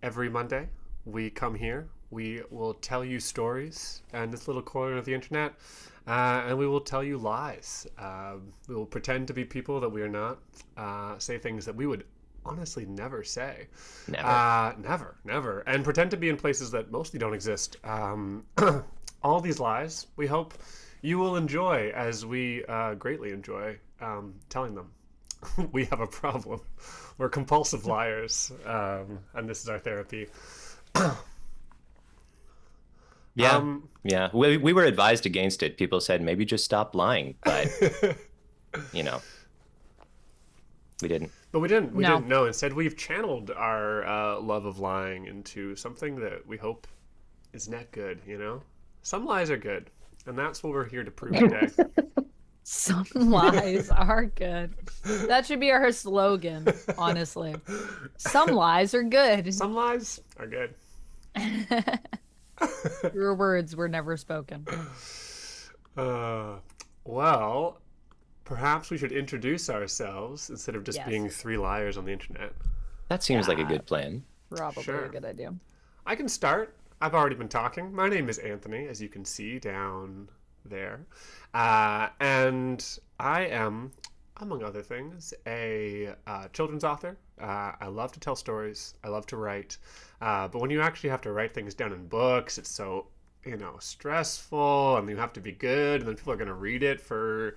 every Monday, we come here. We will tell you stories in this little corner of the internet, and we will tell you lies. We will pretend to be people that we are not, say things that we would honestly never say. Never. And pretend to be in places that mostly don't exist. All these lies, we hope you will enjoy as we greatly enjoy telling them. We have a problem. We're compulsive liars, and this is our therapy. Yeah, yeah. We were advised against it. People said maybe just stop lying, but you know, we didn't. But we didn't. We No. didn't know. Instead, we've channeled our love of lying into something that we hope is not good. You know, some lies are good, and that's what we're here to prove today. Some lies are good. That should be our slogan, honestly. Some lies are good. Some lies are good. Your words were never spoken. Well, perhaps we should introduce ourselves instead of just Yes. being three liars on the internet. That seems like a good plan. Probably Sure. a good idea. I can start. I've already been talking. My name is Anthony, as you can see down there. And I am, among other things, a children's author. I love to tell stories. I love to write. But when you actually have to write things down in books, it's so, stressful, and you have to be good, and then people are going to read it for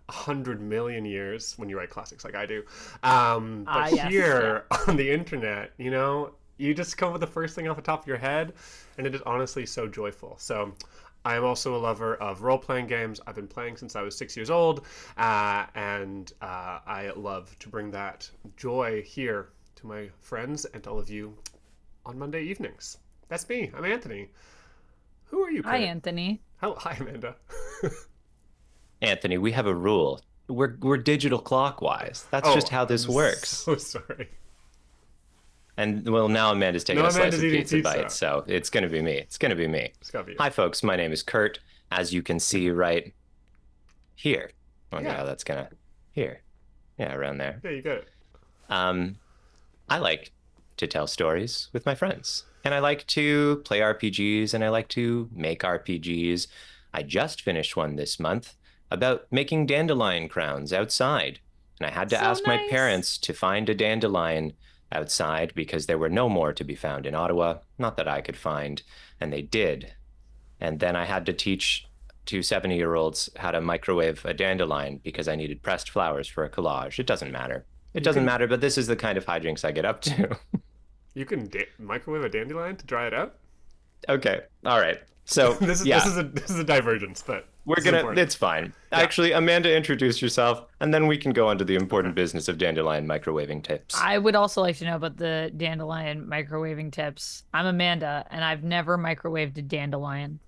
100 million years when you write classics like I do. But yes, here on the internet, you just come with the first thing off the top of your head, and it is honestly so joyful. So I am also a lover of role-playing games. I've been playing since I was 6 years old, and I love to bring that joy here to my friends and to all of you on Monday evenings. That's me. I'm Anthony. Who are you, Kurt? Hi, Anthony. Hi, Amanda. Anthony, we have a rule. We're digital clockwise. That's just how this I'm works. So sorry. And well, now Amanda's taking a slice Amanda's of eating pizza pizza. bite, so it's gonna be me. It's gonna be me. It's gotta be you. Hi, folks. My name is Kurt. As you can see right here. Wonder Yeah. how that's gonna here. Yeah, around there. Yeah, you got it. I like to tell stories with my friends, and I like to play RPGs, and I like to make RPGs. I just finished one this month about making dandelion crowns outside, and I had to So ask my nice. parents to find a dandelion outside because there were no more to be found in Ottawa, not that I could find, and they did. And then I had to teach two 70-year-olds how to microwave a dandelion because I needed pressed flowers for a collage. It doesn't matter. It doesn't matter, but this is the kind of hijinks I get up to. You can microwave a dandelion to dry it out? Okay. All right. So This is a divergence, but it's fine. Yeah. Actually, Amanda, introduce yourself, and then we can go on to the important business of dandelion microwaving tips. I would also like to know about the dandelion microwaving tips. I'm Amanda, and I've never microwaved a dandelion.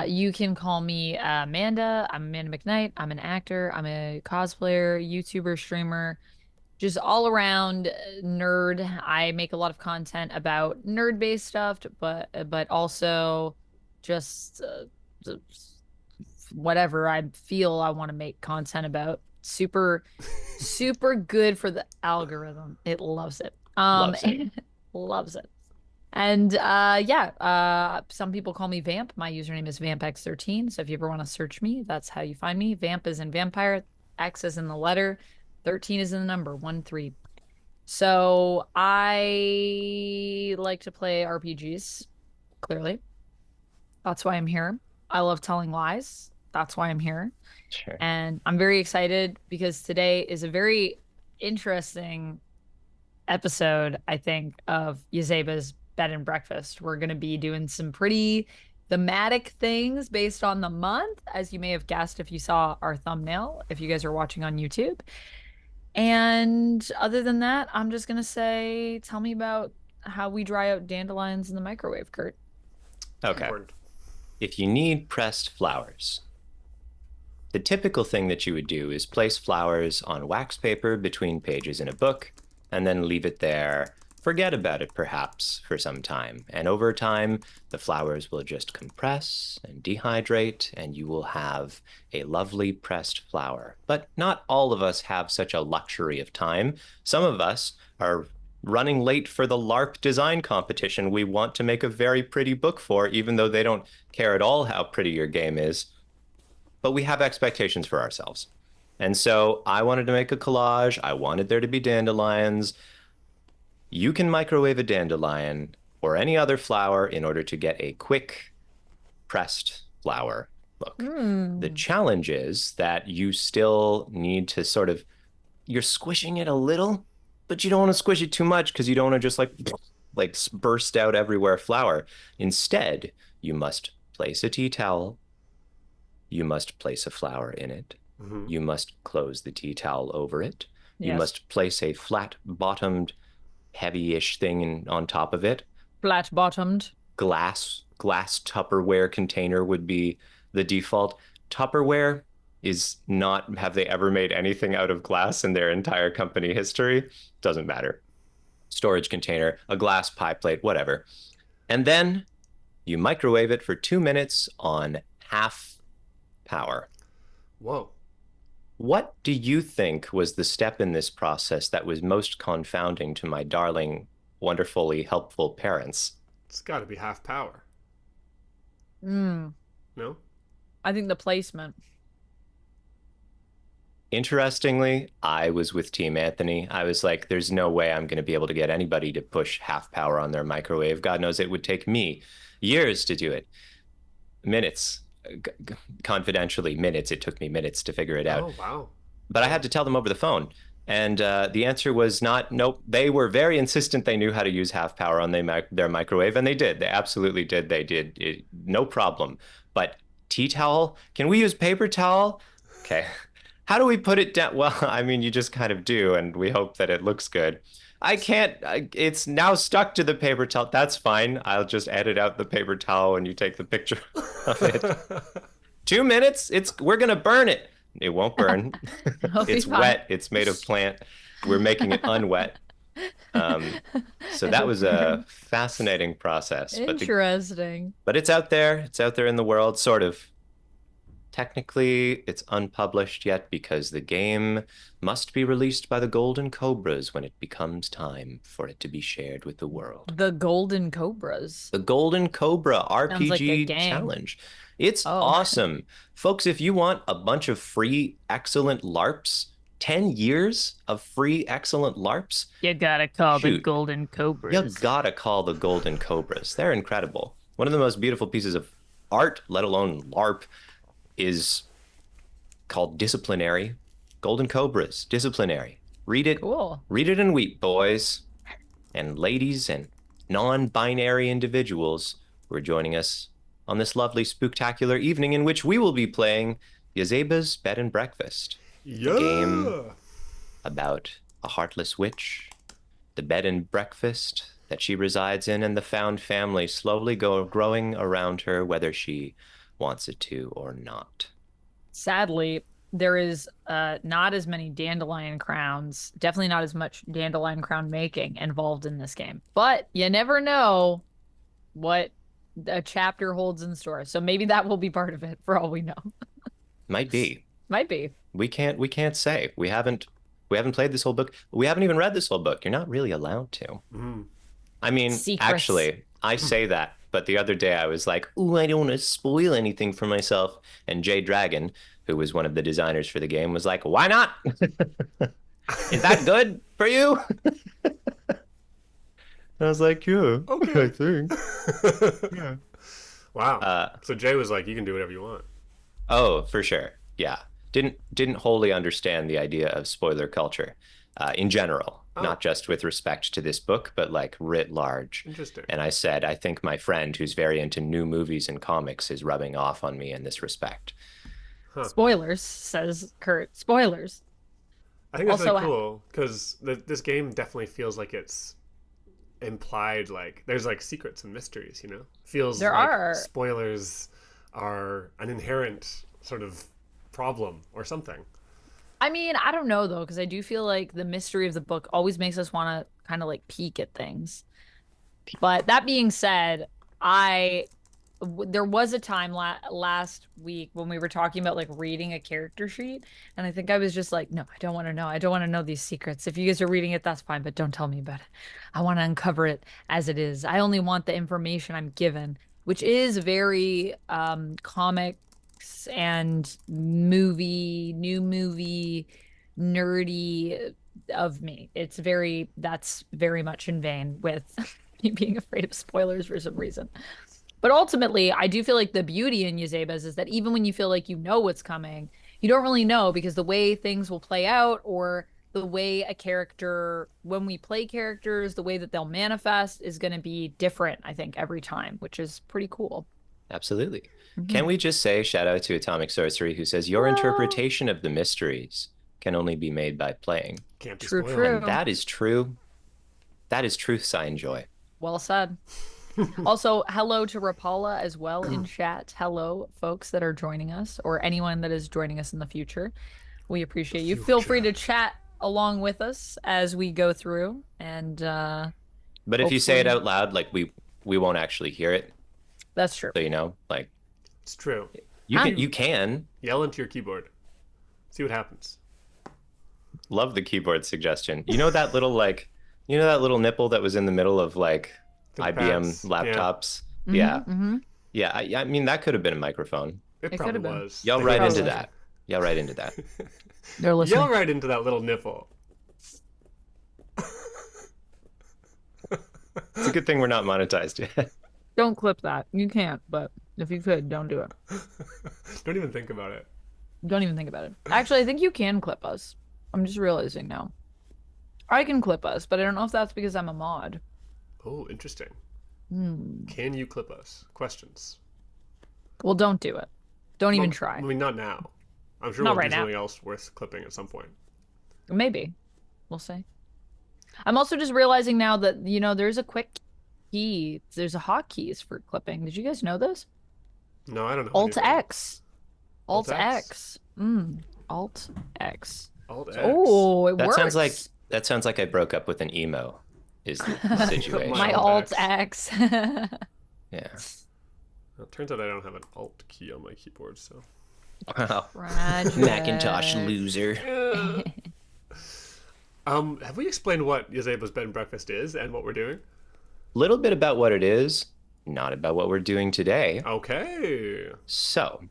You can call me Amanda. I'm Amanda McKnight. I'm an actor. I'm a cosplayer, YouTuber, streamer, just all around nerd. I make a lot of content about nerd-based stuff, but also just whatever I feel I want to make content about. Super good for the algorithm. It loves it. Loves it. Loves it. And some people call me Vamp. My username is VampX13. So if you ever want to search me, that's how you find me. Vamp is in vampire, X is in the letter, 13 is in the number, 13. So I like to play RPGs, clearly. That's why I'm here. I love telling lies. That's why I'm here. Sure. And I'm very excited because today is a very interesting episode, I think, of Yazeba's Bed and Breakfast. We're going to be doing some pretty thematic things based on the month, as you may have guessed if you saw our thumbnail, if you guys are watching on YouTube. And other than that, I'm just going to say, tell me about how we dry out dandelions in the microwave, Kurt. Okay. Important. If you need pressed flowers, the typical thing that you would do is place flowers on wax paper between pages in a book and then leave it there. Forget about it perhaps for some time. And over time, the flowers will just compress and dehydrate and you will have a lovely pressed flower. But not all of us have such a luxury of time. Some of us are running late for the LARP design competition we want to make a very pretty book for, even though they don't care at all how pretty your game is. But we have expectations for ourselves. And so I wanted to make a collage. I wanted there to be dandelions. You can microwave a dandelion or any other flower in order to get a quick pressed flower look. The challenge is that you still need to sort of, you're squishing it a little, but you don't want to squish it too much because you don't want to just like burst out everywhere flour. Instead, you must place a tea towel. You must place a flower in it. You must close the tea towel over it. You must place a flat-bottomed, heavy-ish thing on top of it. Flat-bottomed. Glass Tupperware container would be the default. Tupperware is not, have they ever made anything out of glass in their entire company history? Doesn't matter. Storage container, a glass pie plate, whatever. And then you microwave it for 2 minutes on half power. Whoa. What do you think was the step in this process that was most confounding to my darling, wonderfully helpful parents? It's got to be half power. No? I think the placement. Interestingly, I was with Team Anthony. I was like, there's no way I'm going to be able to get anybody to push half power on their microwave. God knows it would take me years to do it. Minutes. Confidentially, minutes. It took me minutes to figure it out. Oh, wow. But I had to tell them over the phone. And the answer was not, nope. They were very insistent they knew how to use half power on their microwave, and they did. They absolutely did. They did. No problem. But tea towel? Can we use paper towel? Okay. How do we put it down? Well, I mean, you just kind of do, and we hope that it looks good. I can't. It's now stuck to the paper towel. That's fine. I'll just edit out the paper towel when you take the picture of it. 2 minutes? We're going to burn it. It won't burn. It's wet. It's made of plant. We're making it unwet. So that was a fascinating process. Interesting. But it's out there. It's out there in the world, sort of. Technically, it's unpublished yet because the game must be released by the Golden Cobras when it becomes time for it to be shared with the world. The Golden Cobras. The Golden Cobra RPG like challenge. It's awesome. Folks, if you want a bunch of free, excellent LARPs, 10 years of free, excellent LARPs, you gotta call the Golden Cobras. You gotta call the Golden Cobras. They're incredible. One of the most beautiful pieces of art, let alone LARP, is called Disciplinary. Golden Cobras, Disciplinary. Read it. Cool. Read it and weep, boys and ladies and non-binary individuals who are joining us on this lovely spooktacular evening in which we will be playing Yazeba's Bed and Breakfast. Yeah. A game about a heartless witch, the bed and breakfast that she resides in, and the found family slowly growing around her, whether she wants it to or not. Sadly, there is not as many dandelion crowns, definitely not as much dandelion crown making involved in this game. But you never know what a chapter holds in store. So maybe that will be part of it for all we know. Might be. Might be. We can't say. We haven't played this whole book. We haven't even read this whole book. You're not really allowed to. I mean, Secrets. Actually, I say that. But the other day I was like, ooh, I don't want to spoil anything for myself. And Jay Dragon, who was one of the designers for the game, was like, why not? Is that good for you? I was like, yeah, okay. I think. Yeah. Wow. So Jay was like, you can do whatever you want. Oh, for sure. Yeah. Didn't wholly understand the idea of spoiler culture in general. Not just with respect to this book, but like writ large. Interesting. And I said, I think my friend who's very into new movies and comics is rubbing off on me in this respect. Spoilers, says Kurt. Spoilers. I think that's really cool because this game definitely feels like it's implied, like there's like secrets and mysteries, you know? Feels like spoilers are an inherent sort of problem or something. I mean, I don't know, though, because I do feel like the mystery of the book always makes us want to kind of like peek at things. But that being said, I there was a time last week when we were talking about like reading a character sheet, and I think I was just like, no, I don't want to know. I don't want to know these secrets. If you guys are reading it, that's fine, but don't tell me about it. I want to uncover it as it is. I only want the information I'm given, which is very comics and new movie nerdy of me. That's very much in vain with me being afraid of spoilers for some reason. But ultimately, I do feel like the beauty in Yazeba's is that even when you feel like you know what's coming, you don't really know because the way things will play out or the way a character, when we play characters, the way that they'll manifest is going to be different, I think, every time, which is pretty cool. Absolutely. Can we just say shout out to Atomic Sorcery, who says your interpretation of the mysteries can only be made by playing. Can't be True, spoiled. true. And that is true. That is truth, sign joy. Well said. Also, hello to Rapala as well in chat. Hello, folks that are joining us or anyone that is joining us in the future. We appreciate you. Feel free to chat along with us as we go through. And but if you say it out loud, like we won't actually hear it. That's true. So you know, like It's true. you can Yell into your keyboard. See what happens. love the keyboard suggestion. You know that little nipple that was in the middle of like IBM laptops? Yeah. Yeah. I mean, that could have been a microphone. It It probably could've been. was. Yell right into that. Yell right into that. They're listening. Yell right into that little nipple. It's a good thing we're not monetized yet. Don't clip that. You can't, but if you could, don't do it. Don't even think about it. Don't even think about it. Actually, I think you can clip us. I'm just realizing now. I can clip us, but I don't know if that's because I'm a mod. Oh, interesting. Can you clip us? Questions. Well, don't do it. Don't even Well, try. I mean, not now. I'm sure Not we'll right do now. something else worth clipping at some point. Maybe. We'll see. I'm also just realizing now that, there's a quick key. There's a hotkeys for clipping. Did you guys know this? No, I don't know. Alt anything. X. Alt X. Alt X. Alt X. Oh, it That works. sounds like I broke up with an emo. Is the situation? My Alt Alt X. Yeah. Well, it turns out I don't have an Alt key on my keyboard, so. Wow. Tragic. Macintosh loser. Have we explained what Yazeba's Bed and Breakfast is and what we're doing? Little bit about what it is, not about what we're doing today. Okay. So,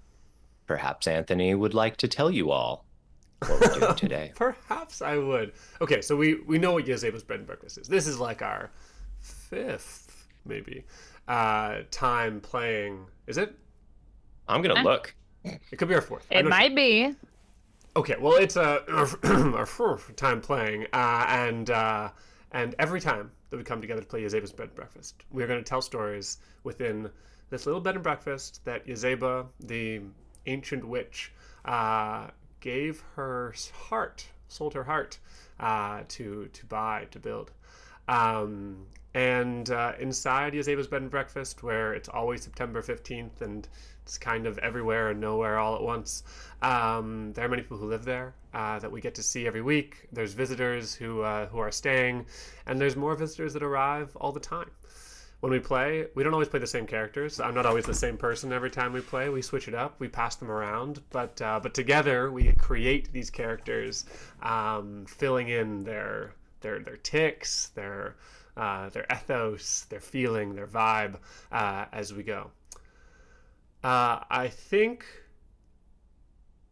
perhaps Anthony would like to tell you all what we're doing today. Perhaps I would. Okay, so we know what Yazeba's Bed and Breakfast is. This is like our fifth, maybe, time playing. Is it? I'm gonna look. It could be our fourth. It might be. Okay, well, it's our fourth time playing, and every time that we come together to play Yazeba's Bed and Breakfast, we're going to tell stories within this little bed and breakfast that Yazeba, the ancient witch, gave her heart, sold her heart to buy, to build. And inside Yazeba's Bed and Breakfast, where it's always September 15th and it's kind of everywhere and nowhere all at once, there are many people who live there that we get to see every week. There's visitors who are staying, and there's more visitors that arrive all the time. When we play, we don't always play the same characters. I'm not always the same person every time we play. We switch it up. We pass them around. But together, we create these characters, filling in their tics, their ethos, their feeling, their vibe as we go. I think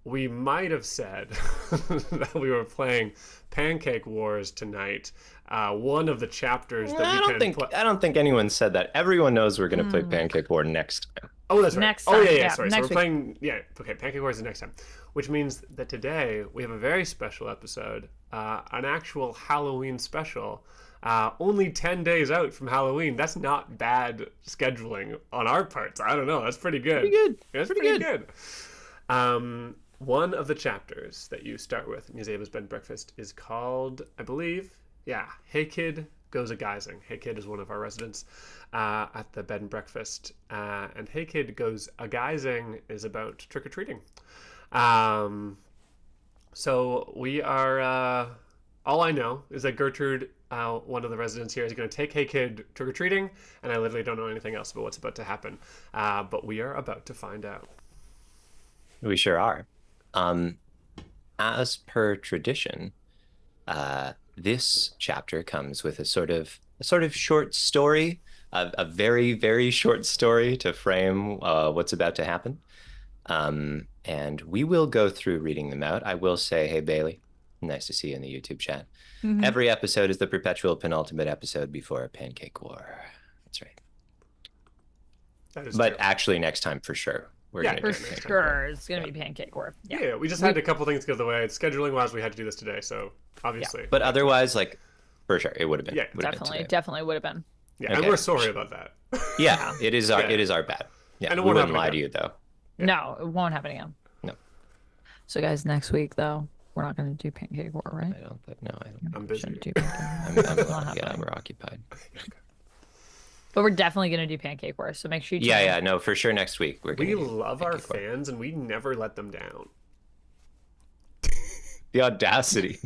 we might have said that we were playing Pancake Wars tonight. One of the chapters that I don't think anyone said that. Everyone knows we're going to play Pancake War next time. Oh, that's right. Next Oh, time, yeah. yeah, Sorry. So next we're week. playing. Yeah. Okay. Pancake Wars is next time, which means that today we have a very special episode, an actual Halloween special. Only 10 days out from Halloween. That's not bad scheduling on our parts. I don't know. That's pretty good. Pretty good. That's pretty good. One of the chapters that you start with in Yazeba's Bed and Breakfast is called, I believe, Hey Kid Goes a Guising. Hey Kid is one of our residents at the Bed and Breakfast. And Hey Kid Goes a Guising is about trick-or-treating. So we are... all I know is that Gertrude one of the residents here is going to take Hey Kid trick-or-treating, and I literally don't know anything else about what's about to happen. But we are about to find out. We sure are. As per tradition, this chapter comes with a sort of short story, a very, very short story to frame what's about to happen. And we will go through reading them out. I will say, hey, Bailey, nice to see you in the YouTube chat. Mhm. Every episode is the perpetual penultimate episode before a pancake war. That's right. That is But true. actually, next time for sure. We're Yeah, gonna For do Pancake sure, War. it's gonna be pancake war. Yeah, we just had a couple things go the way. Scheduling wise, we had to do this today, so obviously. But otherwise, like, for sure, it would have been. Yeah, would have been today. Definitely would have been. Yeah, Okay. and we're sorry about that. Yeah, it is our Yeah. it is our bad. Yeah, And it we won't wouldn't happen lie again. to you though. Yeah. No, it won't happen again. No. So guys, next week though, we're not gonna do pancake war, right? I don't. But no, I don't. I'm busy. Shouldn't do pancake war. I'm yeah, we're occupied. But we're definitely gonna do pancake war, so make sure you. Yeah, tune in. yeah, no, for sure. Next week we're We gonna. do love our Pancake War. fans, and we never let them down. The audacity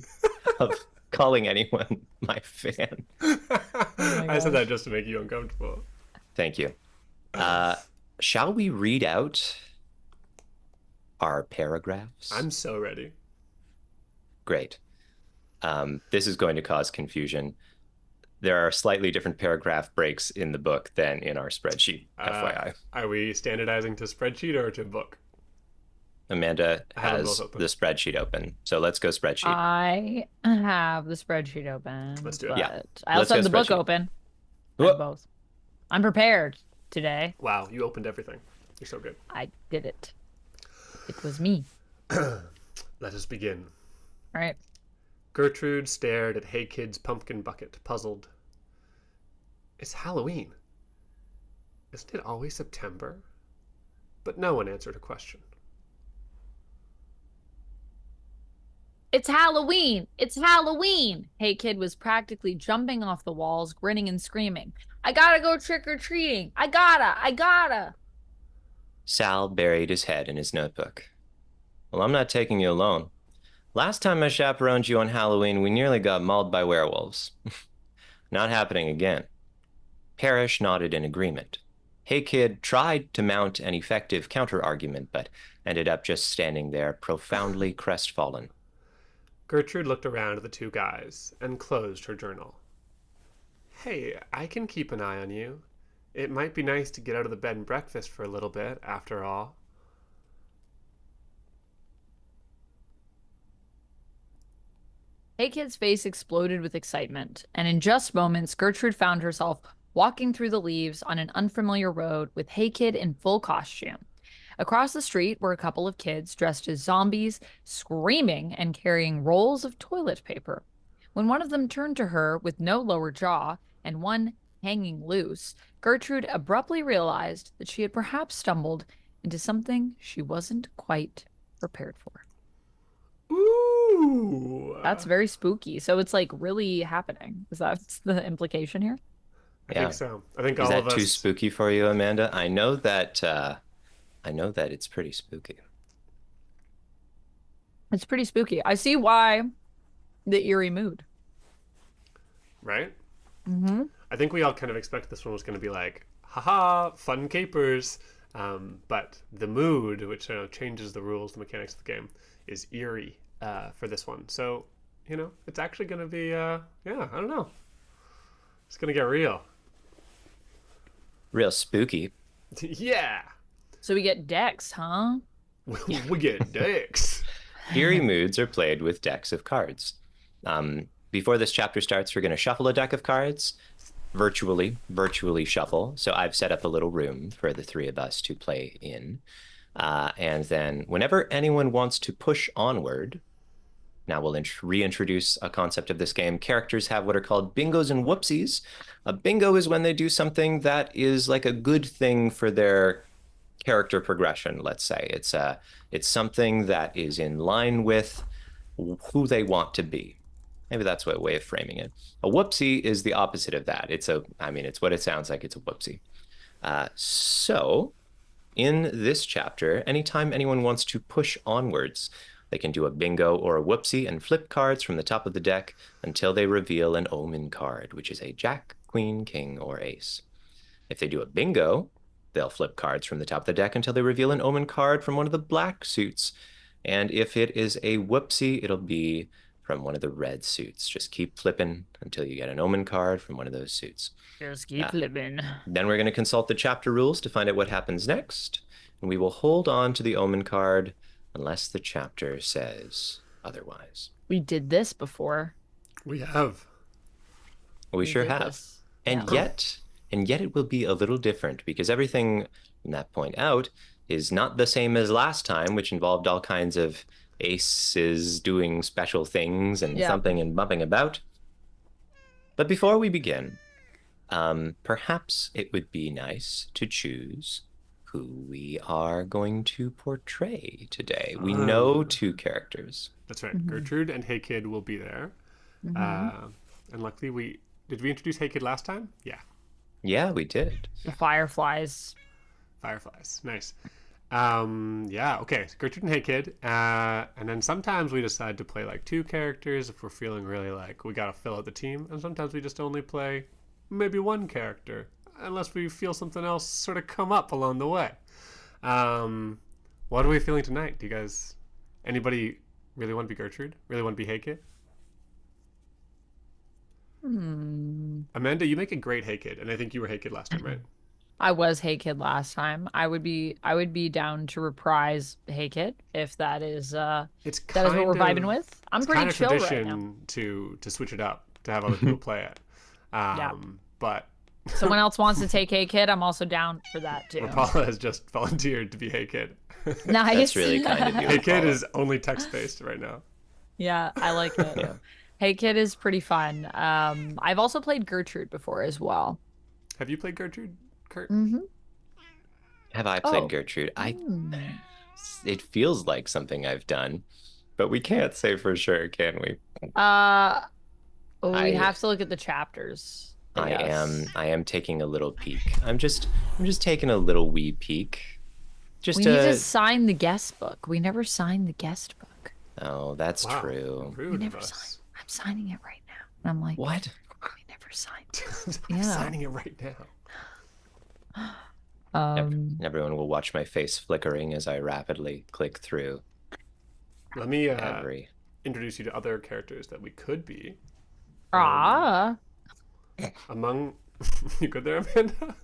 of calling anyone my fan. I said that just to make you uncomfortable. Thank you. Shall we read out our paragraphs? I'm so ready. Great. This is going to cause confusion. There are slightly different paragraph breaks in the book than in our spreadsheet, FYI. Are we standardizing to spreadsheet or to book? Amanda I have them has both open. the spreadsheet open. So let's go spreadsheet. I have the spreadsheet open. Let's do it. but Yeah. I Let's also go have the book spreadsheet. open. I Whoop. have both. I'm prepared today. Wow, you opened everything. You're so good. I did it. It was me. Let us begin. All right. Gertrude stared at Hey Kid's pumpkin bucket, puzzled. It's Halloween. Isn't it always September? But no one answered her question. It's Halloween! It's Halloween! Hey Kid was practically jumping off the walls, grinning and screaming. I gotta go trick-or-treating! I gotta! Sal buried his head in his notebook. Well, I'm not taking you alone. Last time I chaperoned you on Halloween, we nearly got mauled by werewolves. Not happening again. Parrish nodded in agreement. Hey Kid tried to mount an effective counter-argument, but ended up just standing there, profoundly crestfallen. Gertrude looked around at the two guys and closed her journal. Hey, I can keep an eye on you. It might be nice to get out of the bed and breakfast for a little bit, after all. Hey Kid's face exploded with excitement, and in just moments, Gertrude found herself walking through the leaves on an unfamiliar road with Hey Kid in full costume. Across the street were a couple of kids dressed as zombies, screaming and carrying rolls of toilet paper. When one of them turned to her with no lower jaw and one hanging loose, Gertrude abruptly realized that she had perhaps stumbled into something she wasn't quite prepared for. Ooh! That's very spooky. So it's like really happening. Is that the implication here? I Yeah. think so. I think Is all that of too us... spooky for you, Amanda? I know that it's pretty spooky. It's pretty spooky. I see why the eerie mood. Right? Mm-hmm. I think we all kind of expected this one was going to be like, haha, fun capers. But the mood, which changes the rules, the mechanics of the game, is eerie for this one. So, it's actually going to be, I don't know. It's going to get real. Real spooky. Yeah. So we get decks, huh? We get dicks. Eerie moods are played with decks of cards. Before this chapter starts, we're going to shuffle a deck of cards, virtually shuffle. So I've set up a little room for the three of us to play in. And then whenever anyone wants to push onward, now we'll reintroduce a concept of this game. Characters have what are called bingos and whoopsies. A bingo is when they do something that is like a good thing for their character progression, let's say. It's something that is in line with who they want to be. Maybe that's a way of framing it. A whoopsie is the opposite of that. It's what it sounds like. It's a whoopsie. So in this chapter, anytime anyone wants to push onwards, They can do a bingo or a whoopsie and flip cards from the top of the deck until they reveal an omen card, which is a jack, queen, king, or ace. If they do a bingo, they'll flip cards from the top of the deck until they reveal an omen card from one of the black suits. And if it is a whoopsie, it'll be from one of the red suits. Just keep flipping until you get an omen card from one of those suits. Just keep flipping. Then we're going to consult the chapter rules to find out what happens next. And we will hold on to the omen card unless the chapter says otherwise. We did this before. We have. We sure have. This. And Yeah. yet it will be a little different because everything from that point out is not the same as last time, which involved all kinds of aces doing special things and thumping and bumping about. But before we begin, perhaps it would be nice to choose who we are going to portray today. We know two characters. That's right. Gertrude and Hey Kid will be there. And luckily did we introduce Hey Kid last time? Yeah. Yeah, we did. The fireflies. Fireflies. Nice. Yeah, okay. So Gertrude and Hey Kid. And then sometimes we decide to play like two characters if we're feeling really like we gotta fill out the team. And sometimes we just only play maybe one character, unless we feel something else sort of come up along the way. What are we feeling tonight? Do you guys, anybody really want to be Gertrude? Really want to be Hey Kid? Amanda, you make a great Hey Kid, and I think you were Hey Kid last time, right? I was Hey Kid last time. I would be down to reprise Hey Kid if that is It's that is what we're vibing with. I'm it's pretty kind of chill right now. tradition to switch it up, to have other people play it. But Someone else wants to take Hey Kid, I'm also down for that too. Paula has just volunteered to be Hey Kid. Nice. That's really kind of you. Hey Kid Paula. is only text-based right now. Yeah, I like it. Yeah. Hey Kid is pretty fun. I've also played Gertrude before as well. Have you played Gertrude, Kurt? Have I played Oh. Gertrude? It feels like something I've done, but we can't say for sure, can we? We I- have to look at the chapters. I guess. am taking a little peek. I'm just taking a little wee peek. Just We need to sign the guest book. We never signed the guest book. Oh, that's Wow. true. Rude We of never us. signed. I'm signing it right now. And I'm like, What? we never signed. I'm Yeah. signing it right now. Everyone will watch my face flickering as I rapidly click through Let me every. introduce you to other characters that we could be. Ah. Among you good there, Amanda?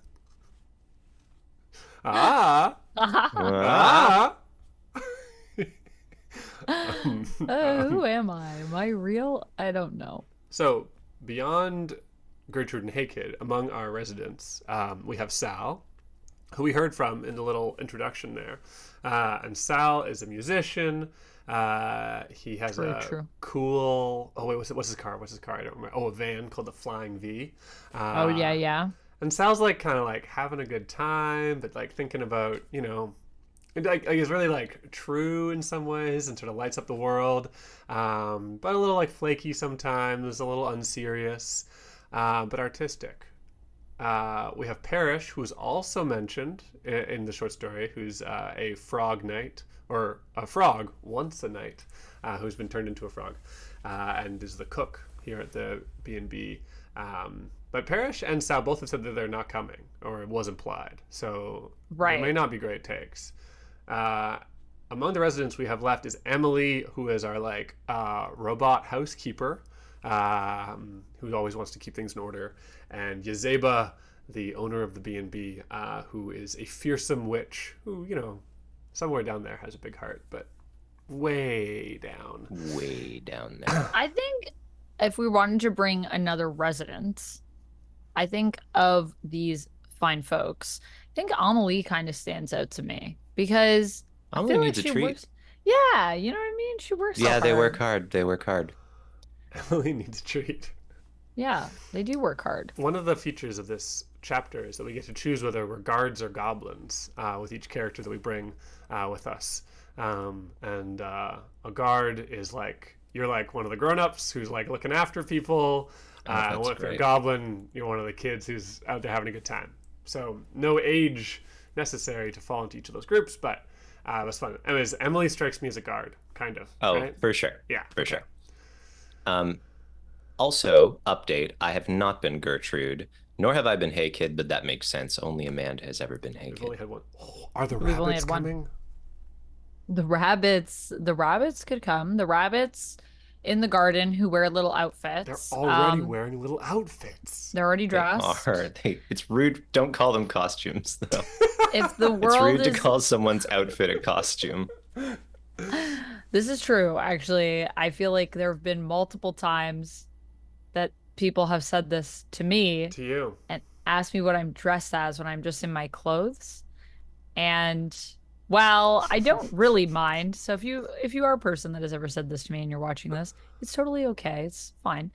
Ah, ah. Who am I? Am I real? I don't know. So beyond Gertrude and Hey Kid, among our residents, we have Sal, who we heard from in the little introduction there. And Sal is a musician. He has True. cool. Oh wait, what's his car? I don't remember. Oh, a van called the Flying V. Oh yeah. And Sal's like kind of like having a good time, but like thinking about and like he's really like true in some ways and sort of lights up the world, but a little like flaky sometimes, a little unserious, but artistic. We have Parrish, who's also mentioned in the short story, who's a frog knight, or a frog once a knight, who's been turned into a frog, and is the cook here at the B&B. But Parrish and Sal both have said that they're not coming, or it was implied. So Right. there may not be great takes. Among the residents we have left is Emily, who is our like robot housekeeper, who always wants to keep things in order, and Yazeba, the owner of the B&B, who is a fearsome witch who, somewhere down there has a big heart, but way down. Way down there. I think if we wanted to bring another resident, I think of these fine folks, I think Amelie kind of stands out to me because I Amelie feel needs like a she treat. works. Yeah, you know what I mean? She works. Yeah, so they hard. work hard. They work hard. Emily needs a treat. Yeah, they do work hard. One of the features of this chapter is that we get to choose whether we're guards or goblins with each character that we bring with us. And a guard is like, you're like one of the grown-ups who's like looking after people. That's If you're a great. goblin, you're one of the kids who's out there having a good time. So no age necessary to fall into each of those groups, but It was fun. Anyways, Emily strikes me as a guard, kind of. Oh, right? for sure. Yeah. For okay. sure. Also, update, I have not been Gertrude, nor have I been Hey Kid, but that makes sense. Only Amanda has ever been Hey We've Kid. only had one. Oh, are the We've only rabbits had one. coming? The rabbits could come. The rabbits in the garden who wear little outfits. They're already wearing little outfits. They're already They dressed. are. It's rude. Don't call them costumes, though. If the It's world rude to is call someone's outfit a costume. This is true, actually. I feel like there have been multiple times that people have said this to me To you. and asked me what I'm dressed as when I'm just in my clothes. And well, I don't really mind. So if you are a person that has ever said this to me and you're watching this, it's totally okay. It's fine.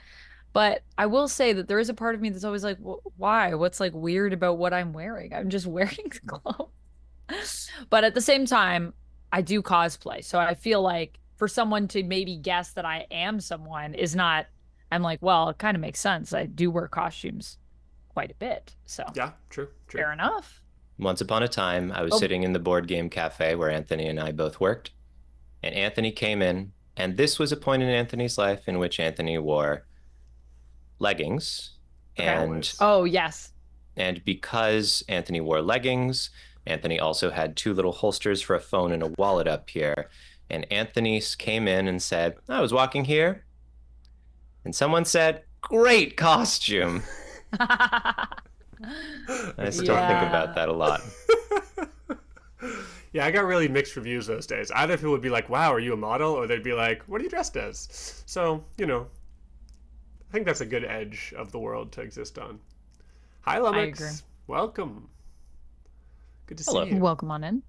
But I will say that there is a part of me that's always like, why? What's like weird about what I'm wearing? I'm just wearing the clothes. But at the same time, I do cosplay. So I feel like for someone to maybe guess that I am someone is not, I'm like, well, it kind of makes sense. I do wear costumes quite a bit. So Yeah, true. fair enough. Once upon a time, I was sitting in the board game cafe where Anthony and I both worked. And Anthony came in, and this was a point in Anthony's life in which Anthony wore leggings. And Oh, yes. And because Anthony wore leggings, Anthony also had two little holsters for a phone and a wallet up here. And Anthony came in and said, I was walking here. And someone said, great costume. I still think about that a lot. Yeah, I got really mixed reviews those days. Either people would be like, wow, are you a model? Or they'd be like, what are you dressed as? So, I think that's a good edge of the world to exist on. Hi, Lumix. I agree. Welcome. Good to Hello. see you. Welcome on in.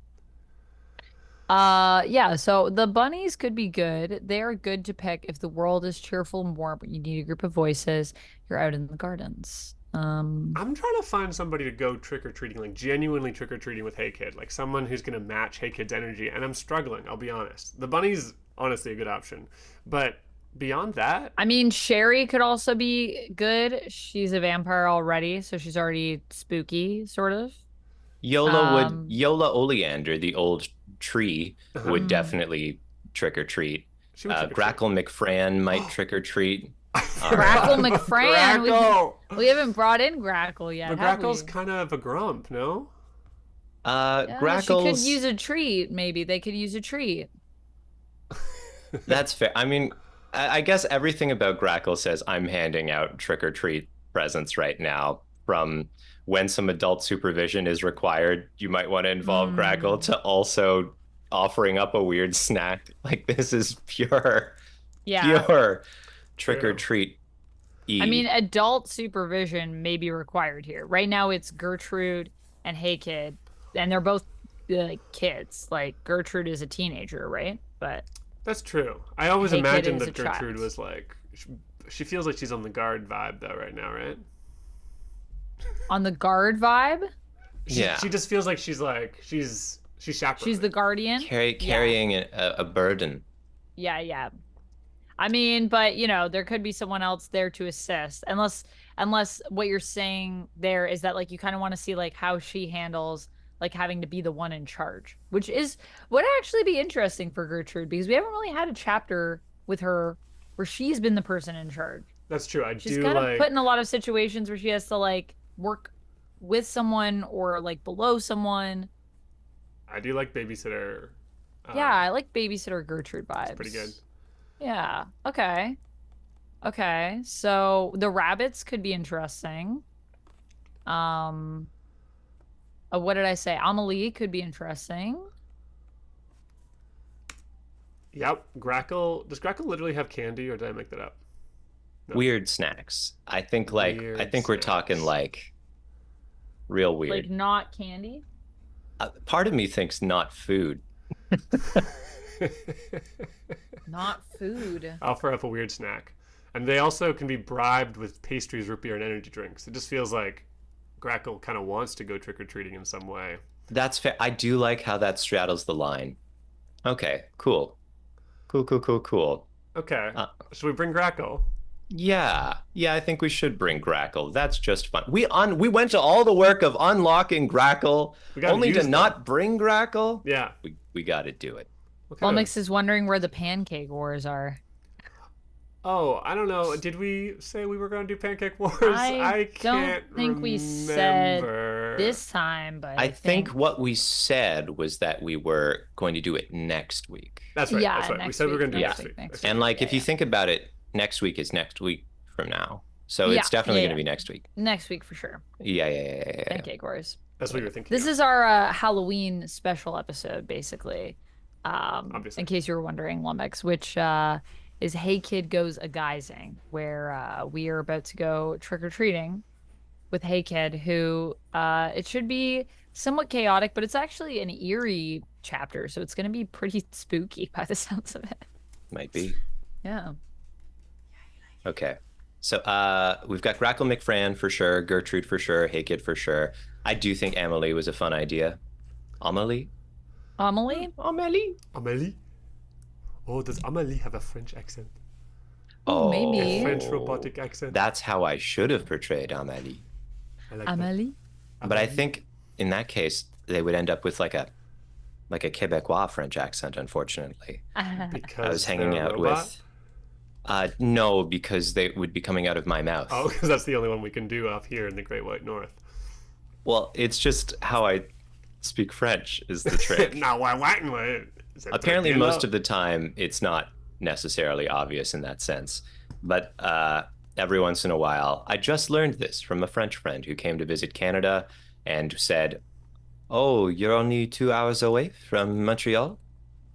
Yeah, so the bunnies could be good. They are good to pick if the world is cheerful and warm, but you need a group of voices. You're out in the gardens. I'm trying to find somebody to go trick-or-treating, like genuinely trick-or-treating with Hey Kid, like someone who's going to match Hey Kid's energy, and I'm struggling, I'll be honest. The bunny's honestly a good option, but beyond that... I mean, Sherry could also be good. She's a vampire already, so she's already spooky, sort of. Yola Oleander, the old tree, would definitely trick-or-treat. She would trick-or-treat. Grackle McFran might trick-or-treat. Grackle McFran. Grackle! We haven't brought in Grackle yet. But have Grackle's we? kind of a grump, no? Yeah, Grackle's... She could use a treat, maybe. They could use a treat. That's fair. I mean, I guess everything about Grackle says I'm handing out trick-or-treat presents right now. From when some adult supervision is required, you might want to involve Grackle, to also offering up a weird snack. Like, this is pure trick-or-treat. I mean, adult supervision may be required here. Right now, it's Gertrude and Hey Kid, and they're both kids. Like, Gertrude is a teenager, right? But that's true. I always Hey Kid imagined is that a child. Gertrude was like... She feels like she's on the guard vibe, though, right now, right? on the guard vibe, She just feels like she's chaperoning. she's the guardian. Carrying a burden. Yeah. I mean, but there could be someone else there to assist, unless what you're saying there is that like you kind of want to see like how she handles like having to be the one in charge, which would actually be interesting for Gertrude, because we haven't really had a chapter with her where she's been the person in charge. That's true. She's kind of put in a lot of situations where she has to like work with someone or like below someone. I do like babysitter. Yeah, I like babysitter Gertrude vibes. It's pretty good. Yeah. Okay. So the rabbits could be interesting. What did I say? Amelie could be interesting. Yep. Grackle. Does Grackle literally have candy, or did I make that up? No. Weird snacks. I think we're talking like real weird. Like not candy? Part of me thinks not food. Not food. I'll throw up a weird snack. And they also can be bribed with pastries, root beer, and energy drinks. It just feels like Grackle kind of wants to go trick-or-treating in some way. That's fair. I do like how that straddles the line. Okay, cool. Okay. Should we bring Grackle? Yeah, I think we should bring Grackle. That's just fun. We went to all the work of unlocking Grackle, We gotta only to use them. not bring Grackle. Yeah. We got to do it. What kind of- Lumix is wondering where the pancake wars are. Oh, I don't know. Did we say we were going to do Pancake Wars? I can't don't think we said remember. this time, but I think what we said was that we were going to do it next week. That's right. Yeah, That's right. We next said we were week, going to do it next next week, week. next And like, Yeah, if you yeah. think about it, next week is next week from now. So Yeah, it's definitely yeah, going to yeah. be next week. next week for sure. Yeah. Pancake wars. That's what you were thinking. This of. is our Halloween special episode, basically. Obviously. In case you were wondering, Lumix, which is Hey Kid Goes a Guising, where we are about to go trick or treating with Hey Kid, who it should be somewhat chaotic, but it's actually an eerie chapter, so it's going to be pretty spooky by the sounds of it. Might be. Yeah. Okay. So we've got Grackle McFran for sure, Gertrude for sure, Hey Kid for sure. I do think Amelie was a fun idea. Amelie? Amelie? Amelie? Amélie? Oh, does Amélie have a French accent? Oh, maybe. A French robotic accent? That's how I should have portrayed Amelie. I like that. Amelie? But I Amélie? think in that case they would end up with like a Quebecois French accent, unfortunately. Because I was hanging they're a out robot? with no, because they would be coming out of my mouth. Oh, because that's the only one we can do off here in the Great White North. Well, it's just how I speak French is the trick. No, why? Apparently most of the time it's not necessarily obvious in that sense. But every once in a while, I just learned this from a French friend who came to visit Canada and said, "Oh, you're only 2 hours away from Montreal?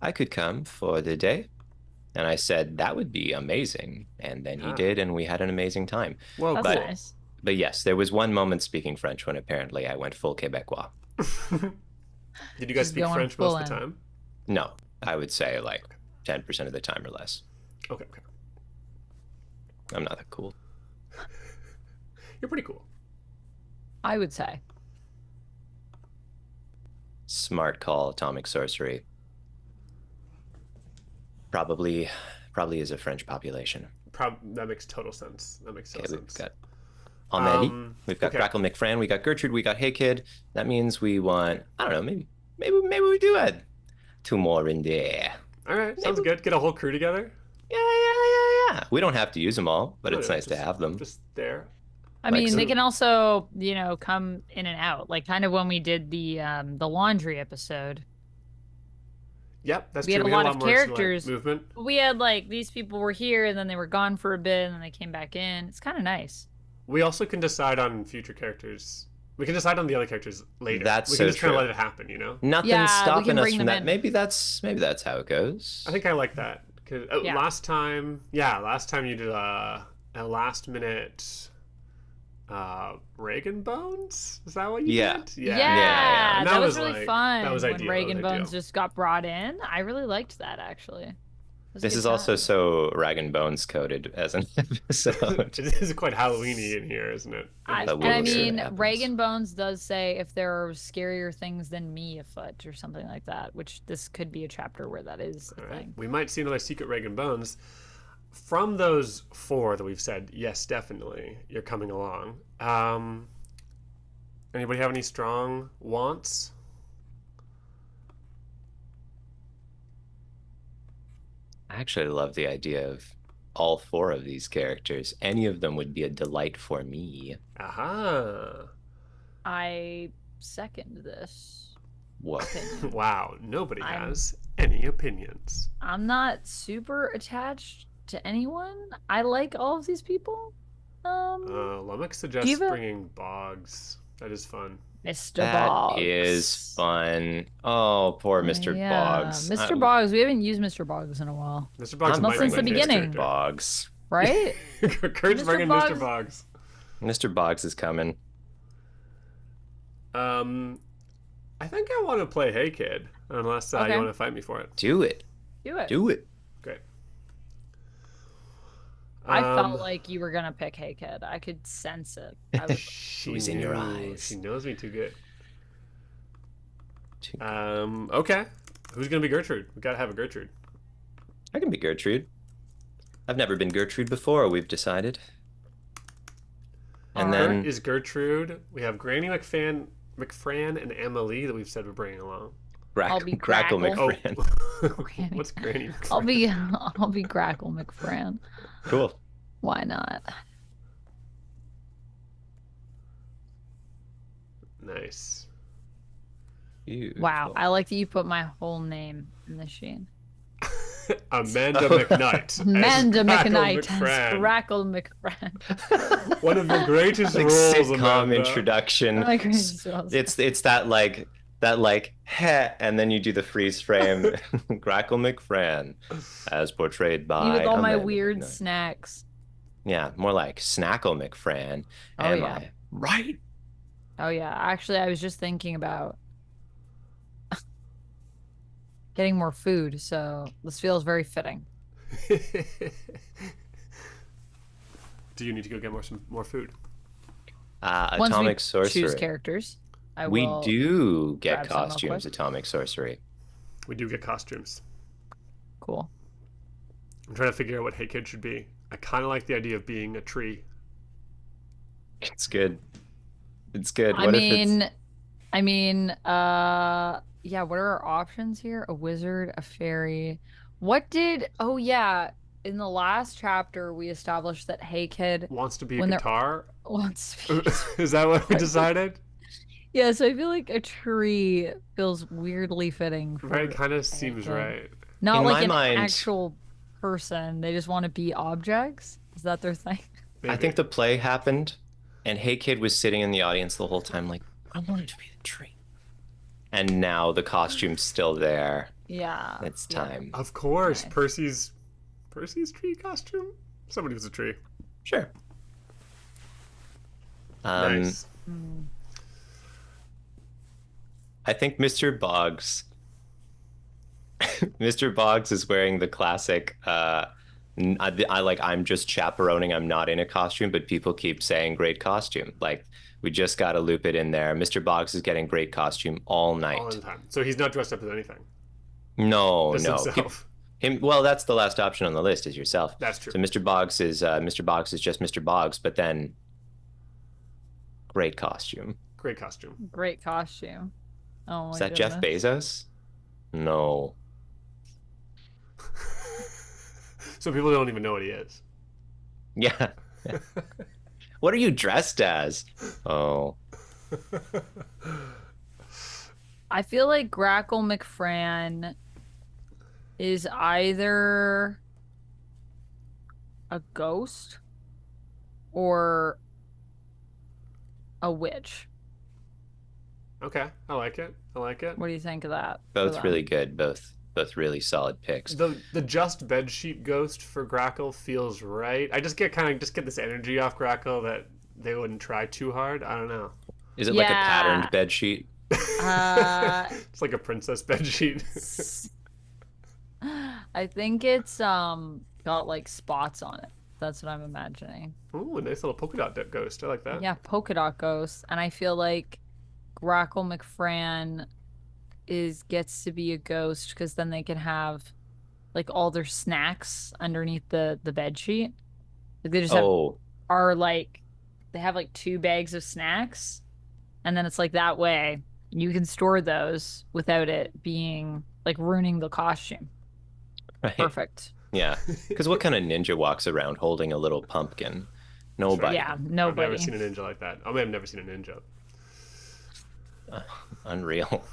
I could come for the day." And I said, "That would be amazing." And then he Yeah. did, and we had an amazing time. Well, That's But- nice. But yes, there was one moment speaking French when apparently I went full Quebecois. Did you guys Just speak going French full most of the in. time? No, I would say like 10% of the time or less. Okay. I'm not that cool. You're pretty cool. I would say. Smart call, atomic sorcery. Probably is a French population. That makes total sense. That makes total Okay, we've sense. got Amelie, we've got okay. Grackle McFran, we got Gertrude, we got Hey Kid. That means we want, I don't know, maybe we do add 2 more in there. All right, sounds good. Get a whole crew together. Yeah. We don't have to use them all, but No, it's no, nice to have them. Just there. I Like mean, they some- can also, come in and out, like kind of when we did the laundry episode. Yep, that's We true. had a lot of more, like, characters. movement. We had like these people were here and then they were gone for a bit and then they came back in. It's kind of nice. We also can decide on future characters. We can decide on the other characters later. That's we so can just kind true. of let it happen, you know. Nothing's Yeah, we stopping can us bring from them that. in. Maybe that's how it goes. I think I like that because Yeah. last time you did a last minute Reagan Bones. Is that what you Yeah. did? Yeah, And that was really like- fun. That was when ideal. Reagan that was Bones ideal. just got brought in. I really liked that actually. It was a This good is also time. so Rag and Bones coded as an episode. It is quite Halloweeny in here, isn't it? I That and I will sure mean, happens. Reagan Bones does say if there are scarier things than me afoot or something like that, which this could be a chapter where that is a All right. thing. We might see another secret Reagan Bones. From those 4 that we've said, yes, definitely, you're coming along. Anybody have any strong wants? I actually love the idea of all 4 of these characters. Any of them would be a delight for me. Aha! I second this Whoa. opinion. Wow, nobody I'm- has any opinions. I'm not super attached to anyone. I like all of these people. Lummox suggests have a- bringing Boggs. That is fun. Mr. That Boggs is fun. Oh, poor Mr. Yeah, Boggs. Mr. Boggs. We haven't used Mr. Boggs in a while, Mr. Boggs I'm might since be the my favorite beginning. Mr. character. Boggs. right? Kurt's Mr. bringing Boggs- Mr. Boggs. Mr. Boggs is coming. I think I want to play Hey Kid, unless you Okay. want to fight me for it. Do it. Do it. Do it. Great. I felt like you were gonna pick Hey Kid. I could sense it. I was, she was in your knew. eyes. She knows me too good. Okay. Who's gonna be Gertrude? We gotta have a Gertrude. I can be Gertrude. I've never been Gertrude before, we've decided. And Gert then is Gertrude. We have Granny McFran, and Emily that we've said we're bringing along. I'll be Grackle Crackle. McFran. What's Granny McFran? I'll be Grackle McFran. Cool. Why not? Nice. Wow, I like that you put my whole name in the sheet. Amanda McKnight. Amanda Crackle McKnight McFran. as Grackle McFran. One of your greatest Like roles, sitcom Amanda. introduction. My greatest roles. It's that heh, and then you do the freeze frame. Grackle McFran, as portrayed by Me with all my Amanda weird McKnight. snacks. Yeah, more like Snackle McFran. Oh, Am yeah. I right? Oh yeah, actually, I was just thinking about getting more food, so this feels very fitting. Do you need to go get more food? Once Atomic we Sorcery. choose characters, I We will do get grab some real costumes, quick. Atomic Sorcery. We do get costumes. Cool. I'm trying to figure out what Hey Kid should be. I kind of like the idea of being a tree. It's good. It's good. I What mean, if yeah, what are our options here? A wizard, a fairy. Oh yeah, in the last chapter we established that Hey Kid Wants to be a When they're- guitar? wants to be. Is that what we decided? Yeah, so I feel like a tree feels weirdly fitting for Right, kind of seems Kid. right. Not In like my an mind- actual person. They just want to be objects. Is that their thing? I think the play happened, and Hey Kid was sitting in the audience the whole time, like, I wanted to be the tree. And now the costume's still there. Yeah. It's yeah. time. Of course, Nice. Percy's tree costume. Somebody was a tree. Sure. Nice. Mm. I think Mr. Boggs. Mr. Boggs is wearing the classic. I'm just chaperoning. I'm not in a costume, but people keep saying great costume. Like, we just got to loop it in there. Mr. Boggs is getting great costume all night. All in time. So he's not dressed up as anything. No, Just no. himself. Well, that's the last option on the list is yourself. That's true. So Mr. Boggs is just Mr. Boggs, but then great costume. Great costume. Great costume. Oh my Is that goodness. Jeff Bezos? No. So people don't even know what he is. Yeah. What are you dressed as? Oh. I feel like Grackle McFran is either a ghost or a witch. Okay, I like it. I like it. What do you think of that? for Both them? really good. Both really solid picks. The just bedsheet ghost for Grackle feels right. I just get this energy off Grackle that they wouldn't try too hard. I don't know. Is it like a Yeah. patterned bed sheet? It's like a princess bedsheet. I think it's got like spots on it. That's what I'm imagining. Ooh, a nice little polka dot ghost. I like that. Yeah, polka dot ghost. And I feel like Grackle McFran gets to be a ghost because then they can have like all their snacks underneath the bed sheet. Like they just they have like 2 bags of snacks, and then it's like that way you can store those without it being like ruining the costume. Right. Perfect. Yeah. Because what kind of ninja walks around holding a little pumpkin? Nobody. Yeah, I've nobody. never seen a ninja like that. I mean, I've never seen a ninja. Unreal.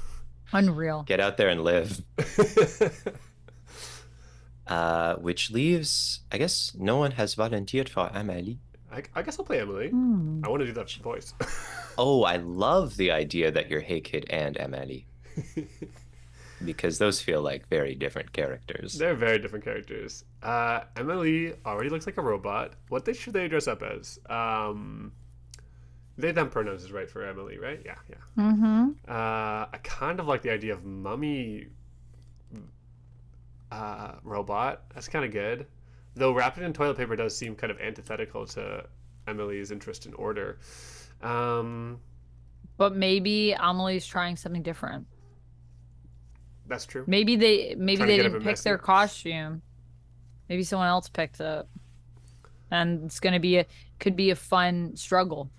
Unreal. Get out there and live. Which leaves, I guess, no one has volunteered for Amélie. I guess I'll play Emily. Hmm. I want to do that voice. Oh, I love the idea that you're Hey Kid and Amélie. Because those feel like very different characters. They're very different characters. Emily already looks like a robot. Should they dress up as? They them pronouns is right for Emily, right? Yeah. Mm-hmm. I kind of like the idea of mummy robot. That's kind of good. Though wrapped in toilet paper does seem kind of antithetical to Emily's interest in order. But maybe Amelie's trying something different. That's true. Maybe they Trying to get a didn't bit pick their messy. costume. Maybe someone else picked up. And it's gonna be could be a fun struggle.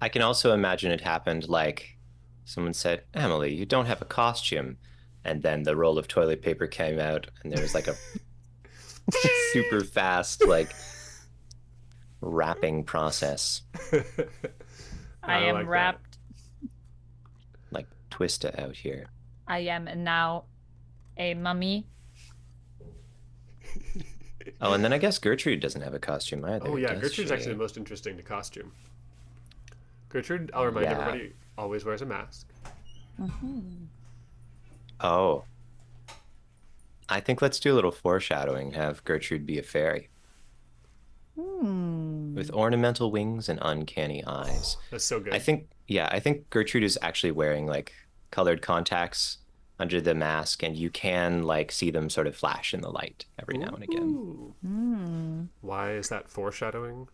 I can also imagine it happened like someone said, Emily, you don't have a costume. And then the roll of toilet paper came out, and there was like a super fast, like, wrapping process. I am like that. wrapped. Like, twista out here. I am now a mummy. Oh, and then I guess Gertrude doesn't have a costume either. Oh yeah, does Gertrude's she? actually the most interesting to costume. Gertrude, I'll remind Yeah. everybody, always wears a mask. Oh. I think let's do a little foreshadowing. Have Gertrude be a fairy with ornamental wings and uncanny eyes. That's so good. I think Gertrude is actually wearing like colored contacts under the mask, and you can like see them sort of flash in the light every now and again. Ooh. Why is that foreshadowing,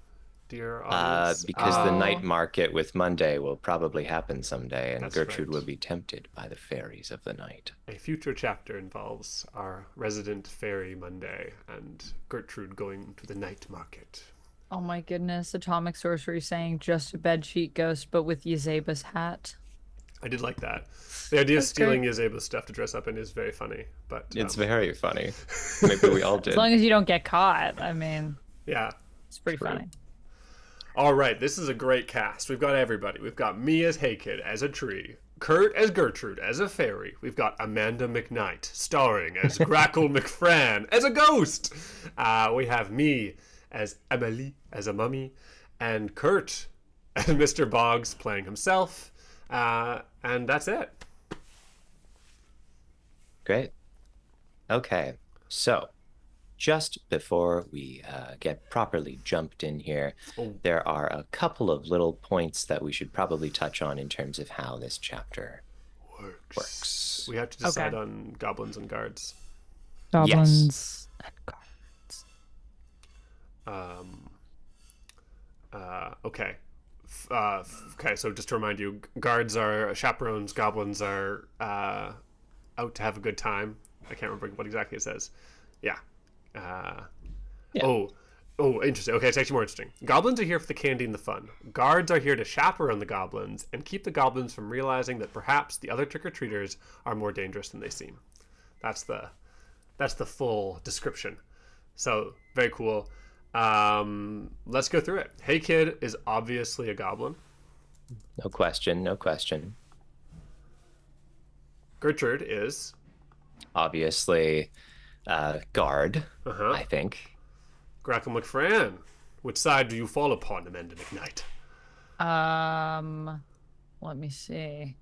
dear audience? Because the Oh. night market with Monday will probably happen someday, and That's Gertrude right. will be tempted by the fairies of the night. A future chapter involves our resident fairy Monday and Gertrude going to the night market. Oh my goodness, Atomic Sorcery saying just a bedsheet ghost, but with Yazeba's hat. I did like that. The idea of That's stealing great. Yazeba's stuff to dress up in is very funny, but It's very funny. Maybe we all did. As long as you don't get caught, I mean, yeah. it's pretty True. funny. All right, this is a great cast. We've got everybody. We've got me as Hey Kid as a tree, Kurt as Gertrude as a fairy. We've got Amanda McKnight starring as Grackle McFran as a ghost. We have me as Emily as a mummy, and Kurt as Mr. Boggs playing himself. And that's it. Great. Okay, so just before we get properly jumped in here, there are a couple of little points that we should probably touch on in terms of how this chapter works. We have to decide Okay. on goblins and guards. Goblins and guards. Okay. Okay, so just to remind you, guards are chaperones, goblins are out to have a good time. I can't remember what exactly it says. Yeah. Yeah. Oh, interesting. Okay, it's actually more interesting. Goblins are here for the candy and the fun. Guards are here to chaperone the goblins and keep the goblins from realizing that perhaps the other trick-or-treaters are more dangerous than they seem. That's the full description. So, very cool. Let's go through it. Hey Kid is obviously a goblin. No question, no question. Gertrude is Obviously, guard, uh-huh. I think. Grackle McFran. Which side do you fall upon, Amanda McKnight? Let me see.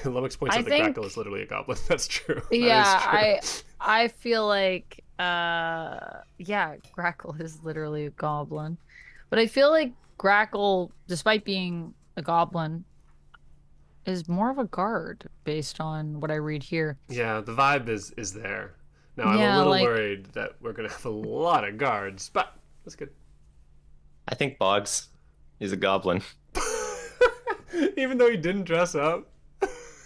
Lummox points I out that think- Grackle is literally a goblin. That's true. That Yeah, is true. I feel like yeah, Grackle is literally a goblin. But I feel like Grackle, despite being a goblin, is more of a guard based on what I read here. Yeah, the vibe is there. Now I'm Yeah, a little like- worried that we're gonna have a lot of guards, but that's good. I think Boggs is a goblin. Even though he didn't dress up.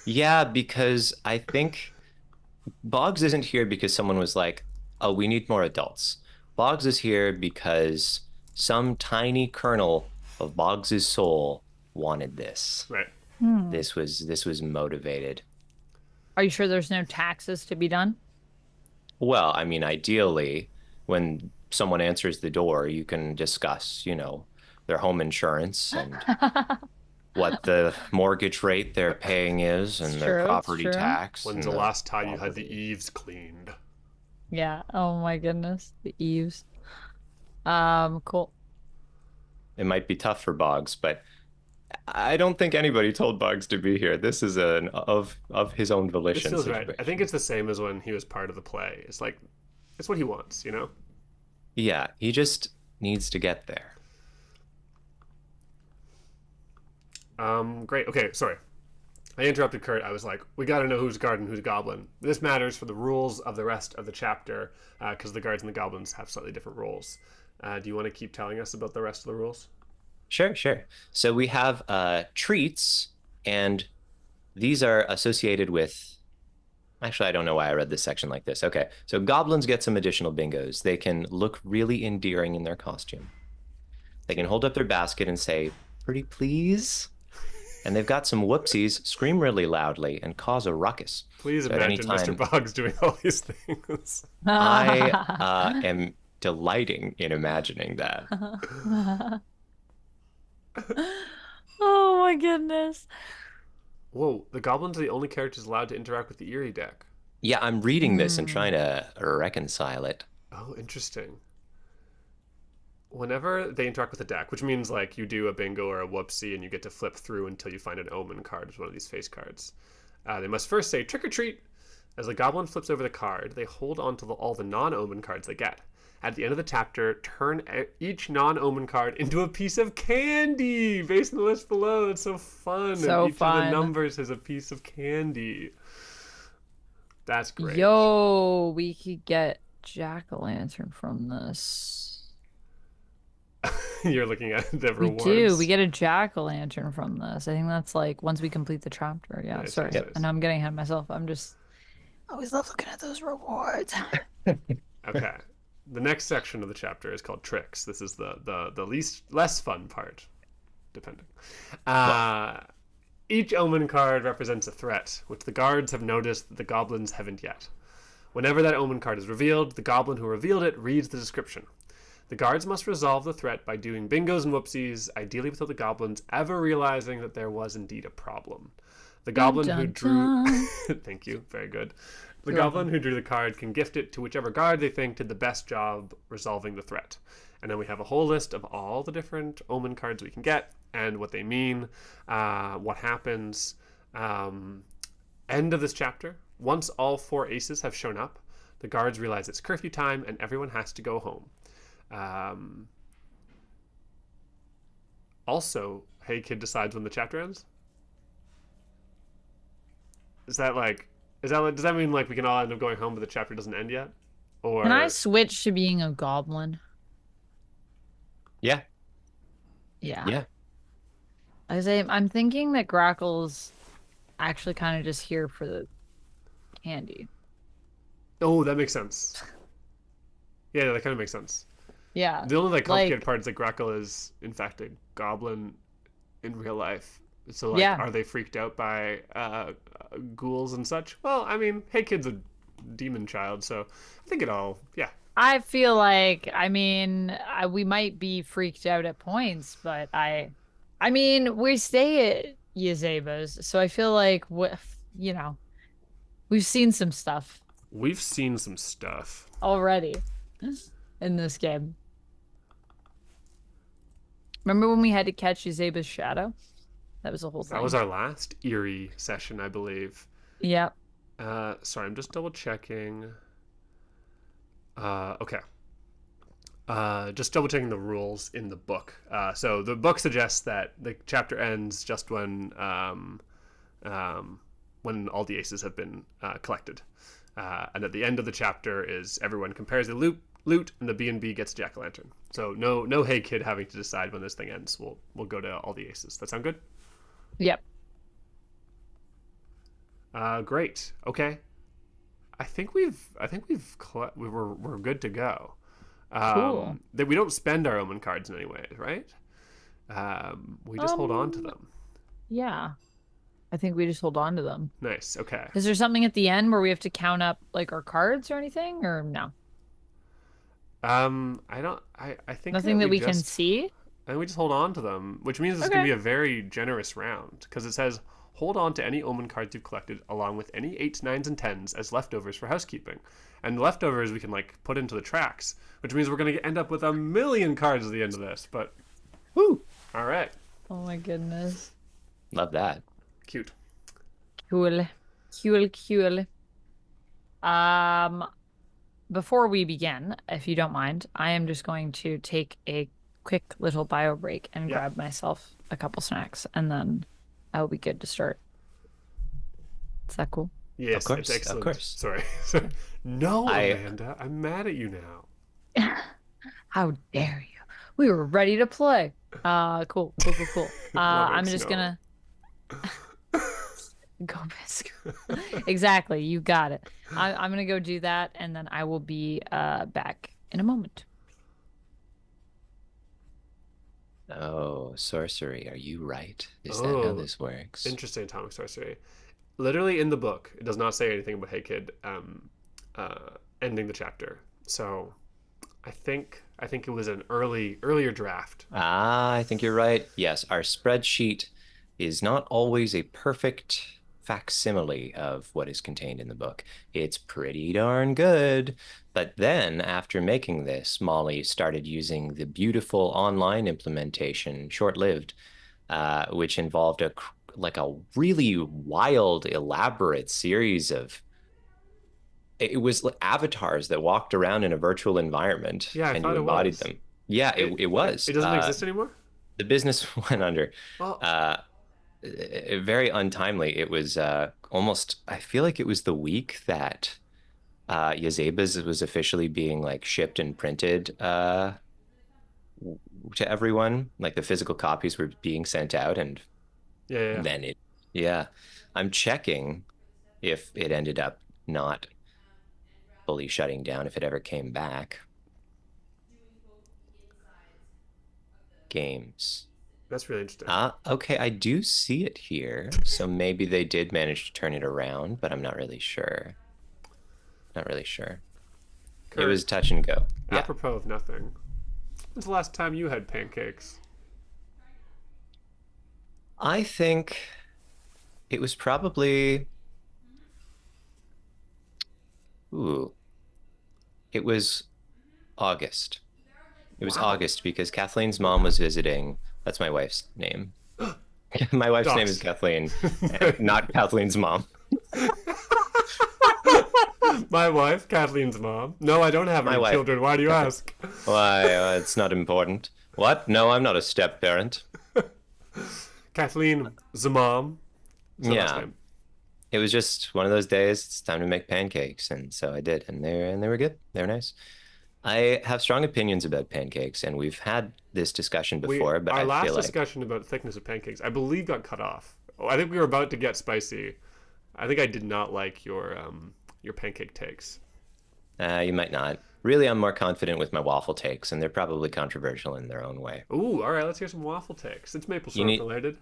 Yeah, because I think Boggs isn't here because someone was like, oh, we need more adults. Boggs is here because some tiny kernel of Boggs's soul wanted this. Right. This was motivated. Are you sure there's no taxes to be done? Well, I mean, ideally, when someone answers the door, you can discuss, their home insurance and what the mortgage rate they're paying is and It's their true, it's property true. tax. When's and the the last time you had property. the eaves cleaned? Yeah. Oh my goodness. The eaves. Cool. It might be tough for Boggs, but I don't think anybody told Boggs to be here. This is an of his own This volition feels situation. right. I think it's the same as when he was part of the play. It's like, it's what he wants, Yeah, he just needs to get there. Great. Okay, sorry. I interrupted Kurt. I was like, we gotta know who's guard and who's goblin. This matters for the rules of the rest of the chapter, because the guards and the goblins have slightly different roles. Do you want to keep telling us about the rest of the rules? Sure. So we have treats, and these are associated with Actually, I don't know why I read this section like this. Okay, so goblins get some additional bingos. They can look really endearing in their costume. They can hold up their basket and say, "Pretty please?" And they've got some whoopsies, scream really loudly, and cause a ruckus. Please So at any imagine Mr. time, Boggs doing all these things. I am delighting in imagining that. Oh my goodness. Whoa, the goblins are the only characters allowed to interact with the Eerie deck. Yeah, I'm reading this and Hmm. trying to reconcile it. Oh, interesting. Whenever they interact with a deck, which means like you do a bingo or a whoopsie and you get to flip through until you find an omen card as one of these face cards. They must first say trick or treat. As the goblin flips over the card, they hold on to all the non-omen cards they get. At the end of the chapter, turn each non-omen card into a piece of candy based on the list below. It's so fun. So and each of fun. the numbers has a piece of candy. That's great. Yo, we could get jack-o'-lantern from this. You're looking at the We rewards. do. We get a jack-o'-lantern from this. I think that's like once we complete the chapter. Yeah, Nice, sorry. nice, I know I'm getting ahead of myself. I always love looking at those rewards. Okay. The next section of the chapter is called tricks. This is the less fun part, depending. Each omen card represents a threat, which the guards have noticed that the goblins haven't yet. Whenever that omen card is revealed, the goblin who revealed it reads the description. The guards must resolve the threat by doing bingos and whoopsies, ideally without the goblins ever realizing that there was indeed a problem. The goblin who drew... Thank you. Very good. The You're goblin who drew the card can gift it to whichever guard they think did the best job resolving the threat. And then we have a whole list of all the different omen cards we can get and what they mean, what happens. End of this chapter. Once all 4 aces have shown up, the guards realize it's curfew time and everyone has to go home. Also, Hey Kid decides when the chapter ends. Does that mean like we can all end up going home but the chapter doesn't end yet? Or Can I switch to being a goblin? Yeah, Yeah. yeah. I'm thinking that Grackle's actually kind of just here for the candy. Oh, that makes sense. Yeah, that kind of makes sense. Yeah. The only complicated part is that Grackle is in fact a goblin in real life. So Yeah. are they freaked out by ghouls and such? Well, I mean, Hey Kid's a demon child, so I think yeah. I feel like, we might be freaked out at points, but we stay at Yazeba's, so I feel like, we've seen some stuff We've seen some stuff. already in this game. Remember when we had to catch Yazeba's shadow? That was a whole thing. That was our last eerie session, I believe. Yep. Sorry, I'm just double checking. Okay. Just double checking the rules in the book. So the book suggests that the chapter ends just when all the aces have been collected, and at the end of the chapter is everyone compares the loot, and the B&B gets jack-o'-lantern. So no Hey Kid having to decide when this thing ends. We'll go to all the aces. That sound good? Yep. Great. Okay. I think we're good to go. Cool. That we don't spend our omen cards in any way, right? We just hold on to them. Yeah. I think we just hold on to them. Nice. Okay. Is there something at the end where we have to count up our cards or anything, or no? I think Nothing that we can just, see? and we just hold on to them, which means it's going to be a very generous round because it says hold on to any omen cards you've collected along with any 8s, 9s, and 10s as leftovers for housekeeping. And the leftovers we can put into the tracks, which means we're going to end up with 1,000,000 cards at the end of this. But Woo! all right. Oh my goodness. Love that. Cute. Cool. Cool. Before we begin, if you don't mind, I am just going to take a quick little bio break and grab myself a couple snacks, and then I'll be good to start. Is that cool? Yes, Of course, it's excellent. of course. Sorry. No, Amanda, I'm mad at you now. How dare you? We were ready to play. Cool. Love it, I'm just Snow. gonna Go biscuit. Exactly. You got it. I'm gonna go do that, and then I will be back in a moment. Oh, sorcery. Are you right? Is that how Oh, this works? interesting atomic sorcery. Literally in the book, it does not say anything about Hey Kid ending the chapter. So I think it was an earlier draft. Ah, I think you're right. Yes, our spreadsheet is not always a perfect facsimile of what is contained in the book. It's pretty darn good. But then, after making this, Molly started using the beautiful online implementation, short-lived, which involved like a really wild, elaborate series of it was like avatars that walked around in a virtual environment Yeah, I and you thought it embodied was. them. Yeah, it was. It doesn't exist anymore. The business went under. Well, Uh, Very untimely. It was almost, I feel like it was the week that Yazeba's was officially being like shipped and printed to everyone. Like the physical copies were being sent out, and yeah, yeah, yeah. then yeah. I'm checking if it ended up not fully shutting down, if it ever came back. Games. That's really interesting. Ah, okay, I do see it here. So maybe they did manage to turn it around, but I'm not really sure. Not really sure. It Kurt, was touch and go. Yeah. apropos of nothing, when's the last time you had pancakes? I think it was probably, ooh, it was August. It was Wow. August because Kathleen's mom was visiting. That's my wife's name. My wife's name is Doxed. Kathleen, not Kathleen's mom. My wife, Kathleen's mom. No, I don't have My any wife. children. Why do you Okay. ask? Why, it's not important. What? No, I'm not a step parent. Kathleen's mom. Is her last Yeah. name. It was just one of those days. It's time to make pancakes, and so I did, and they were good. They were nice. I have strong opinions about pancakes, and we've had this discussion before, but Our I last feel like discussion about thickness of pancakes, I believe, got cut off. Oh, I think we were about to get spicy. I think I did not like your pancake takes. you might not. Really, I'm more confident with my waffle takes, and they're probably controversial in their own way. Ooh, all right. Let's hear some waffle takes. It's maple You syrup need related.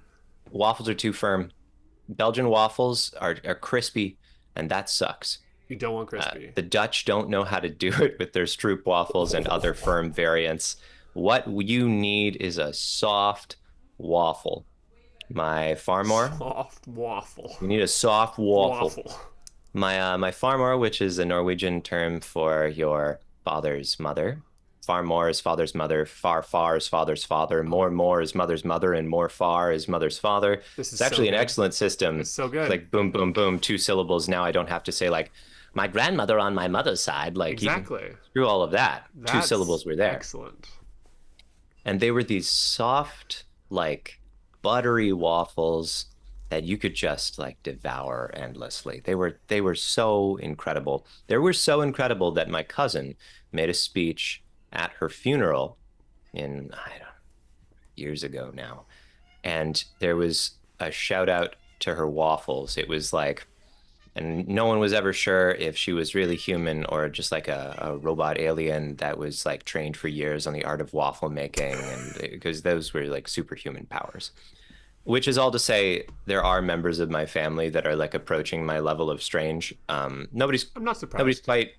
waffles are too firm. Belgian waffles are crispy, and that sucks. You don't want crispy. The Dutch don't know how to do it with their stroop waffles and other firm variants. What you need is a soft waffle. My farmor, Soft waffle. you need a soft waffle. Waffle. My farmor, which is a Norwegian term for your father's mother. Farmor is father's mother. Far is father's father. More is mother's mother, and more far is mother's father. This is It's actually so an good. excellent system. It's so It's good. like boom, boom, boom, two syllables. Now I don't have to say like my grandmother on my mother's side. Like you can Exactly. screw all of that. Two That's syllables were there. excellent. And they were these soft, like buttery waffles that you could just like devour endlessly. They were so incredible. They were so incredible that my cousin made a speech at her funeral in I don't years ago now. And there was a shout out to her waffles. It was like and no one was ever sure if she was really human or just like a robot alien that was like trained for years on the art of waffle making and because those were like superhuman powers. Which is all to say, there are members of my family that are like approaching my level of strange. I'm not Nobody's surprised. quite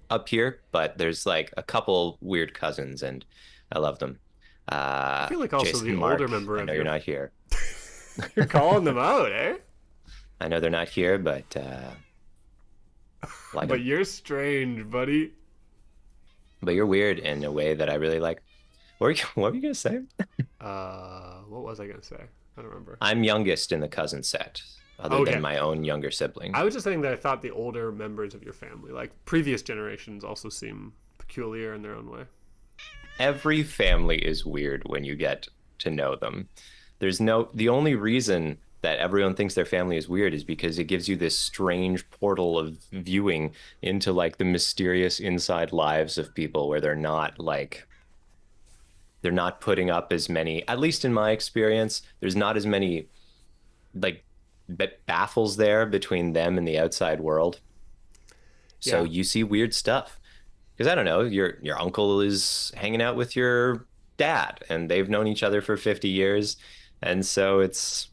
up here, but there's like a couple weird cousins, and I love them. I feel like also Jason, the Mark, older member I of know your. you're not here. You're calling them out, eh? I know they're not here, but like But 'em. you're strange, buddy. But you're weird in a way that I really like. What were you gonna say? What was I gonna say? I don't remember. I'm youngest in the cousin set, other Okay. than my own younger sibling. I was just saying that I thought the older members of your family, like previous generations, also seem peculiar in their own way. Every family is weird when you get to know them. The only reason that everyone thinks their family is weird is because it gives you this strange portal of viewing into like the mysterious inside lives of people where they're not putting up as many, at least in my experience, there's not as many like baffles there between them and the outside world. So Yeah. you see weird stuff. Because I don't know, your uncle is hanging out with your dad and they've known each other for 50 years. And so it's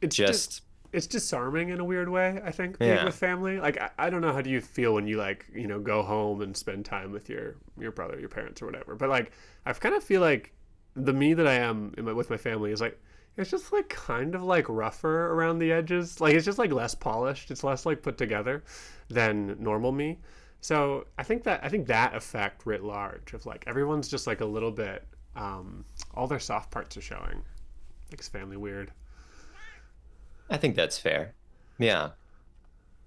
It's just just, it's disarming in a weird way, I think, being yeah. with family. Like I don't know, how do you feel when you like, go home and spend time with your brother, your parents or whatever. But like I kind of feel like the me that I am with my family is like it's just like kind of like rougher around the edges. Like it's just like less polished. It's less like put together than normal me. So I think that effect writ large of like everyone's just like a little bit all their soft parts are showing. Makes family weird. I think that's fair. Yeah.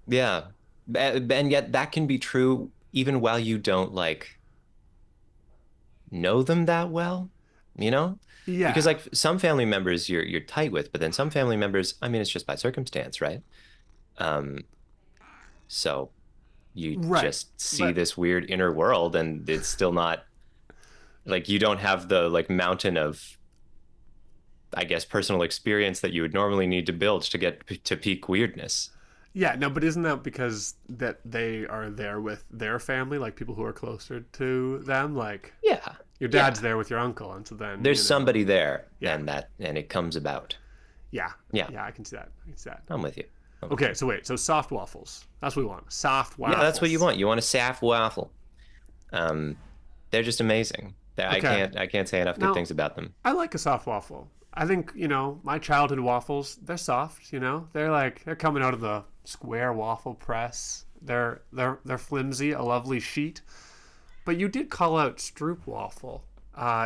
Yeah. And yet that can be true even while you don't like know them that well, you know? Because Yeah. like some family members you're tight with, but then some family members, I mean, it's just by circumstance, right? Um, so you Right. just see But this weird inner world and it's still not like you don't have the like mountain of, I guess, personal experience that you would normally need to build to get to peak weirdness. yeah, no, but isn't that because that they are there with their family, like people who are closer to them? Like Yeah. your dad's Yeah. there with your uncle, and so then, There's somebody there yeah, and it comes about. yeah, Yeah. yeah, I can see that. I can see that. I'm with you. I'm with Okay, you. so wait, so soft waffles. That's what we want. Soft Yeah, that's what you waffles. want. You want a Saf waffle. Um, they're just amazing. Okay. I can't say enough good Now, things about them. I like a soft waffle. I think, my childhood waffles, they're soft, they're coming out of the square waffle press. They're flimsy, a lovely sheet. But you did call out Stroop waffle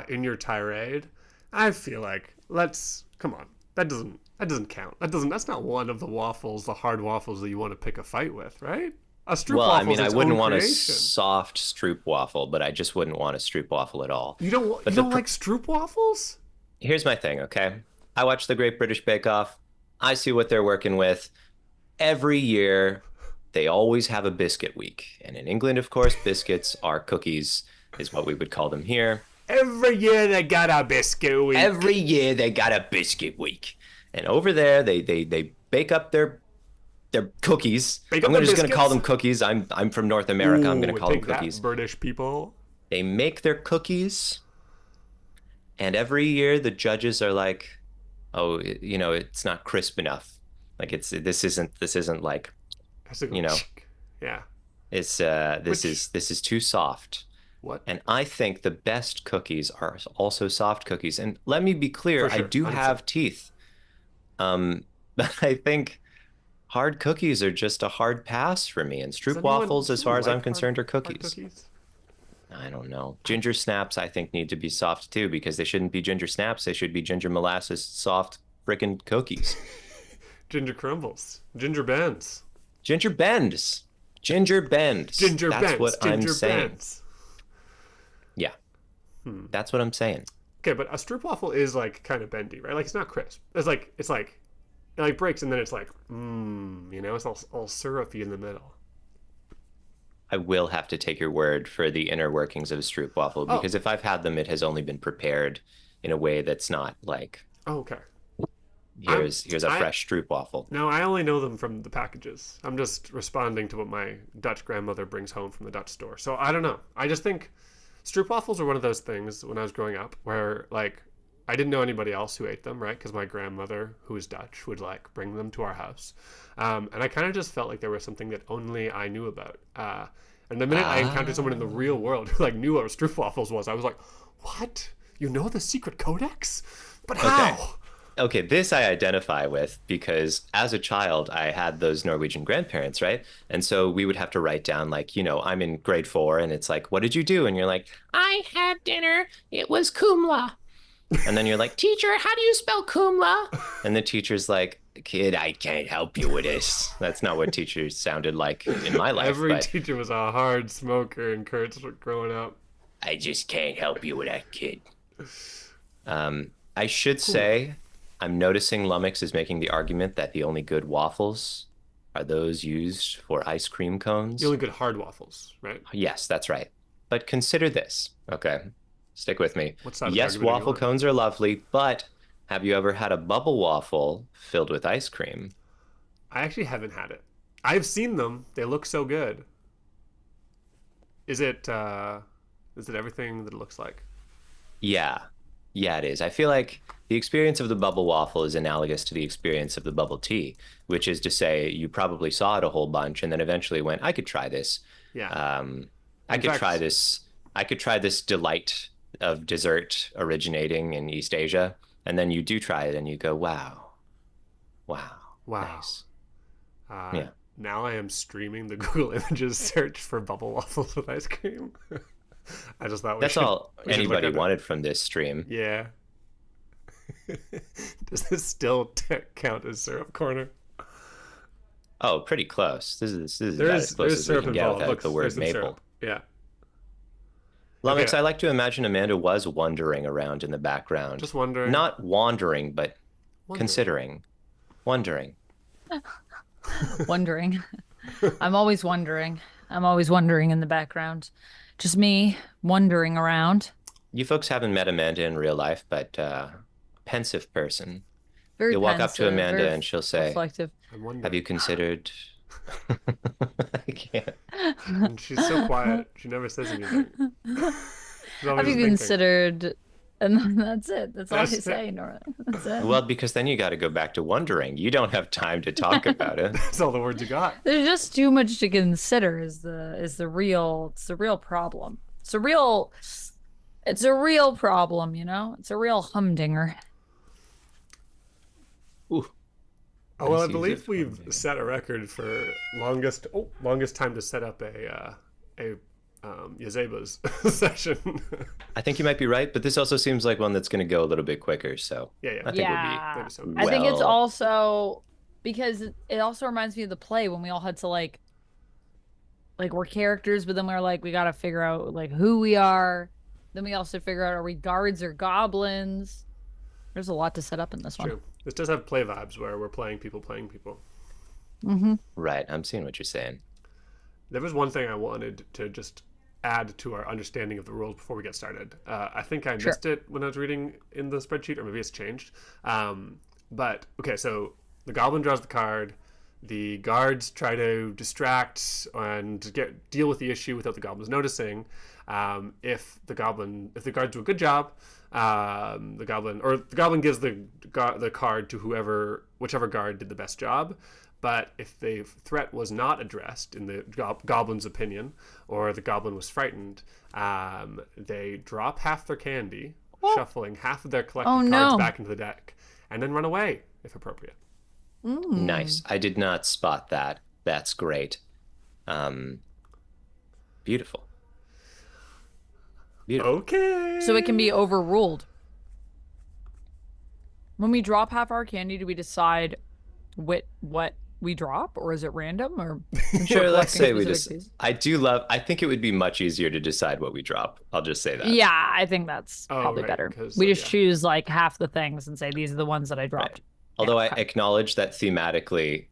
in your tirade. I feel like let's come on. That doesn't count. That's not one of the waffles, the hard waffles that you want to pick a fight with, right? A Stroop Well, I waffle is mean, I its wouldn't own want a creation. soft Stroop waffle, but I just wouldn't want a Stroop waffle at all. You don't you But the don't like Stroop waffles? here's my thing, okay? I watch the Great British Bake Off. I see what they're working with. Every year, they always have a biscuit week. And in England, of course, biscuits are cookies, is what we would call them here. Every year they got a biscuit Every week. year they got a biscuit week. And over there, they bake up their cookies. Bake up I'm the just gonna call them biscuits. cookies. I'm from North America. I'm gonna Ooh, call them take that, cookies. British people. They make their cookies, and every year the judges are like, "Oh, it's not crisp enough. Like this isn't like, Has to go. you know, Yeah. it's Which this is too soft." what? And I think the best cookies are also soft cookies. And let me be clear, For I sure, do 100%. have teeth. But I think hard cookies are just a hard pass for me. And Does Stroop anyone waffles, does as far anyone as I'm like hard concerned, are hard cookies. cookies? I don't know. Ginger snaps, I think, need to be soft too, because they shouldn't be ginger snaps. They should be ginger molasses soft frickin' cookies. Ginger crumbles. Ginger bends. Ginger bends. Ginger bends. Ginger That's bends. what I'm Ginger saying. bends. Yeah, Hmm. that's what I'm saying. Okay, but a stroopwafel is like kind of bendy, right? Like it's not crisp. It's like it like breaks and then it's like it's all syrupy in the middle. I will have to take your word for the inner workings of a Stroop waffle Oh, because if I've had them, it has only been prepared in a way that's not like okay. I'm here's a I fresh Stroop waffle. No, I only know them from the packages. I'm just responding to what my Dutch grandmother brings home from the Dutch store. So I don't know. I just think stroopwafels are one of those things when I was growing up where like I didn't know anybody else who ate them, right? Because my grandmother, who is Dutch, would like bring them to our house, and I kind of just felt like there was something that only I knew about. And the minute I encountered someone in the real Ah. world who like knew what stroopwafels was, I was like, "What? You know the secret codex? But Okay. how?" Okay, this I identify with because as a child, I had those Norwegian grandparents, right? And so we would have to write down, like, I'm in grade 4, and it's like, what did you do? And you're like, I had dinner. It was kumla. And then you're like, teacher, how do you spell kumla? And the teacher's like, kid, I can't help you with this. That's not what teachers sounded like in my life, Every but teacher was a hard smoker in Kurt's growing up. I just can't help you with that, kid. I should say, I'm noticing Lummox is making the argument that the only good waffles are those used for ice cream cones. The only good hard waffles, right? Yes, that's right. But consider this, okay? Stick with me. What side of the Yes, argument are you waffle on? cones are lovely, but Have you ever had a bubble waffle filled with ice cream? I actually haven't had it. I've seen them. They look so good. Is it everything that it looks like? Yeah. Yeah, it is. I feel like the experience of the bubble waffle is analogous to the experience of the bubble tea, which is to say you probably saw it a whole bunch and then eventually went, I could try this. Yeah. I In could fact- try this. I could try this delight of dessert originating in East Asia. And then you do try it and you go, wow. Wow. Wow. Nice. Yeah. Now I am streaming the Google Images search for bubble waffles with ice cream. I just thought That's all we should look anybody at it. wanted from this stream. Yeah. Does this still count as syrup corner? Oh, pretty close. This is about There's as close as we syrup can get involved. without Look, the word there's some maple. syrup. Yeah. Lummox, Okay. I like to imagine Amanda was wandering around in the background. Just wondering. Not wandering, but Wondering. considering. Wondering. Wondering. I'm always wondering. I'm always wondering in the background. Just me wandering around. You folks haven't met Amanda in real life, but pensive person. Very You'll walk up to pensive, Amanda very and she'll say, reflective. I'm wondering. have you considered... I can't. And she's so quiet. She never says anything. She's always Have you thinking. considered? And then that's it. That's all I That's it. say, Nora. That's it. Well, because then you got to go back to wondering. You don't have time to talk about it. That's all the words you got. There's just too much to consider. Is the real problem. It's a real problem. You know, it's a real humdinger. Ooh. Oh, well, I Let's use believe it for we've maybe. set a record for longest time to set up a Yazeba's session. I think you might be right, but this also seems like one that's going to go a little bit quicker. So Yeah, I think Yeah. maybe so. I think it's Well- also because it also reminds me of the play when we all had to like we're characters, but then we're like we got to figure out like who we are. Then we also figure out are we guards or goblins. There's a lot to set up in this one. True. This does have play vibes where we're playing people. Mm-hmm. right, I'm seeing what you're saying. There was one thing I wanted to just add to our understanding of the rules before we get started. I think I missed it when I was reading in the spreadsheet, or maybe it's changed. But okay, so the goblin draws the card. The guards try to distract and deal with the issue without the goblins noticing. If the guards do a good job, the goblin gives the card to whichever guard did the best job. But if the threat was not addressed in the goblin's opinion, or the goblin was frightened, they drop half their candy, shuffling half of their collected cards no. back into the deck, and then run away if appropriate. Nice. I did not spot that. That's great. Beautiful. Beautiful. Okay. So it can be overruled. When we drop half our candy, do we decide what we drop, or is it random? Or Sure, let's say we specific just. pieces? I think it would be much easier to decide what we drop. I'll just say that. Yeah, I think that's Oh, probably right, better. 'cause, We just yeah. choose like half the things and say these are the ones that I dropped. Although I okay. acknowledge that thematically,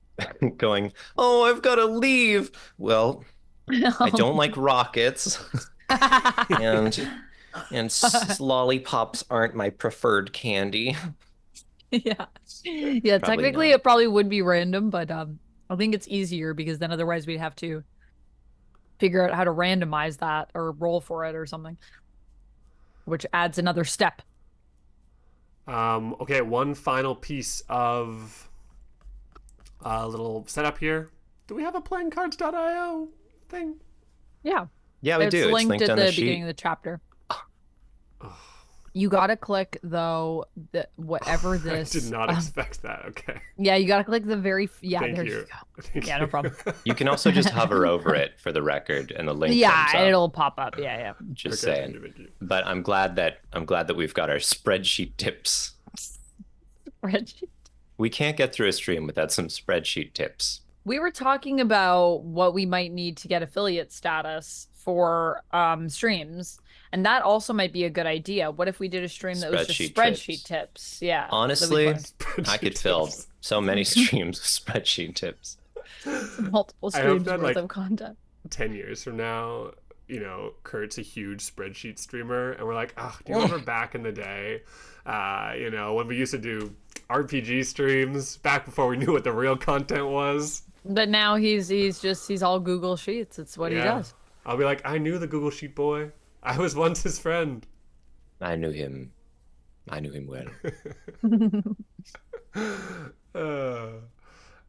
going, oh, I've got to leave. Well, I don't like rockets, and lollipops aren't my preferred candy. Yeah. Probably Yeah, technically not. it probably would be random, but I think it's easier because then otherwise we'd have to figure out how to randomize that or roll for it or something, which adds another step. Okay, one final piece of a little setup here. Do we have a playingcards.io thing? Yeah. Yeah, we It's do. It's linked linked at on the the beginning sheet. of the chapter. You gotta click though whatever this. I did not expect that. Okay. Yeah, you gotta click the very. Yeah, Thank there you. you go. Thank Yeah, no you. problem. You can also just hover over it for the record, and the link Yeah, comes up. it'll pop up. Yeah, yeah. Just Okay, saying. thank you. But I'm glad that we've got our spreadsheet tips. Spreadsheet. We can't get through a stream without some spreadsheet tips. We were talking about what we might need to get affiliate status for streams, and that also might be a good idea. What if we did a stream that was just Spreadsheet spreadsheet tips? Yeah. that'd be Honestly, fun. I could fill so many streams with spreadsheet tips. Multiple I hope streams that, worth like, of content. 10 years from now, you know, Kurt's a huge spreadsheet streamer, and we're like, oh, do you remember back in the day, you know, when we used to do RPG streams back before we knew what the real content was? But now he's all Google Sheets. It's what he does. I'll be like, I knew the Google Sheet boy. I was once his friend. I knew him well.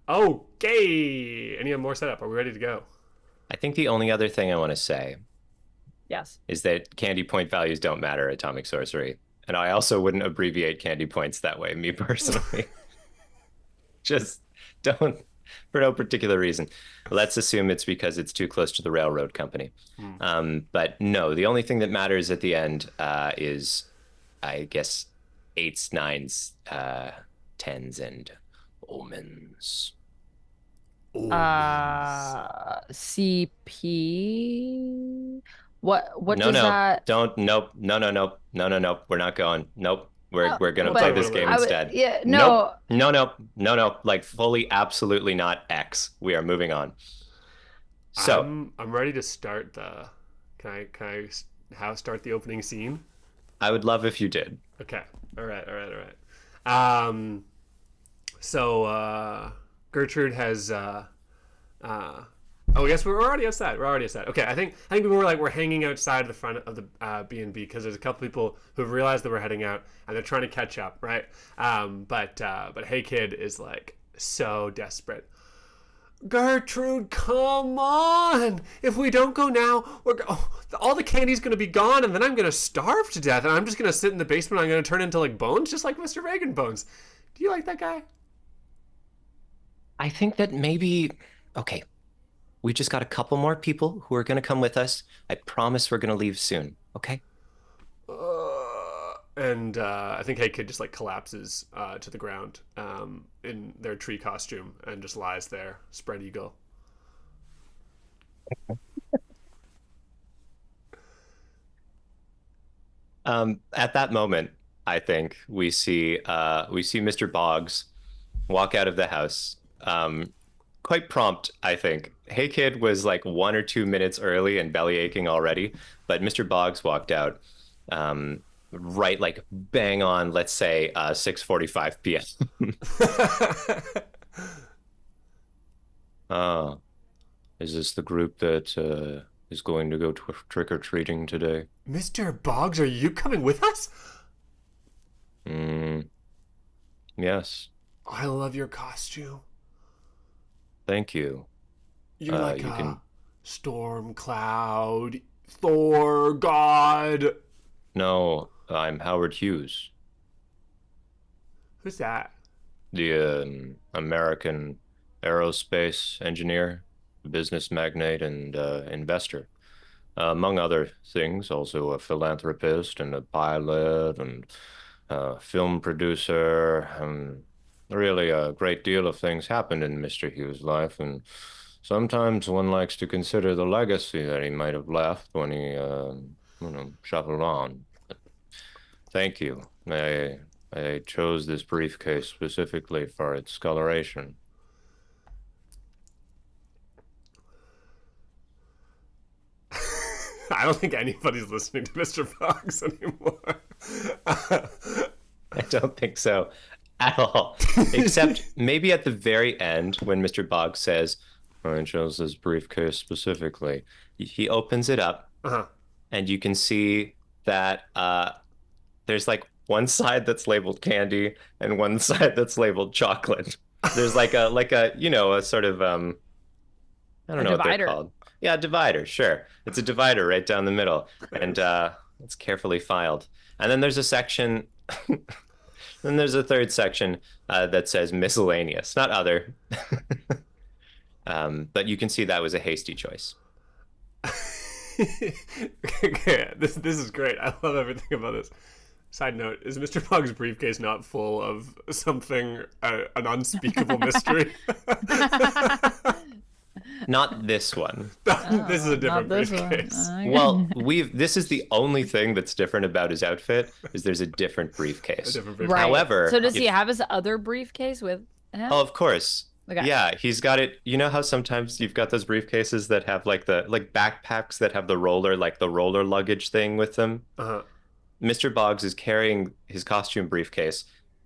Okay. Any more setup? Are we ready to go? I think the only other thing I want to say Yes. is that candy point values don't matter at Atomic Sorcery. And I also wouldn't abbreviate candy points that way, me personally. Just don't, for no particular reason. Let's assume it's because it's too close to the railroad company. But no, the only thing that matters at the end is, I guess, 8s, 9s, 10s, and omens. CP. What does that? Nope. We're not going. Nope. We're gonna play this game instead. Yeah. No. No. Like fully, absolutely not X. We are moving on. So I'm ready to start the. Can I start the opening scene? I would love if you did. Okay. All right. So Gertrude has oh, yes, we're already outside. Okay, I think we're hanging outside the front of the B&B because there's a couple people who've realized that we're heading out and they're trying to catch up, right? But Hey Kid is like so desperate. Gertrude, come on! If we don't go now, all the candy's gonna be gone, and then I'm gonna starve to death, and I'm just gonna sit in the basement. I'm gonna turn into like Bones, just like Mr. Reagan Bones. Do you like that guy? I think that maybe, okay, we just got a couple more people who are going to come with us. I promise we're going to leave soon, okay? And I think Hey Kid just like collapses to the ground in their tree costume and just lies there, spread eagle. At that moment, I think we see Mr. Boggs walk out of the house. Quite prompt, I think. Hey Kid was like 1 or 2 minutes early and belly aching already, but Mr. Boggs walked out right like bang on, let's say 6:45 p.m. Is this the group that is going to go trick-or-treating today? Mr. Boggs, are you coming with us? Yes. I love your costume. Thank you. You're like storm cloud, Thor, God. No, I'm Howard Hughes. Who's that? The American aerospace engineer, business magnate, and investor. Among other things, also a philanthropist and a pilot and film producer. Really, a great deal of things happened in Mr. Hughes' life, and sometimes one likes to consider the legacy that he might have left when he, shuffled on. Thank you. I chose this briefcase specifically for its coloration. I don't think anybody's listening to Mr. Fox anymore. I don't think so at all. Except maybe at the very end when Mr. Boggs says, I chose this briefcase specifically. He opens it up, and you can see that there's like one side that's labeled candy and one side that's labeled chocolate. There's like a a sort of I don't know what they're called. Yeah, divider, sure. It's a divider right down the middle, and it's carefully filed. And then there's a section, then there's a third section that says miscellaneous, not other. But you can see that was a hasty choice. Okay, this is great. I love everything about this. Side note, is Mr. Boggs' briefcase not full of something, an unspeakable mystery? Not this one. This is a different briefcase. Well, this is the only thing that's different about his outfit is there's a different briefcase. Right. However, so does he have his other briefcase with him? Oh, of course. Okay. Yeah, he's got it. You know how sometimes you've got those briefcases that have like the like backpacks that have the roller, like the roller luggage thing with them? Uh-huh. Mr. Boggs is carrying his costume briefcase,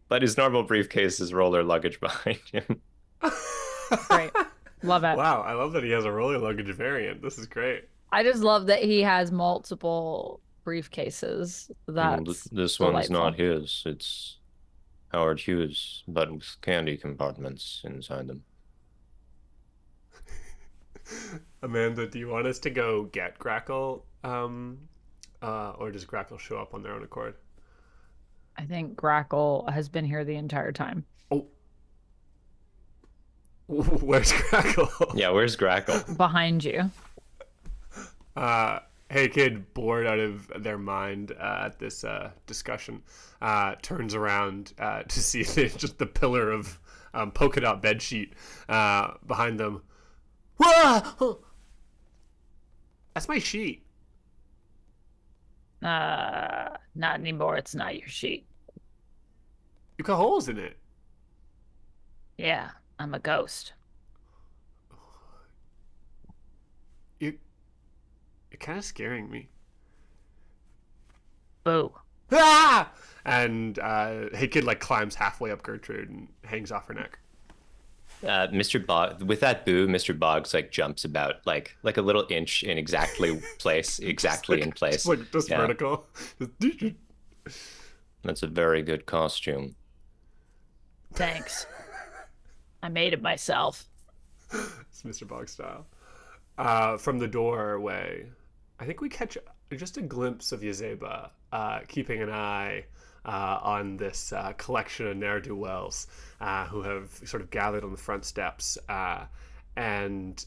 but his normal briefcase is roller luggage behind him. Great. Love it. Wow, I love that he has a roller luggage variant. This is great. I just love that he has multiple briefcases. Well, That's this one's not delightful. his. It's Howard Hughes, but with candy compartments inside them. Amanda, do you want us to go get Grackle? Or does Grackle show up on their own accord? I think Grackle has been here the entire time. Oh, where's Grackle? Yeah, where's Grackle? Behind you. Hey kid, bored out of their mind at this discussion, turns around to see just the pillar of polka dot bed sheet behind them. Whoa! That's my sheet. Not anymore. It's not your sheet. You got holes in it. Yeah, I'm a ghost. You're kind of scaring me. Boo. Ah! And hey kid like climbs halfway up Gertrude and hangs off her neck. Mr. Boggs, with that boo, Mr. Boggs like jumps about like a little inch in exactly in place. Just Yeah. vertical. That's a very good costume. Thanks. I made it myself. It's Mr. Bog style. From the doorway, I think we catch just a glimpse of Yazeba keeping an eye on this collection of ne'er-do-wells who have sort of gathered on the front steps. And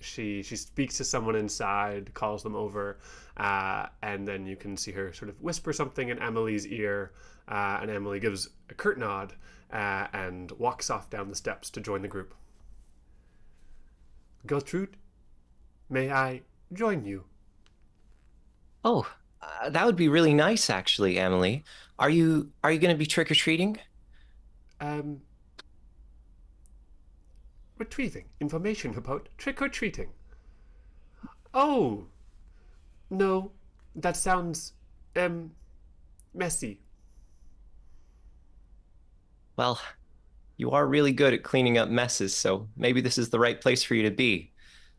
she speaks to someone inside, calls them over, and then you can see her sort of whisper something in Emily's ear, and Emily gives a curt nod and walks off down the steps to join the group. Gertrude, may I join you? Oh, that would be really nice, actually, Emily. Are you going to be trick-or-treating? Retrieving information about trick-or-treating. Oh, no, that sounds, messy. Well, you are really good at cleaning up messes, so maybe this is the right place for you to be.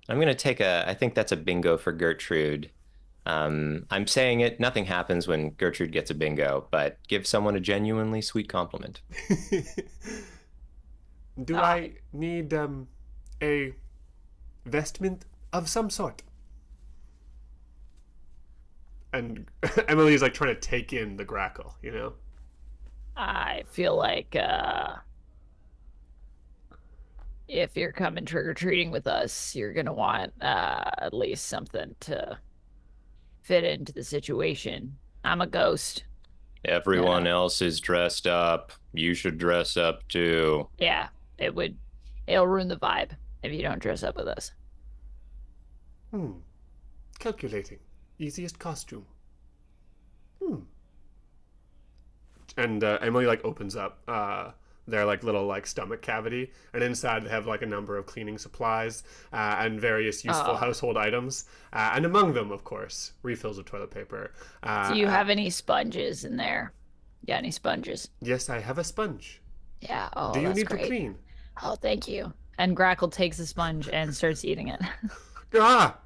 I'm going to I think that's a bingo for Gertrude. I'm saying it, nothing happens when Gertrude gets a bingo, but give someone a genuinely sweet compliment. Do I need, a vestment of some sort? And Emily's like trying to take in the Grackle, you know? I feel like if you're coming trick-or-treating with us, you're gonna want at least something to fit into the situation. I'm a ghost. Everyone else is dressed up. You should dress up too. Yeah, it'll ruin the vibe if you don't dress up with us. Calculating. Easiest costume. And Emily like opens up their like little like stomach cavity, and inside they have like a number of cleaning supplies and various useful household items, and among them, of course, refills of toilet paper. Do you have any sponges in there? Yeah, any sponges? Yes, I have a sponge. Yeah. Oh, Do you that's need great. to clean? Oh, thank you. And Grackle takes a sponge and starts eating it. Ah!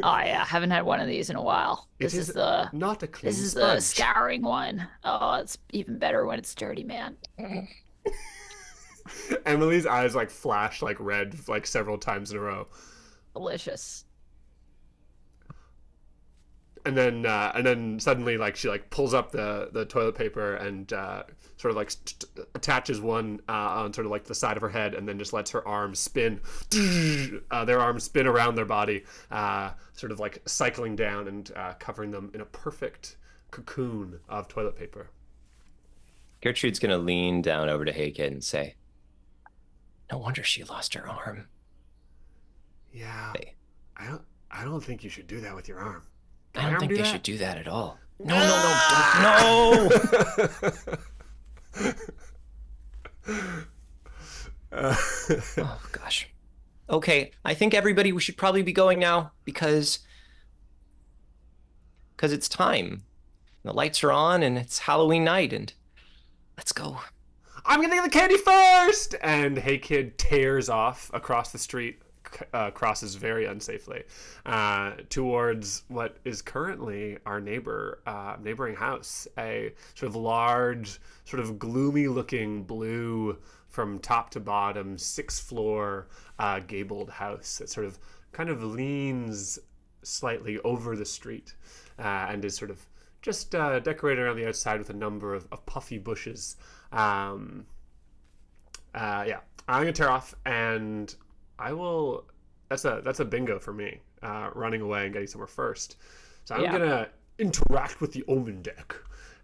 Oh yeah, haven't had one of these in a while. It is not a clean This is sponge. the scouring one. Oh, it's even better when it's dirty, man. Emily's eyes like flash like red like several times in a row. Delicious. And then suddenly like she like pulls up the toilet paper and sort of like attaches one on sort of like the side of her head, and then just lets her arms spin. Their arms spin around their body, sort of like cycling down and covering them in a perfect cocoon of toilet paper. Gertrude's going to lean down over to Haykid and say, "No wonder she lost her arm." Yeah, Hey. I don't think you should do that with your arm. I don't think do they that? should do that at all. No, no. Oh, gosh. Okay, I think everybody, we should probably be going now because it's time. The lights are on and it's Halloween night and let's go. I'm gonna get the candy first! And Hey Kid tears off across the street, crosses very unsafely, towards what is currently our neighboring house. A sort of large, sort of gloomy-looking blue from top to bottom, 6th-floor gabled house that sort of kind of leans slightly over the street and is sort of just decorated around the outside with a number of puffy bushes. Yeah, I'm gonna tear off, and I will. That's a bingo for me. Running away and getting somewhere first. So I'm gonna interact with the Omen deck,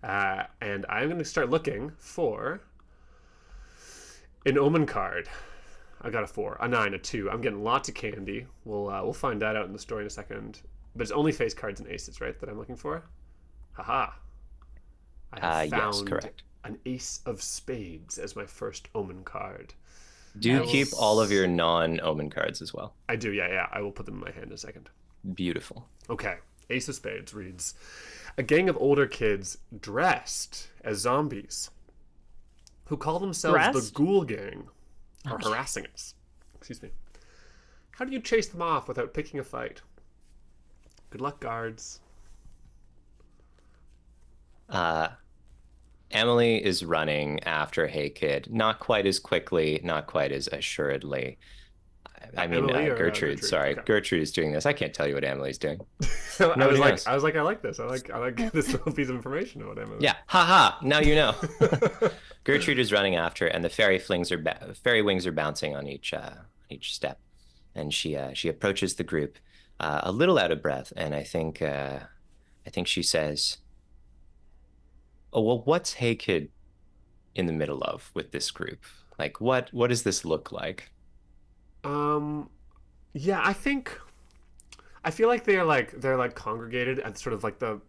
and I'm gonna start looking for an Omen card. I got a 4, a 9, a 2. I'm getting lots of candy. We'll find that out in the story in a second. But it's only face cards and aces, right? That I'm looking for. Haha. I have found yes, correct. an ace of spades as my first Omen card. Do keep all of your non-Omen cards as well. I do, yeah. I will put them in my hand in a second. Beautiful. Okay. Ace of spades reads, a gang of older kids dressed as zombies who call themselves the Ghoul Gang are harassing us. Excuse me. How do you chase them off without picking a fight? Good luck, guards. Emily is running after Hey Kid, not quite as quickly, not quite as assuredly. I mean, Gertrude. Sorry, okay. Gertrude is doing this. I can't tell you what Emily's doing. I was like, I like this. I like this little piece of information about Emily. Yeah, haha. Now you know. Gertrude is running after, and the fairy wings are bouncing on each step, and she approaches the group, a little out of breath, and I think she says, "Oh well, what's Hey Kid in the middle of with this group? Like, what does this look like?" Yeah, I feel like they're like congregated at sort of like the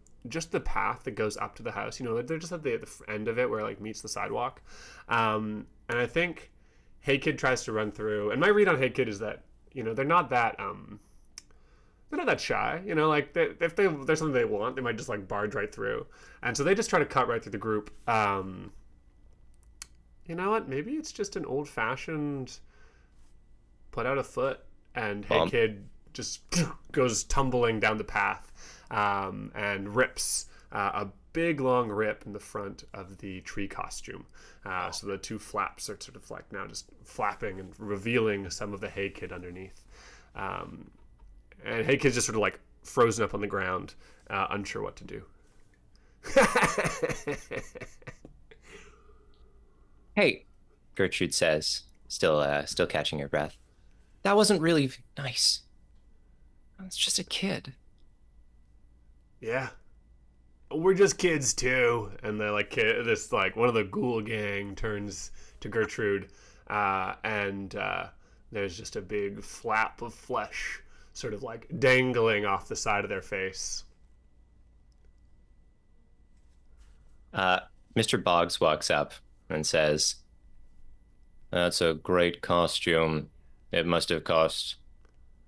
path that goes up to the house. You know, they're just at the end of it where it like meets the sidewalk. And I think Hey Kid tries to run through. And my read on Hey Kid is that, you know, they're not that shy. You know, like if there's something they want, they might just like barge right through. And so they just try to cut right through the group. You know what? Maybe it's just an old-fashioned put out a foot, and Hey Kid just goes tumbling down the path and rips a big long rip in the front of the tree costume. So the two flaps are sort of like now just flapping and revealing some of the Hey Kid underneath. And Hey Kid's just sort of like frozen up on the ground, unsure what to do. Hey, Gertrude says, still catching her breath. That wasn't really nice. It's just a kid. Yeah. We're just kids too. And they're like this like one of the Ghoul Gang turns to Gertrude, and there's just a big flap of flesh sort of like dangling off the side of their face. Mr. Boggs walks up and says, "That's a great costume. It must have cost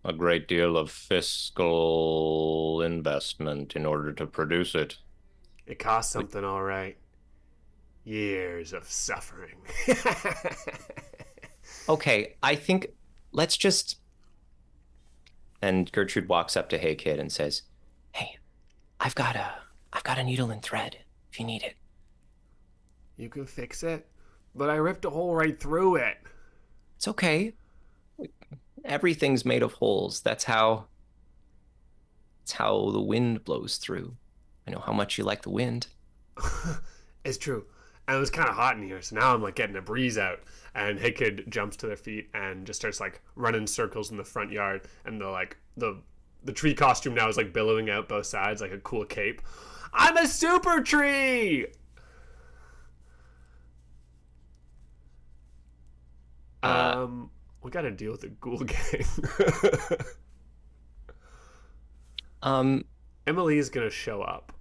a great deal of fiscal investment in order to produce it." It cost something, all right. Years of suffering. Okay, I think let's just... And Gertrude walks up to Hey Kid and says, "Hey, I've got a needle and thread if you need it." You can fix it, but I ripped a hole right through it. It's okay. Everything's made of holes. It's how the wind blows through. I know how much you like the wind. It's true. And it was kind of hot in here, so now I'm like getting a breeze out. And Hey Kid jumps to their feet and just starts like running circles in the front yard. And the tree costume now is like billowing out both sides like a cool cape. I'm a super tree! We gotta deal with the Ghoul Gang. Emily's gonna show up,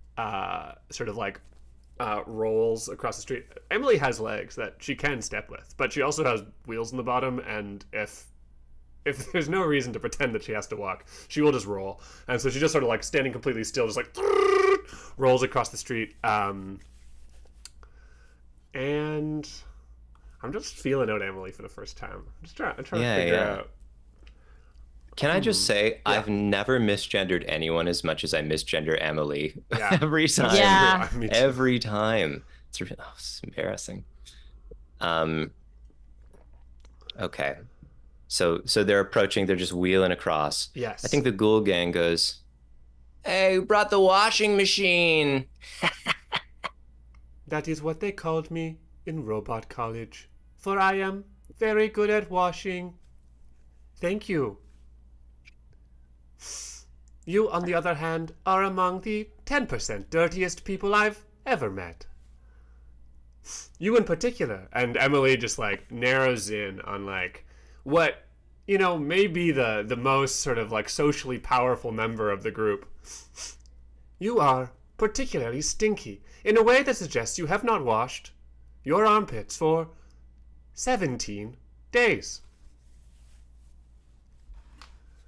sort of like rolls across the street. Emily has legs that she can step with, but she also has wheels in the bottom, and if there's no reason to pretend that she has to walk, she will just roll. And so she just sort of like standing completely still, just like rolls across the street. And I'm just feeling out Emily for the first time. I'm trying to figure out. Can I just say, I've never misgendered anyone as much as I misgender Emily. Yeah. Every time. Yeah. Me too. Every time. It's embarrassing. Okay. So they're approaching, they're just wheeling across. Yes. I think the ghoul gang goes, "Hey, who brought the washing machine?" That is what they called me in Robot College, for I am very good at washing. Thank you. You, on the other hand, are among the 10% dirtiest people I've ever met. You in particular. And Emily just like narrows in on like what, may be the most sort of like socially powerful member of the group. You are particularly stinky in a way that suggests you have not washed your armpits for 17 days.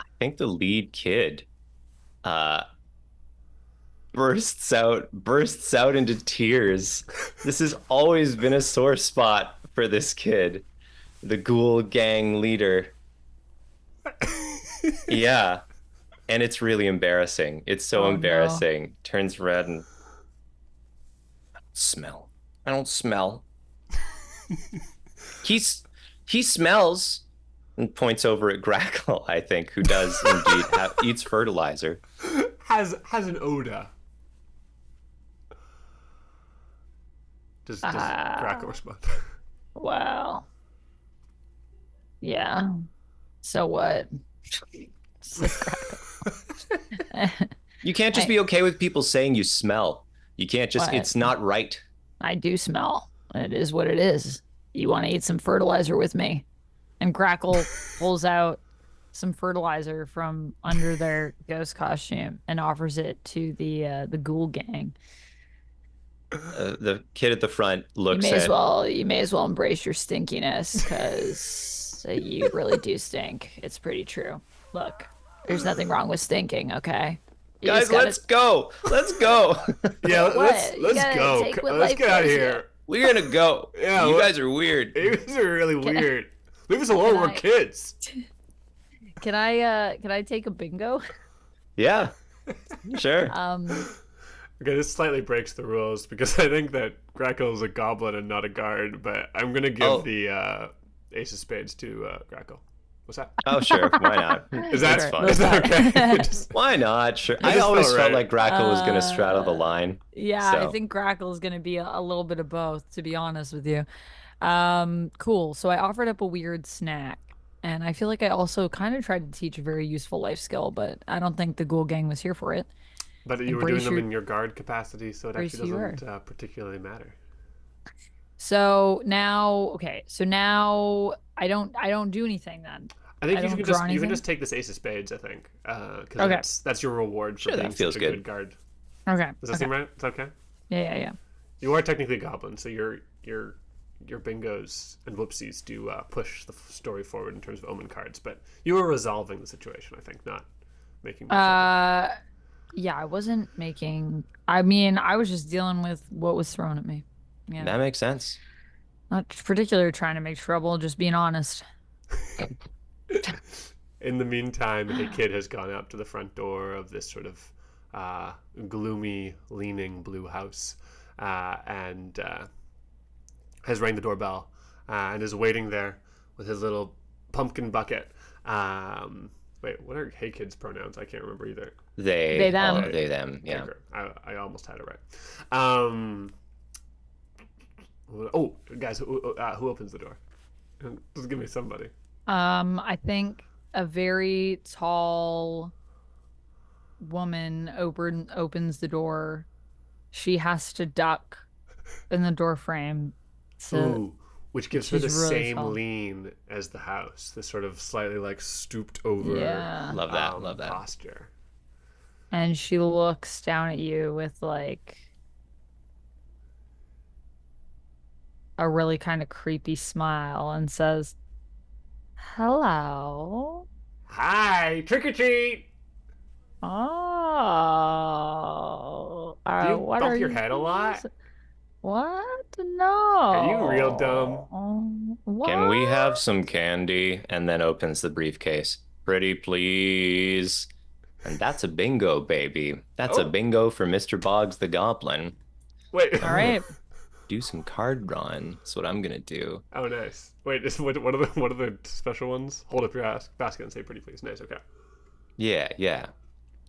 I think the lead kid bursts out into tears. This has always been a sore spot for this kid, the ghoul gang leader. Yeah, and it's really embarrassing. It's so embarrassing. No. Turns red and I don't smell. He smells, and points over at Grackle, I think, who does indeed eats fertilizer. Has an odor. Does Grackle respond? Wow. Yeah. So what? You can't just be okay with people saying you smell. You can't just, What? it's not right. I do smell. It is what it is. You want to eat some fertilizer with me? And Grackle pulls out some fertilizer from under their ghost costume and offers it to the ghoul gang. The kid at the front looks You may as well embrace your stinkiness, because you really do stink. It's pretty true. Look, there's nothing wrong with stinking, okay? You Guys, just gotta- let's go. Let's go. Yeah, What? You let's gotta go. take what Let's life get out of gives you. here. We're gonna go. Yeah, you guys are weird. You guys are really weird. Leave us alone. We're I- kids. Can I take a bingo? Yeah, sure. Okay, this slightly breaks the rules because I think that Grackle is a goblin and not a guard, but I'm gonna give the Ace of Spades to Grackle. What's that? Oh, sure. Why not? Is that Sure, fun? Is that okay? Just- Why not? Sure. It I just always felt felt right. like Grackle was gonna straddle the line. Yeah, I So. think Grackle is gonna be a little bit of both, to be honest with you. Cool. So I offered up a weird snack, and I feel like I also kind of tried to teach a very useful life skill, but I don't think the ghoul gang was here for it. But you were doing them in your guard capacity, so it actually Brace doesn't particularly matter. So now I don't do anything then. I think I you don't can draw just anything? take this Ace of Spades. I think because Okay. that's your reward for Sure, that being feels such a good. good guard. Okay. Does that seem right? It's okay. Yeah. You are technically a goblin, so your bingos and whoopsies do push the story forward in terms of omen cards. But you were resolving the situation, I think, not making. Yeah, I wasn't making. I mean, I was just dealing with what was thrown at me. Yeah. That makes sense. Not particularly trying to make trouble, just being honest. In the meantime, a kid has gone up to the front door of this sort of gloomy, leaning blue house and has rang the doorbell and is waiting there with his little pumpkin bucket. Wait, what are Hey Kids pronouns? I can't remember either. They them. They them. Yeah. Okay, I almost had it right. Oh, guys, who opens the door? Just give me somebody. I think a very tall woman opens the door. She has to duck in the door frame. Which gives her the she's really same tall. lean as the house. This sort of slightly like stooped over Yeah. Love that. Love that. posture. And she looks down at you with like, a really kind of creepy smile and says, "Hello." Hi, trick or treat. Oh, Do you what are bump your you head a lot? using? What? Are you real dumb? No. Can we have What? some candy? And then opens the briefcase. Pretty please. And that's a bingo, baby. That's a Oh, bingo for Mr. Boggs the Goblin. wait. All I'm gonna right. do some card drawing. That's what I'm gonna do. Oh, nice. Wait, what are the special ones? Hold up your basket and say pretty please. Nice, okay. Yeah, yeah.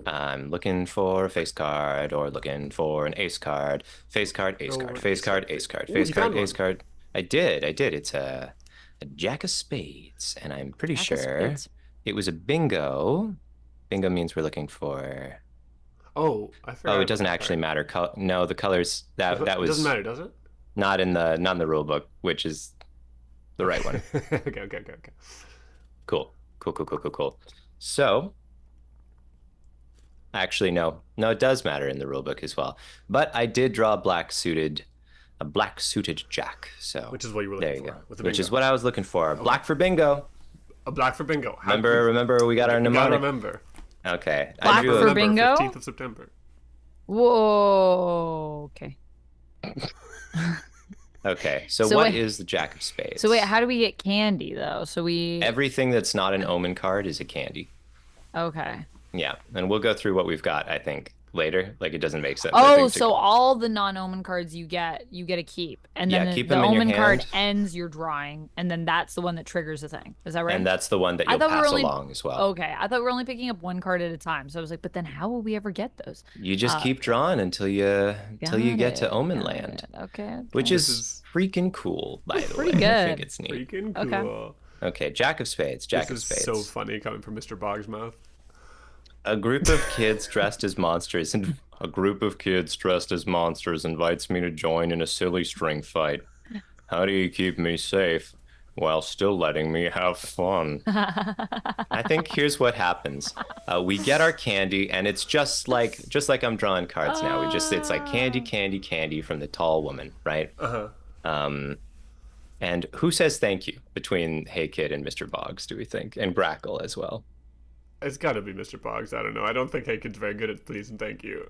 I'm looking for a face card or looking for an ace card. Face card, ace Oh, card, an face ace card. card, ace card, Ooh, face you card, found ace one. card. I did. It's a jack of spades, and I'm pretty Jack of sure spades. it was a bingo. Bingo means we're looking for. Oh, I Oh, forgot it about doesn't that actually part. matter. No, the colors that It doesn't was matter, does it? not in the rule book, which is the right one. Okay. Cool. Cool. So, actually, no, it does matter in the rule book as well. But I did draw a black suited jack. So Which is what you were there looking you for go. with the Which is bingo. what I was looking for. Black for bingo. A black for bingo. Remember, we got our We gotta mnemonic. remember. Okay, I Black drew for a. bingo? 15th of September. Whoa. Okay. Okay, so So what wait, is the jack of spades? so wait, how do we get candy though? Everything that's not an omen card is a candy. Okay. Yeah, and we'll go through what we've got, I think, later. Like, it doesn't make sense, I Oh, think, so all the non-omen cards you get a keep. And then Yeah, keep the them in your omen card hand. ends your drawing, and then that's the one that triggers the thing. Is that right? And that's the one that I you'll thought we were pass only along as well. Okay. I thought we were only picking up one card at a time. So I was like, but then how will we ever get those? You just keep Okay. drawing until you Got get to it. Omen Got Land, it. Okay. which Okay. This is is freaking cool, by the way. Pretty I think good. it's neat. freaking Okay. cool. Okay, Jack of Spades, Jack This of is so Spades. funny coming from Mr. Boggs' mouth. A group of kids dressed as monsters and a group of kids dressed as monsters invites me to join in a silly string fight. How do you keep me safe while still letting me have fun? I think here's what happens. We get our candy, and it's just like I'm drawing cards now. It's like candy from the tall woman, right? Uh-huh. And who says thank you between Hey Kid and Mr. Boggs, do we think? And Grackle as well. It's gotta be Mr. Boggs. I don't know. I don't think Haken's very good at please and thank you.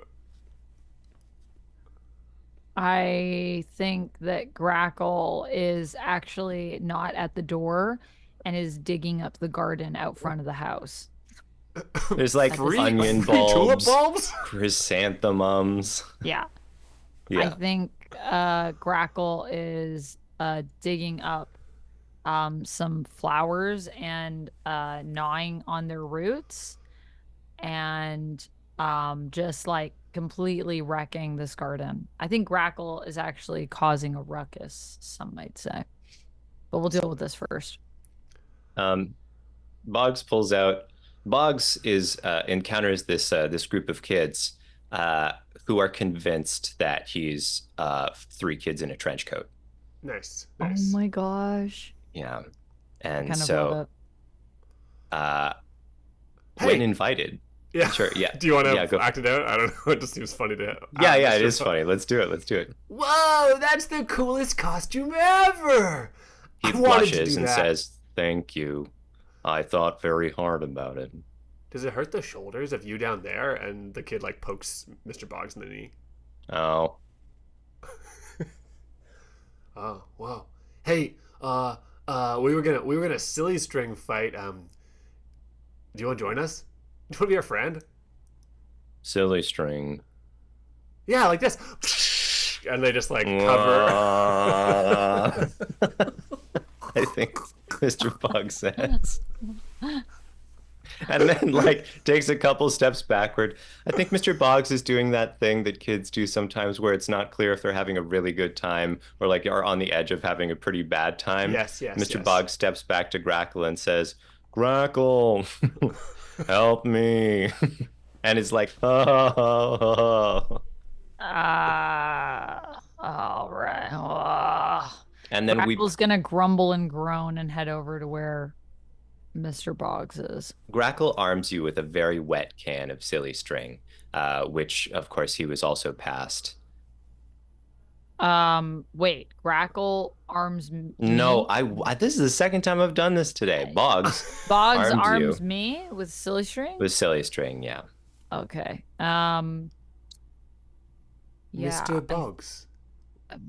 I think that Grackle is actually not at the door and is digging up the garden out front of the house. There's like Three onion tulip bulbs, bulbs? chrysanthemums. Yeah. I Yeah. think Grackle is digging up some flowers and gnawing on their roots and just like completely wrecking this garden. I think Grackle is actually causing a ruckus, some might say. But we'll deal with this first. Boggs pulls out. Boggs is encounters this group of kids who are convinced that he's three kids in a trench coat. Nice. Oh Nice. my gosh. Yeah, I and kind of so love when Hey! invited, Yeah. sure, yeah. Do you want to Yeah, go. act it out? I don't know. It just seems funny to. Yeah, it's it is just funny. Let's do it. Whoa, that's the coolest costume ever! He I wanted to blushes do and that. says, "Thank you. I thought very hard about it." Does it hurt the shoulders of you down there? And the kid like pokes Mr. Boggs in the knee. Oh, Oh, wow. Hey, we were gonna silly string fight. Do you want to join us? Do you want to be our friend? silly string. Yeah, like this. And they just like cover. I think Mr. Boggs says. And then, like, takes a couple steps backward. I think Mr. Boggs is doing that thing that kids do sometimes where it's not clear if they're having a really good time or, like, are on the edge of having a pretty bad time. Yes. Mr. Yes. Boggs steps back to Grackle and says, "Grackle, help me." And it's like, oh. All right. And then Grackle's gonna grumble and groan and head over to where Mr. Boggs is. Grackle arms you with a very wet can of silly string, which, of course, he was also passed. Wait, Grackle arms No, me. this is the second time I've done this today. Boggs Boggs arms arms you me with silly string. with silly string. Yeah. Okay. Yeah. Mr. Boggs,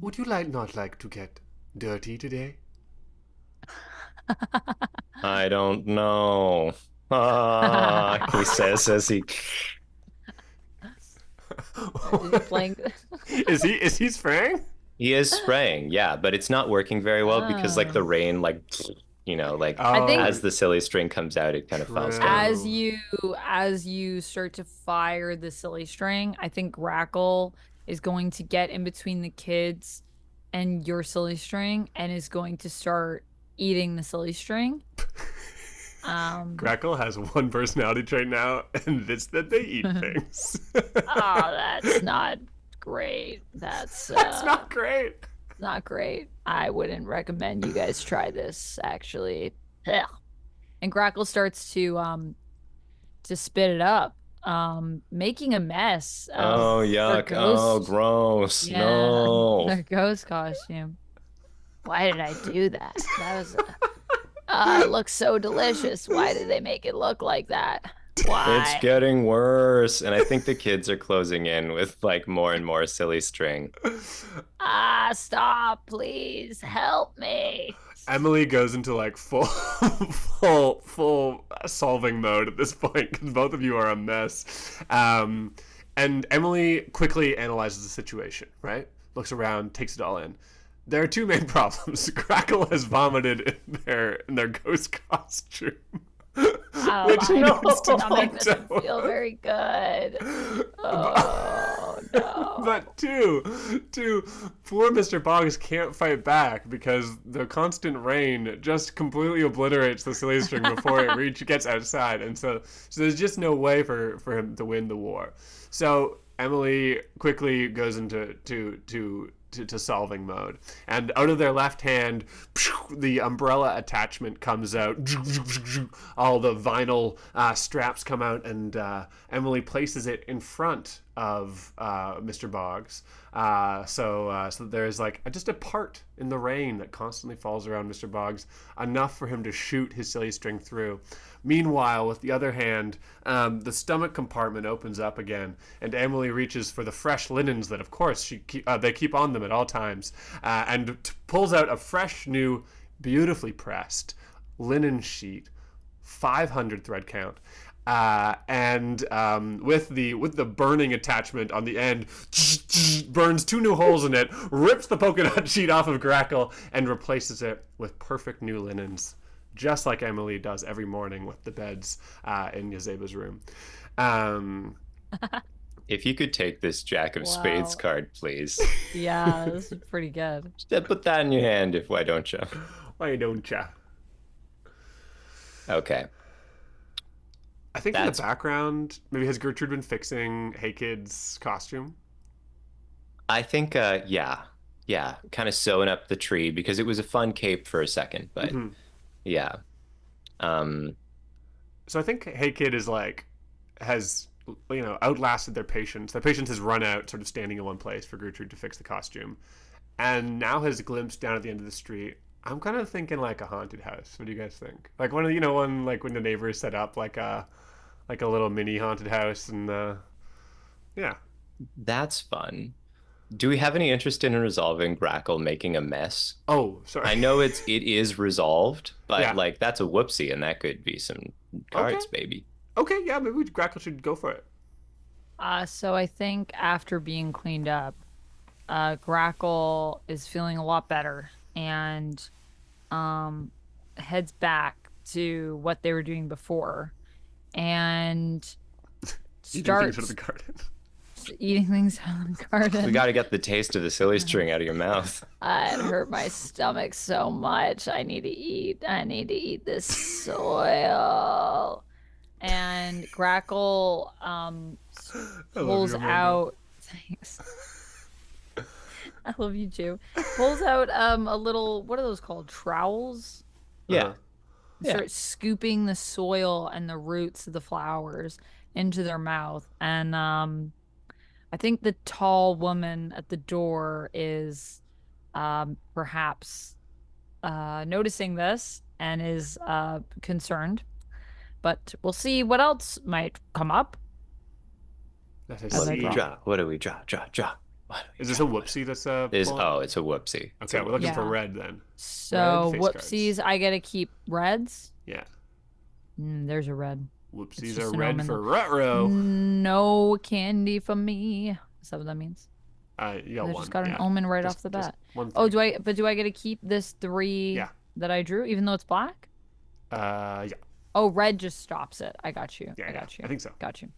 would you not like to get dirty today? I don't know. He says as he. Is he playing? Is he spraying? He is spraying, yeah, but it's not working very well because like the Oh. rain, like like I Oh, think as the silly string comes out, it kind of falls down. as true. you as you start to fire the silly string, I think Grackle is going to get in between the kids and your silly string and is going to start eating the silly string. Um, Grackle has one personality trait now, and it's that they eat things. oh, that's not great. That's That's not great. not great. I wouldn't recommend you guys try this actually. Ugh. And Grackle starts to spit it up, making a mess of Oh, her yuck. Oh, ghost. gross. Yeah, No. her ghost costume. Why did I do that? That was it looks so delicious. Why did they make it look like that? It's Why? getting worse. And I think the kids are closing in with like more and more silly string. Ah, stop, please help me. Emily goes into like full solving mode at this point because both of you are a mess. And Emily quickly analyzes the situation. Right, looks around, takes it all in. There are two main problems. Crackle has vomited in their ghost costume, Oh, which my needs to stomach fall doesn't down. feel very good. Oh no. But two, poor Mr. Boggs can't fight back because the constant rain just completely obliterates the silly string before it gets outside, and so there's just no way for him to win the war. So Emily quickly goes into to solving mode, and out of their left hand, the umbrella attachment comes out. All the vinyl straps come out, and Emily places it in front of Mr. Boggs. So there's like just a part in the rain that constantly falls around Mr. Boggs, enough for him to shoot his silly string through. Meanwhile, with the other hand, the stomach compartment opens up again, and Emily reaches for the fresh linens that, of course, they keep on them at all times, and pulls out a fresh, new, beautifully pressed linen sheet, 500 thread count. And with the burning attachment on the end, burns two new holes in it, rips the polka dot sheet off of Grackle, and replaces it with perfect new linens, just like Emily does every morning with the beds in Yazeba's room. If you could take this Jack of Spades Wow. card, please. Yeah, this is pretty good. Just put that in your hand, why don't you? Why don't ya? Okay. I think in That's the background, maybe has Gertrude been fixing Hey Kid's costume? I think yeah, kind of sewing up the tree because it was a fun cape for a second, but Mhm. yeah. Um So I think Hey Kid has outlasted their patience. Their patience has run out, sort of standing in one place for Gertrude to fix the costume, and now has glimpsed down at the end of the street. I'm kind of thinking like a haunted house. What do you guys think? Like one like when the neighbors set up like a little mini haunted house, and yeah. that's fun. Do we have any interest in resolving Grackle making a mess? Oh, sorry. I know it is resolved, but Yeah. like that's a whoopsie and that could be some Okay. cards, baby. Okay, yeah, maybe Grackle should go for it. So I think after being cleaned up, Grackle is feeling a lot better and um heads back to what they were doing before and Eating things out of starts the garden. eating things out of the garden. We got to get the taste of the silly string out of your mouth. It hurt my stomach so much. I need to eat. I need to eat this soil. And Grackle I love pulls you, Amanda. out. Thanks. I love you too. Pulls out a little. What are those called? Trowels. Yeah. Uh-huh. Yeah. Start scooping the soil and the roots of the flowers into their mouth, and I think the tall woman at the door is perhaps noticing this and is concerned. But we'll see what else might come up Let us as I see. draw. What do we draw? Draw. Is this a whoopsie that's pulling? It's a whoopsie. Okay, we're looking for Yeah. red then. So Red face whoopsies, I get to keep reds. Yeah. There's a red. Whoopsies just are an red omen. for ruh-roh. No candy for me. Is that what that means? You got I one. just got an yeah. omen right Just- off the just bat. one Oh, thing. do I get to keep this 3 Yeah. that I drew, even though it's black? Yeah. Oh, red just stops it. I got you. Yeah, I yeah, got you. I think so. Got you.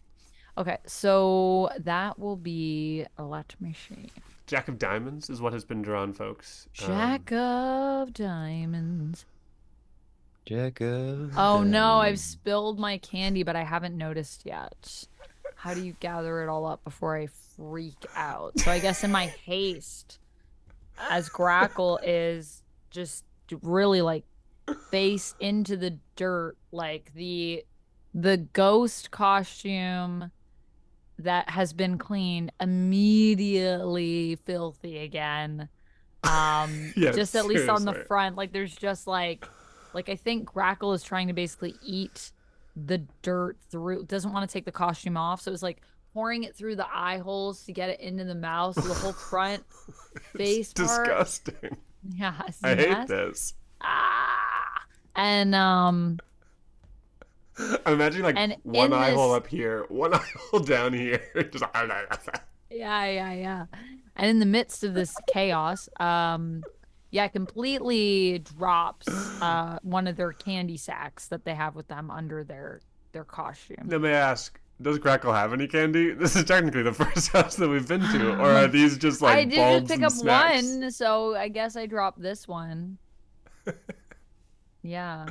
Okay, so that will be, let me see. Jack of Diamonds is what has been drawn, folks. Jack of Diamonds. Jack of Oh no, I've Diamonds. spilled my candy, but I haven't noticed yet. How do you gather it all up before I freak out? So I guess in my haste, as Grackle is just really like face into the dirt, like the ghost costume that has been cleaned immediately filthy again. Yeah, Just at least on the seriously. front, like there's just like I think Grackle is trying to basically eat the dirt through, doesn't want to take the costume off, so it's like pouring it through the eye holes to get it into the mouth, so the whole front face It's part. disgusting. Yeah, it's I hate nasty. this. And I'm imagining like And one in eye hole this- up here, one eye hole down here. Just yeah. And in the midst of this chaos, completely drops one of their candy sacks that they have with them under their costume. Let me ask, does Crackle have any candy? This is technically the first house that we've been to, or are these just like I did bulbs just pick and up snacks? one, so I guess I dropped this one. Yeah,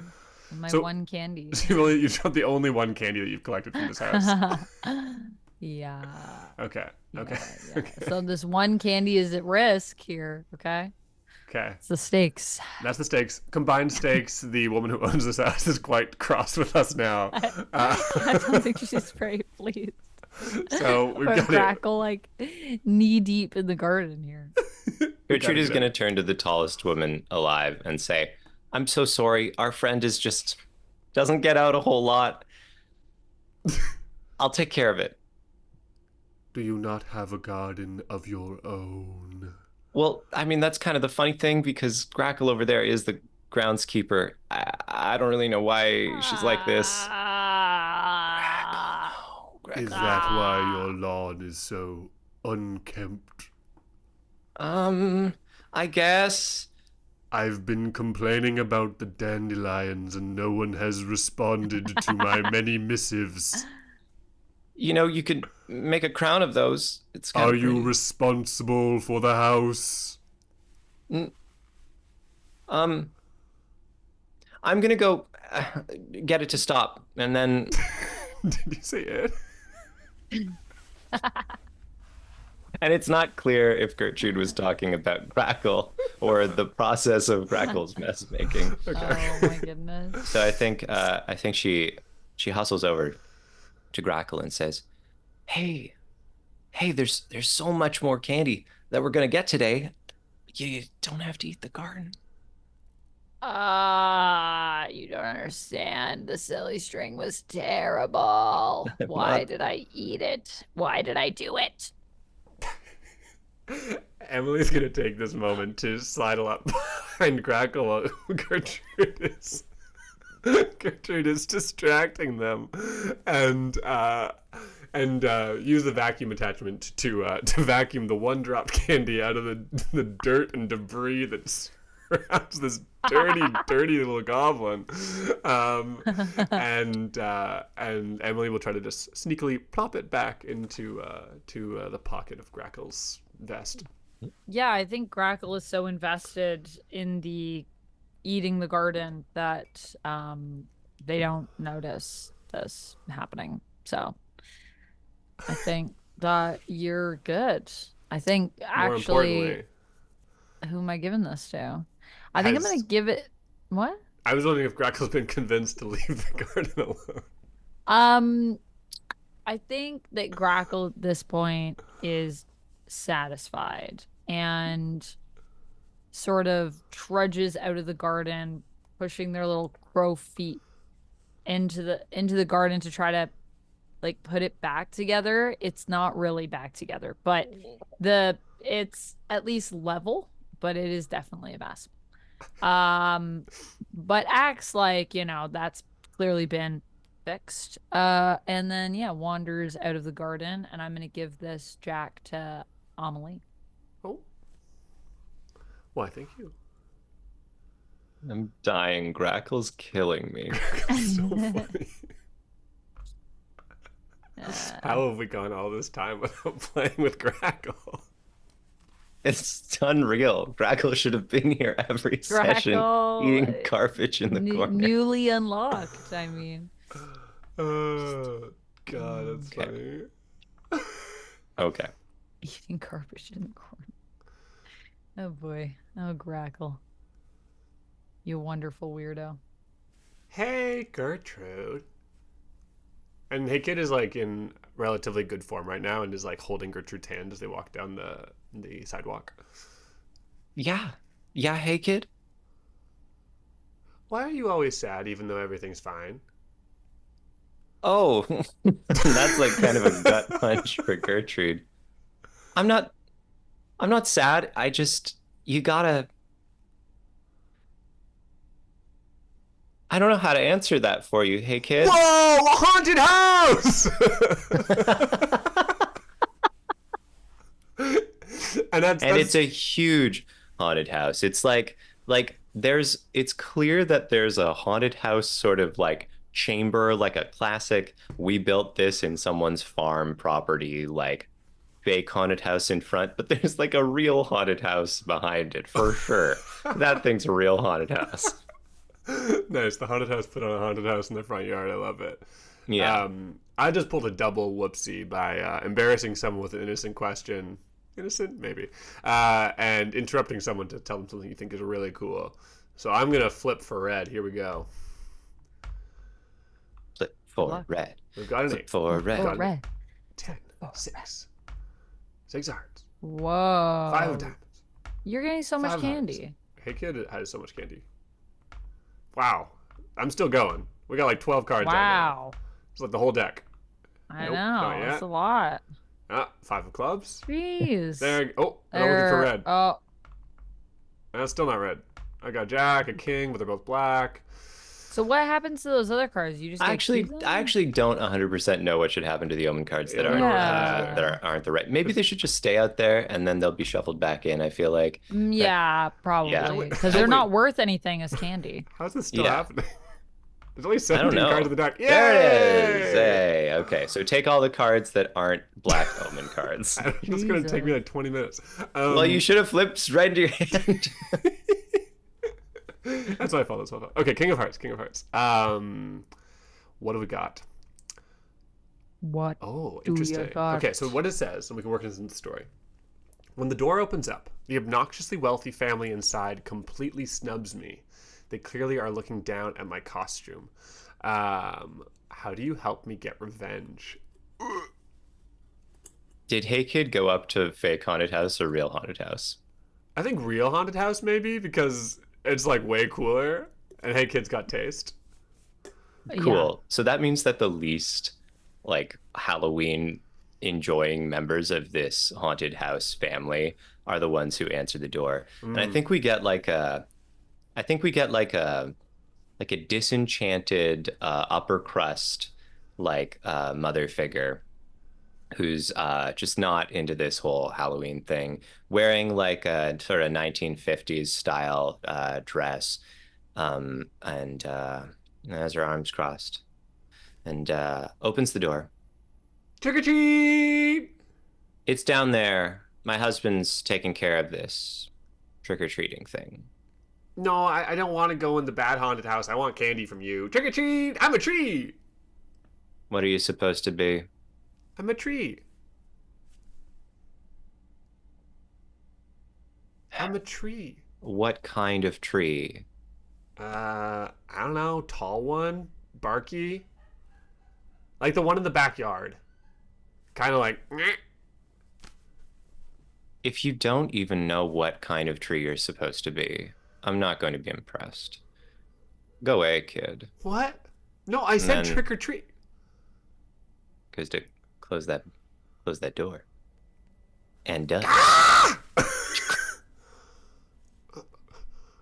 my So- one candy. You dropped the only one candy that you've collected from this house. Yeah. Okay. Okay. Yeah. So this one candy is at risk here. Okay, Okay. it's the stakes. That's the stakes. Combined stakes. The woman who owns this house is quite cross with us now. I don't think she's very pleased. So we've But got it. Crackle like knee deep in the garden here. Gertrude is get going to it. turn to the tallest woman alive and say, "I'm so sorry. Our friend is just doesn't get out a whole lot. I'll take care of it." Do you not have a garden of your own? Well, I mean, that's kind of the funny thing because Grackle over there is the groundskeeper. I don't really know why she's like this. Is that why your lawn is so unkempt? I guess. I've been complaining about the dandelions and no one has responded to my many missives. You know, you could make a crown of those. It's kind Are of you pretty. responsible for the house? I'm gonna go get it to stop, and then Did you say it? and it's not clear if Gertrude was talking about Grackle or the process of Grackle's mess making. Oh my goodness. So I think she hustles over to Grackle and says, "Hey, there's so much more candy that we're gonna get today. You don't have to eat the garden." You don't understand. The silly string was terrible. Why did I eat it? Why did I do it? Emily's gonna take this moment to sidle up behind Crackle. Gertrude is distracting them, and use the vacuum attachment to vacuum the one drop candy out of the dirt and debris that surrounds this dirty little goblin. And Emily will try to just sneakily plop it back into the pocket of Grackle's vest. Yeah, I think Grackle is so invested in the eating the garden that they don't notice this happening. So I think that you're good. I think More actually, importantly, who am I giving this to? I think I'm Has- gonna give it. What? I was wondering if Grackle's been convinced to leave the garden alone. I think that Grackle at this point is satisfied and sort of trudges out of the garden, pushing their little crow feet into the garden to try to like put it back together. It's not really back together, but it's at least level, but it is definitely a mess. But acts like, that's clearly been fixed. And then yeah, wanders out of the garden, and I'm gonna give this Jack to Amelie. Oh. Why, thank you. I'm dying. Grackle's killing me. It's so funny. How have we gone all this time without playing with Grackle? It's unreal. Grackle should have been here every session, eating garbage in the corner. Newly unlocked, I mean. Oh, God, that's funny. Okay. Eating garbage in the corner. Oh boy. Oh, Grackle. You wonderful weirdo. Hey, Gertrude. And Hey Kid is like in relatively good form right now and is like holding Gertrude's hand as they walk down the sidewalk. Yeah. Yeah, hey kid. Why are you always sad even though everything's fine? Oh, that's like kind of a gut punch for Gertrude. I'm not sad. I don't know how to answer that for you, hey kid. Whoa, a haunted house! and it's a huge haunted house. It's it's clear that there's a haunted house sort of like chamber, like a classic, we built this in someone's farm property, like fake haunted house in front, but there's like a real haunted house behind it for sure. That thing's a real haunted house. Nice. The haunted house put on a haunted house in the front yard. I love it. Yeah. I just pulled a double whoopsie by embarrassing someone with an innocent question. Innocent, maybe. And interrupting someone to tell them something you think is really cool. So I'm going to flip for red. Here we go. Flip for red. We've got an Flip 8. for red. For red. 10. 6. 6 hearts. Whoa. 5 of diamonds. You're getting so much 5 candy. hearts. Hey Kid has so much candy. Wow. I'm still going. We got like 12 cards out now. Wow. It's like the whole deck. I Nope, know. not yet. That's a lot. 5 of clubs. Jeez. There. Oh, I'm looking for red. Oh. That's still not red. I got Jack, a King, but they're both black. So what happens to those other cards? You just I actually don't 100% know what should happen to the omen cards that aren't the right. Maybe they should just stay out there and then they'll be shuffled back in. I feel like. Yeah, probably. Because they're not worth anything as candy. How's this still happening? There's only 17 cards in the deck. Yay! There it is. Hey, okay. So take all the cards that aren't black omen cards. It's going to take me like 20 minutes. Well, you should have flipped right into your hand. That's my fault. Okay, King of Hearts. What do we got? What? Oh, interesting. Okay, so what it says, and we can work this into the story. When the door opens up, the obnoxiously wealthy family inside completely snubs me. They clearly are looking down at my costume. How do you help me get revenge? Did Hey Kid go up to fake haunted house or real haunted house? I think real haunted house maybe, because it's like way cooler, and Hey Kid's got taste. Cool. Yeah. So that means that the least like Halloween enjoying members of this haunted house family are the ones who answer the door. And I think we get like a disenchanted upper crust mother figure who's just not into this whole Halloween thing, wearing like a sort of 1950s style dress, and has her arms crossed, and opens the door. Trick or treat! It's down there. My husband's taking care of this trick-or-treating thing. No, I don't want to go in the bad haunted house. I want candy from you. Trick or treat! I'm a tree! What are you supposed to be? I'm a tree. I'm a tree. What kind of tree? I don't know. Tall one? Barky? Like the one in the backyard. kind of like, "Meh." If you don't even know what kind of tree you're supposed to be, I'm not going to be impressed. Go away, kid. What? No, I And said then trick or treat. goes to close that door. And does. Ah!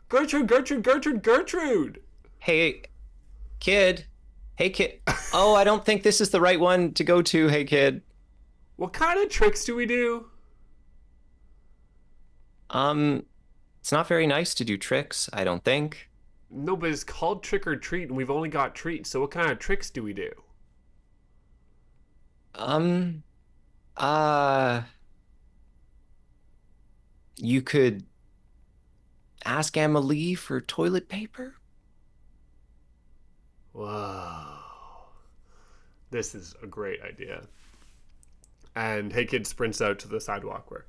Gertrude! Hey, kid. Hey, kid. Oh, I don't think this is the right one to go to. Hey, kid. What kind of tricks do we do? It's not very nice to do tricks, I don't think. No, but it's called trick or treat, and we've only got treats. So what kind of tricks do we do? Um, uh, you could ask Emily for toilet paper. Whoa. This is a great idea. And Hey Kid sprints out to the sidewalk where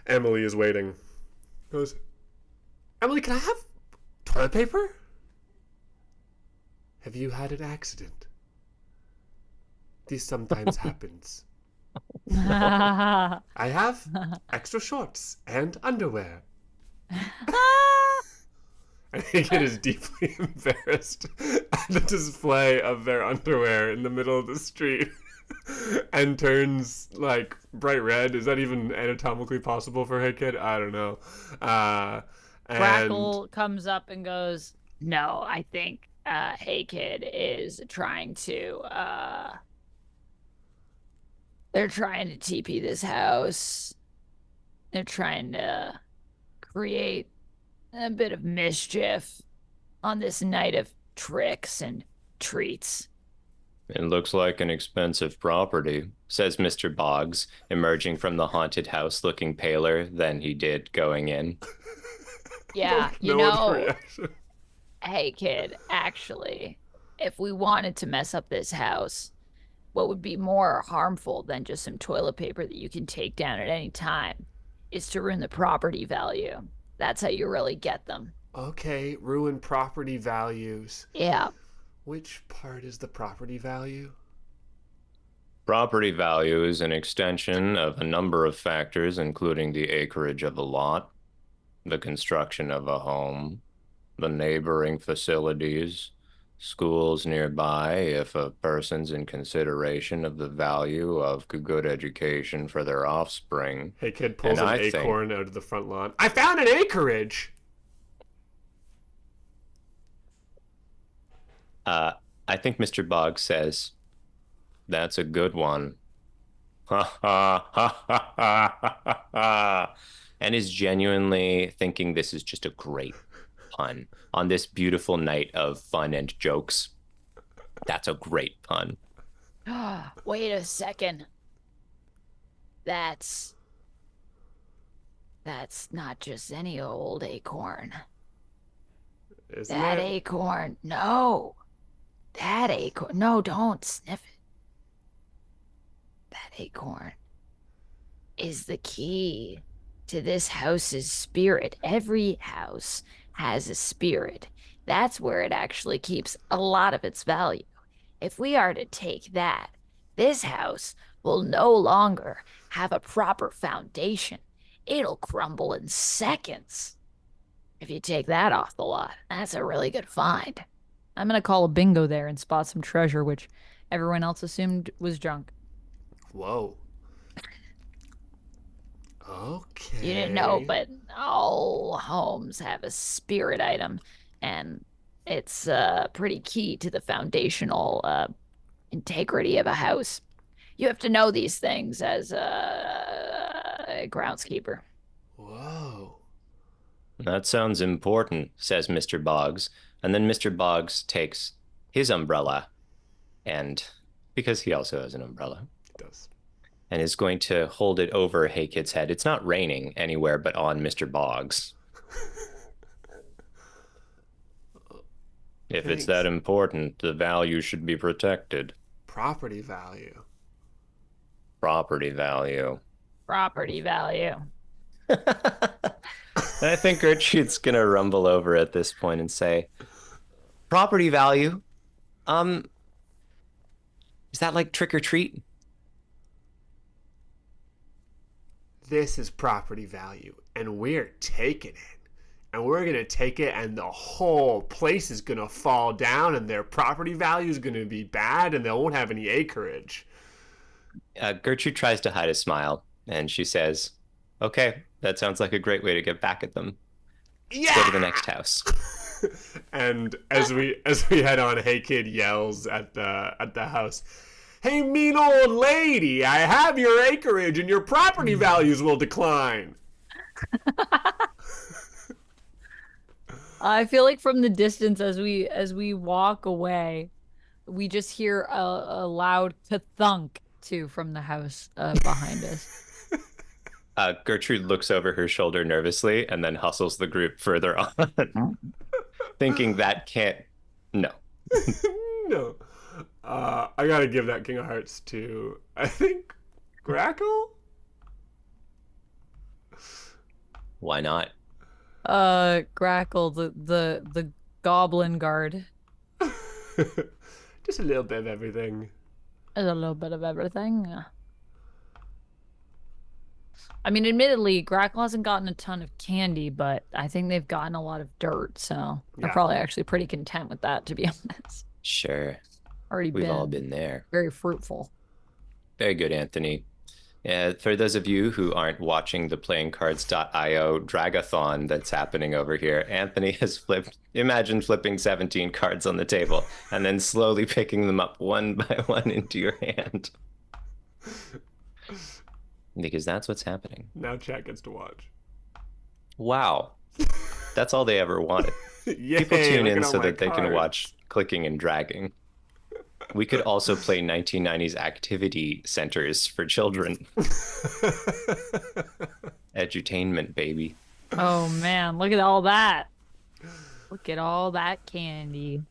Emily is waiting. Goes, Emily, can I have toilet paper? Have you had an accident? This sometimes happens. I have extra shorts and underwear. And Hey Kid is deeply embarrassed at the display of their underwear in the middle of the street and turns like bright red. Is that even anatomically possible for Hey Kid? I don't know. And Crackle comes up and goes, "No, I think Hey Kid is trying to they're trying to TP this house. They're trying to create a bit of mischief on this night of tricks and treats." It looks like an expensive property, says Mr. Boggs, emerging from the haunted house looking paler than he did going in. Yeah, no one's reaction. Hey Kid, actually, if we wanted to mess up this house, what would be more harmful than just some toilet paper that you can take down at any time is to ruin the property value. That's how you really get them. Okay, ruin property values. Yeah. Which part is the property value? Property value is an extension of a number of factors, including the acreage of a lot, the construction of a home, the neighboring facilities, schools nearby if a person's in consideration of the value of good education for their offspring. Hey Kid pulls And an I think- acorn out of the front lawn. I found an acreage! I think Mr. Boggs says, "That's a good one." Ha ha ha ha ha ha ha. And is genuinely thinking this is just a great pun on this beautiful night of fun and jokes. That's a great pun. Wait a second. That's not just any old acorn. Isn't That it? acorn. No. That acorn. No, don't sniff it. That acorn is the key to this house's spirit. Every house has a spirit. That's where it actually keeps a lot of its value. If we are to take that, this house will no longer have a proper foundation. It'll crumble in seconds. If you take that off the lot, that's a really good find. I'm going to call a bingo there and spot some treasure, which everyone else assumed was junk. Whoa. Okay. You didn't know, but all homes have a spirit item, and it's pretty key to the foundational integrity of a house. You have to know these things as a groundskeeper. Whoa. That sounds important, says Mr. Boggs. And then Mr. Boggs takes his umbrella, and because he also has an umbrella, It does. and is going to hold it over Hey Kid's head. It's not raining anywhere but on Mr. Boggs. If it's Thanks. that important, the value should be protected. Property value. Property value. Property value. I think Gertrude's gonna rumble over at this point and say, "Property value? Is that like trick or treat?" this is property value, and we're taking it. And we're going to take it, and the whole place is going to fall down, and their property value is going to be bad, and they won't have any acreage. Gertrude tries to hide a smile, and she says, okay, that sounds like a great way to get back at them. Yeah! Let's go to the next house. And as we head on, Hey Kid yells at the house, "Hey, mean old lady, I have your acreage, and your property values will decline." I feel like from the distance, as we walk away, we just hear a loud ka-thunk too from the house behind us. Gertrude looks over her shoulder nervously and then hustles the group further on, thinking that can't. No. No. I gotta give that King of Hearts to, I think, Grackle? Why not? Grackle, the goblin guard. Just a little bit of everything. There's a little bit of everything. I mean, admittedly, Grackle hasn't gotten a ton of candy, but I think they've gotten a lot of dirt, so they're probably actually pretty content with that, to be honest. Sure. We've all been there. Very fruitful. Very good, Anthony. For those of you who aren't watching the playingcards.io dragathon that's happening over here, Anthony has imagine flipping 17 cards on the table and then slowly picking them up one by one into your hand. Because that's what's happening. Now chat gets to watch. Wow. That's all they ever wanted. Yay, people tune in so that cards. they can watch clicking and dragging. We could also play 1990s activity centers for children. Edutainment, baby. Oh man, look at all that. Look at all that candy.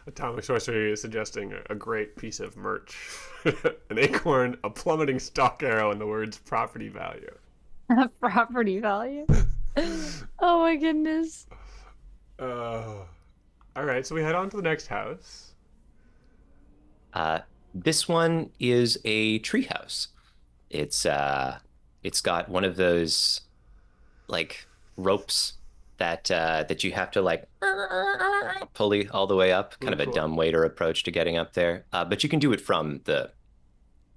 Atomic Sorcery is suggesting a great piece of merch. An acorn, a plummeting stock arrow, and the words property value. Property value? Oh my goodness. All right, so we head on to the next house. This one is a treehouse. It's got one of those like ropes that you have to like pulley all the way up, kind of a dumbwaiter approach to getting up there. But you can do it from the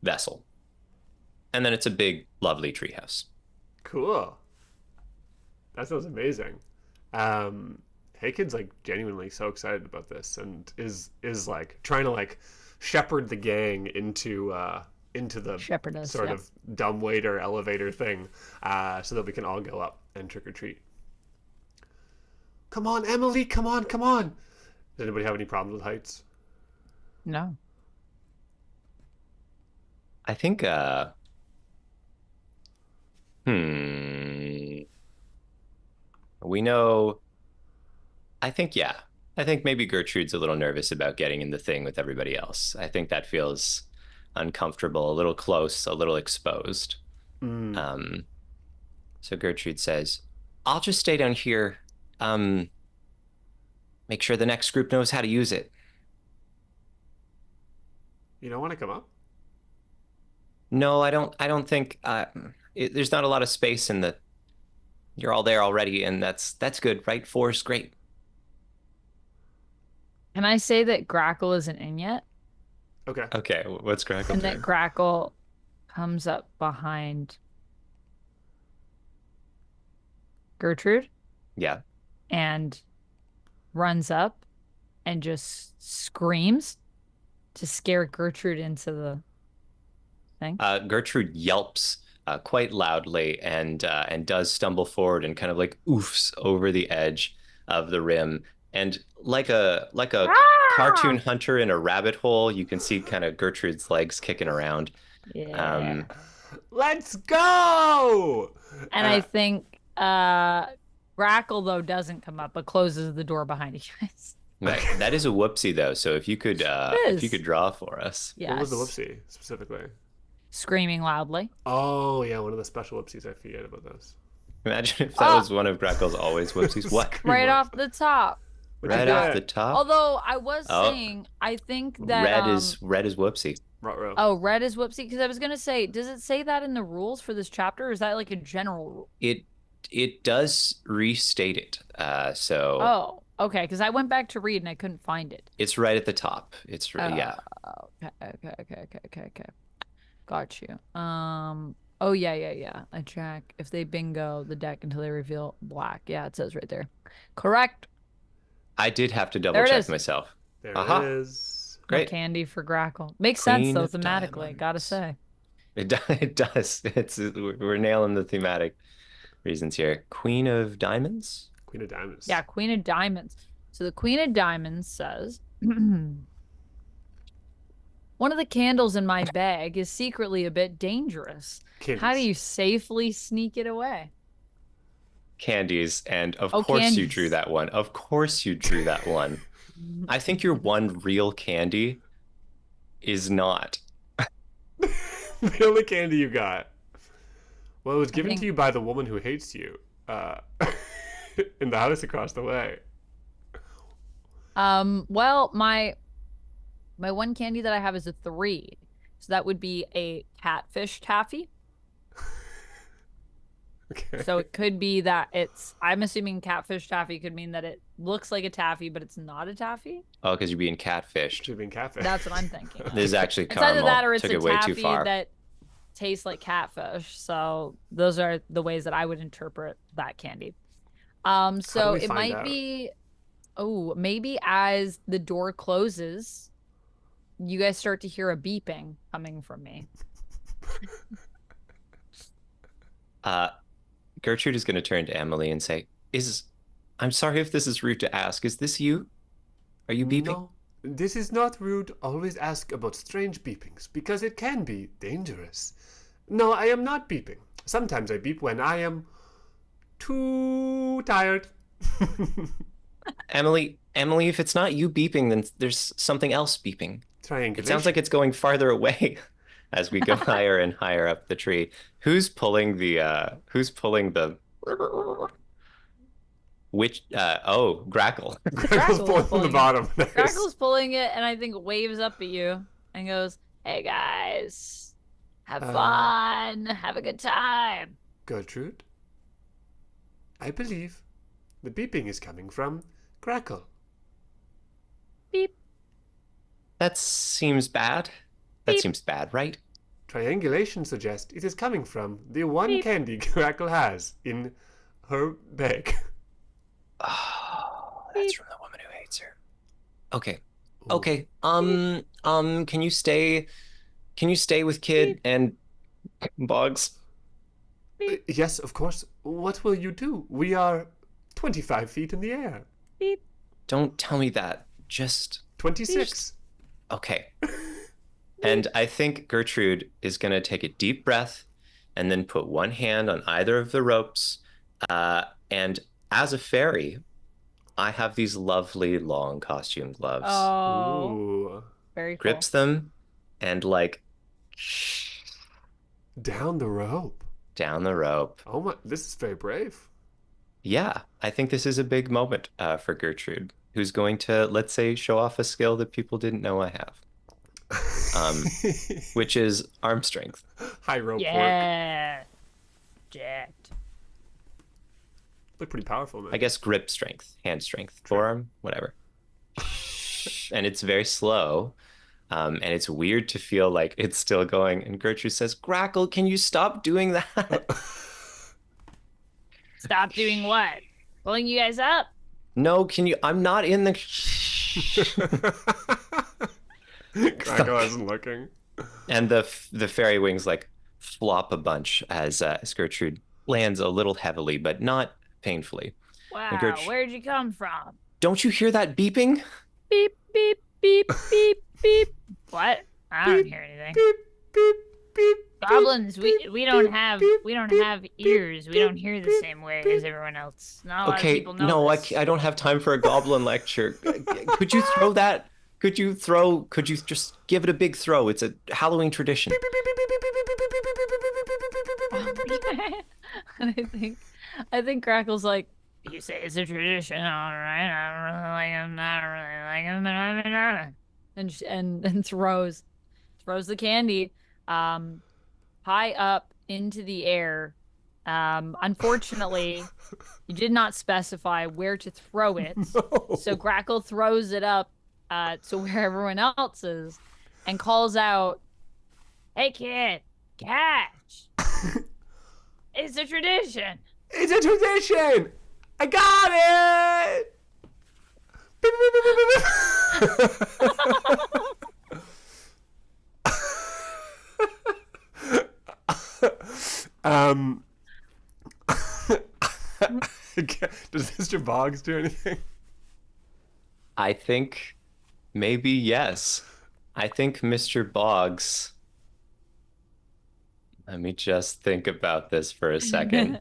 vessel. And then it's a big, lovely treehouse. Cool. That sounds amazing. Hey Kid's like genuinely so excited about this and is like trying to like shepherd the gang into the sort of dumbwaiter elevator thing, so that we can all go up and trick or treat. Come on, Emily, come on. Does anybody have any problems with heights? No. I think we know. I think maybe Gertrude's a little nervous about getting in the thing with everybody else. I think that feels uncomfortable, a little close, a little exposed. So Gertrude says, I'll just stay down here. Make sure the next group knows how to use it. You don't want to come up? No, I don't think there's not a lot of space in the. You're all there already, and that's good, right? 4 is great. Can I say that Grackle isn't in yet? Okay, what's Grackle And doing? that Grackle comes up behind Gertrude. Yeah. And runs up and just screams to scare Gertrude into the thing. Gertrude yelps quite loudly and does stumble forward and kind of like oofs over the edge of the rim. And like a cartoon hunter in a rabbit hole, you can see kind of Gertrude's legs kicking around. Yeah. Let's go! And I think Grackle, though, doesn't come up, but closes the door behind you guys. Right. That is a whoopsie, though. So if you could draw for us. Yes. What was the whoopsie specifically? Screaming loudly. Oh yeah, one of the special whoopsies. I forget about those. Imagine if that was one of Grackle's always whoopsies. What? Right off the top. Right off the top. Although I was saying, I think that red is whoopsie. Ruh-roh. Oh, red is whoopsie. Because I was gonna say, does it say that in the rules for this chapter? Or is that like a general rule? It does restate it. So Oh, okay. Because I went back to read and I couldn't find it. it's right at the top. It's yeah. Okay. Got you. Oh yeah. I check if they bingo the deck until they reveal black. Yeah, it says right there. Correct. I did have to double There it check is. myself. There Aha. it is. No Great. candy for Grackle. Makes Queen sense though of thematically. Gotta diamonds. say. It does. We're nailing the thematic reasons here. Queen of diamonds. Queen of Diamonds. Yeah, Queen of Diamonds. So the Queen of Diamonds says, one of the candles in my bag is secretly a bit dangerous. Candies. How do you safely sneak it away? Candies, and of Oh, course you candies. drew that one. Of course you drew that one. I think your one real candy is not. The only candy you got. Well, it was given think- to you by the woman who hates you. In the house across the way. Well, my one candy that I have is a 3. So that would be a catfish taffy. Okay. So it could be that I'm assuming catfish taffy could mean that it looks like a taffy, but it's not a taffy. Oh, because you're being catfished. Should have been catfish. That's what I'm thinking. This is actually It's either caramel. that or it's Took a it way too taffy far. that tastes like catfish. So those are the ways that I would interpret that candy. So we it find might out? be, maybe as the door closes, you guys start to hear a beeping coming from me. Gertrude is going to turn to Emily and say, I'm sorry if this is rude to ask. Is this you? Are you beeping? No, this is not rude. Always ask about strange beepings because it can be dangerous. No, I am not beeping. Sometimes I beep when I am too tired. Emily, if it's not you beeping, then there's something else beeping. Triangulation. It sounds like it's going farther away as we go higher and higher up the tree. Who's pulling the which Grackle. Grackle's pulling from the bottom. Nice. Grackle's pulling it and I think waves up at you and goes, "Hey guys, have fun, have a good time." Gertrude, I believe the beeping is coming from Grackle. Beep. That seems bad. That Beep. seems bad, right? Triangulation suggests it is coming from the one Beep. candy Grackle has in her bag. Oh, that's Beep. from the woman who hates her. Okay. Ooh. Okay. Can you stay with Kid Beep. and Boggs? Yes, of course. What will you do? We are 25 feet in the air. Beep. Don't tell me that. Just 26. okay. And I think Gertrude is going to take a deep breath and then put one hand on either of the ropes. And as a fairy, I have these lovely long costume gloves. Oh, Ooh. very cool. Grips them and like Down the rope. down the rope. Oh my, this is very brave. Yeah, I think this is a big moment for Gertrude, who's going to, let's say, show off a skill that people didn't know I have, which is arm strength. High rope work. Yeah. Jacked. Look pretty powerful, man. I guess grip strength, hand strength, forearm, whatever. And it's very slow. And it's weird to feel like it's still going. And Gertrude says, Grackle, can you stop doing that? Stop doing what? Pulling you guys up? No, can you? I'm not in the. Grackle isn't looking. And the fairy wings like flop a bunch as Gertrude lands a little heavily, but not painfully. Wow, And Gertrude, where'd you come from? don't you hear that beeping? Beep, beep, beep, beep, beep. What? I don't hear anything. Beep, beep, beep. Goblins, we don't have ears. We don't hear the same way as everyone else. Not a lot of Okay, people know no, this. I don't have time for a goblin lecture. Could you throw that? Could you just give it a big throw? It's a Halloween tradition. And I think Crackle's like, you say it's a tradition, all right. I don't really like him. I don't really like him. And throws throws the candy high up into the air. Unfortunately, you did not specify where to throw it. No. So Grackle throws it up to where everyone else is and calls out, "Hey, kid, catch! It's a tradition." It's a tradition! I got it! Beep, beep, beep, beep, beep. Does Mr. Boggs do anything? I think maybe yes. I think Mr. Boggs. Let me just think about this for a second.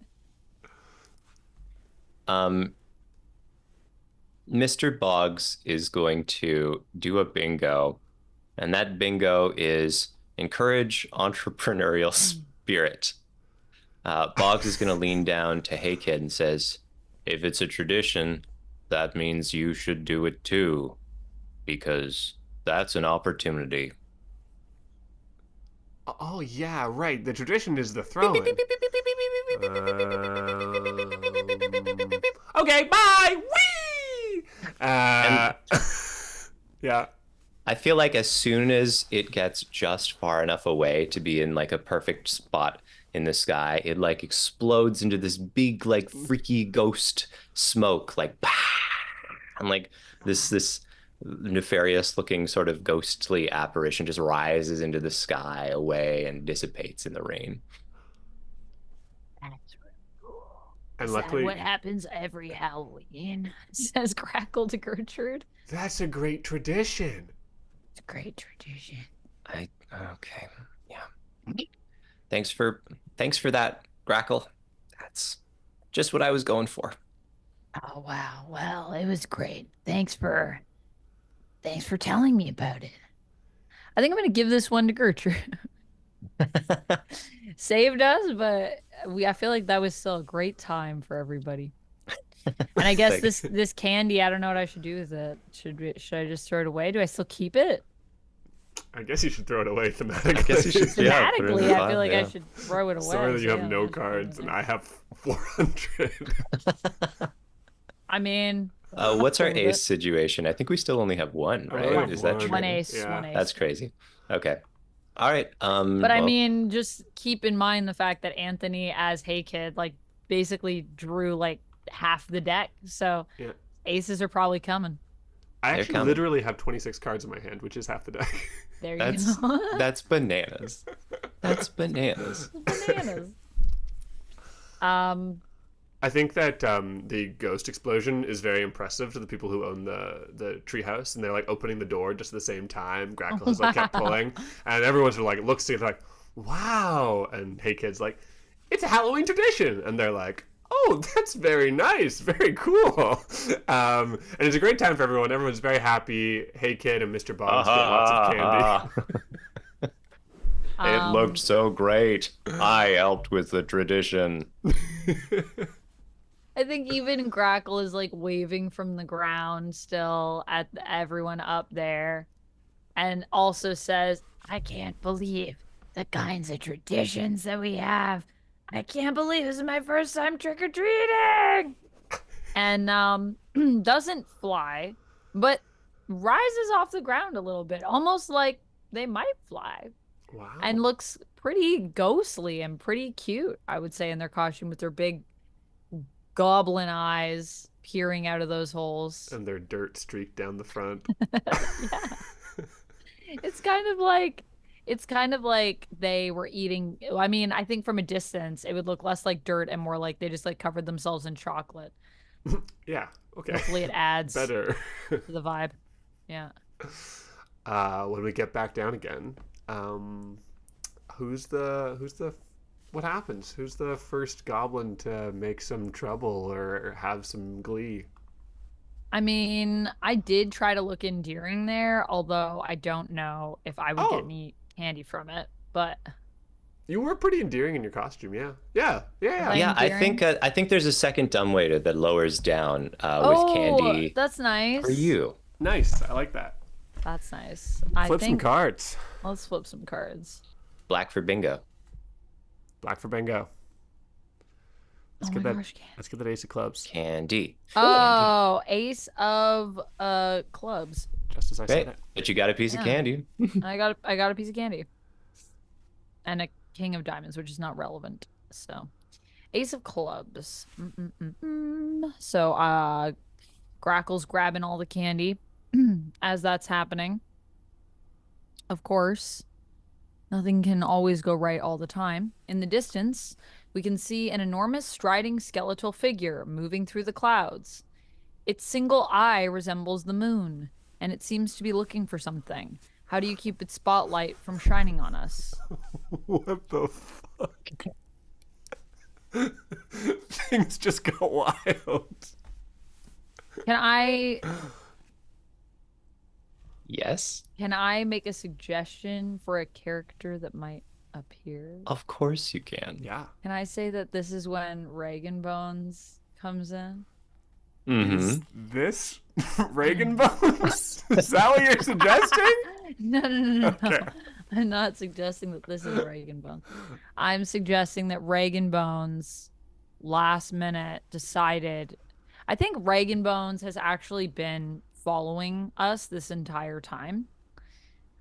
Mr. Boggs is going to do a bingo, and that bingo is encourage entrepreneurial spirit. Boggs is going to lean down to Hey Kid and says, if it's a tradition, that means you should do it too, because that's an opportunity. Oh, yeah, right. The tradition is the throwing. Okay, bye! Whee! Yeah. I feel like as soon as it gets just far enough away to be in like a perfect spot in the sky, it like explodes into this big like freaky ghost smoke, like and like this nefarious looking sort of ghostly apparition just rises into the sky away and dissipates in the rain. That's really cool. And Is luckily, that what happens every Halloween? Says Grackle to Gertrude. that's a great tradition. It's a great tradition. Okay. Yeah. Thanks for that, Grackle. That's just what I was going for. Oh wow. Well, it was great. Thanks for telling me about it. I think I'm gonna give this one to Gertrude. Saved us, but I feel like that was still a great time for everybody. And I guess this candy, I don't know what I should do with it. Should I just throw it away? Do I still keep it? I guess you should throw it away thematically. I guess you should. Yeah, put it in Thematically, the I file, feel like yeah. I should throw it away. Sorry that you so have yeah, no I'll just put it cards in and there. I have 400. I mean, What's our cool with ace it. situation? I think we still only have one, I right? only have Is that one. true? One ace, Yeah. one ace. That's crazy. Okay. All right. But I well, mean, just keep in mind the fact that Anthony, as Hey Kid, like basically drew like half the deck. So Yeah. aces are probably coming. I They're actually coming. literally have 26 cards in my hand, which is half the deck. There you that's go. that's bananas. That's bananas. Bananas. I think that the ghost explosion is very impressive to the people who own the treehouse, and they're like opening the door just at the same time. Grackle has like kept pulling, and everyone sort of like looks together like, "Wow!" And Hey Kid's like, "It's a Halloween tradition," and they're like, "Oh, that's very nice, very cool." And it's a great time for everyone. Everyone's very happy. Hey Kid and Mr. Boggs get lots of candy. It looked so great. I helped with the tradition. I think even Grackle is like waving from the ground still at everyone up there, and also says, "I can't believe the kinds of traditions that we have. I can't believe this is my first time trick-or-treating." And doesn't fly, but rises off the ground a little bit, almost like they might fly, Wow. and looks pretty ghostly and pretty cute, I would say, in their costume with their big goblin eyes peering out of those holes. And their dirt streaked down the front. Yeah. It's kind of like they were eating. I mean, I think from a distance it would look less like dirt and more like they just like covered themselves in chocolate. Yeah. Okay. Hopefully it adds Better. to the vibe. Yeah. When we get back down again, what happens? Who's the first goblin to make some trouble or have some glee? I mean, I did try to look endearing there, although I don't know if I would get any candy from it. But You were pretty endearing in your costume, yeah. Yeah. Yeah, endearing? I think there's a second dumbwaiter that lowers down with candy that's nice. for you. Nice. I like that. That's nice. I Flip some think cards. let's flip some cards. Black for bingo. Black for bingo. Let's Oh get my that. gosh. Let's get that ace of clubs. Candy. Oh, ace of clubs. Just as I Great. said it. But you got a piece of Yeah. candy. I got a piece of candy. And a king of diamonds, which is not relevant. So, ace of clubs. So, Grackle's grabbing all the candy as that's happening. Of course, nothing can always go right all the time. In the distance, we can see an enormous striding skeletal figure moving through the clouds. Its single eye resembles the moon, and it seems to be looking for something. How do you keep its spotlight from shining on us? What the fuck? Things just go wild. Yes. Can I make a suggestion for a character that might appear? Of course you can. Yeah. Can I say that this is when Reagan Bones comes in? Is this Reagan Bones? Is that what you're suggesting? No. Okay. I'm not suggesting that this is Reagan Bones. I'm suggesting that Reagan Bones last minute decided. I think Reagan Bones has actually been following us this entire time.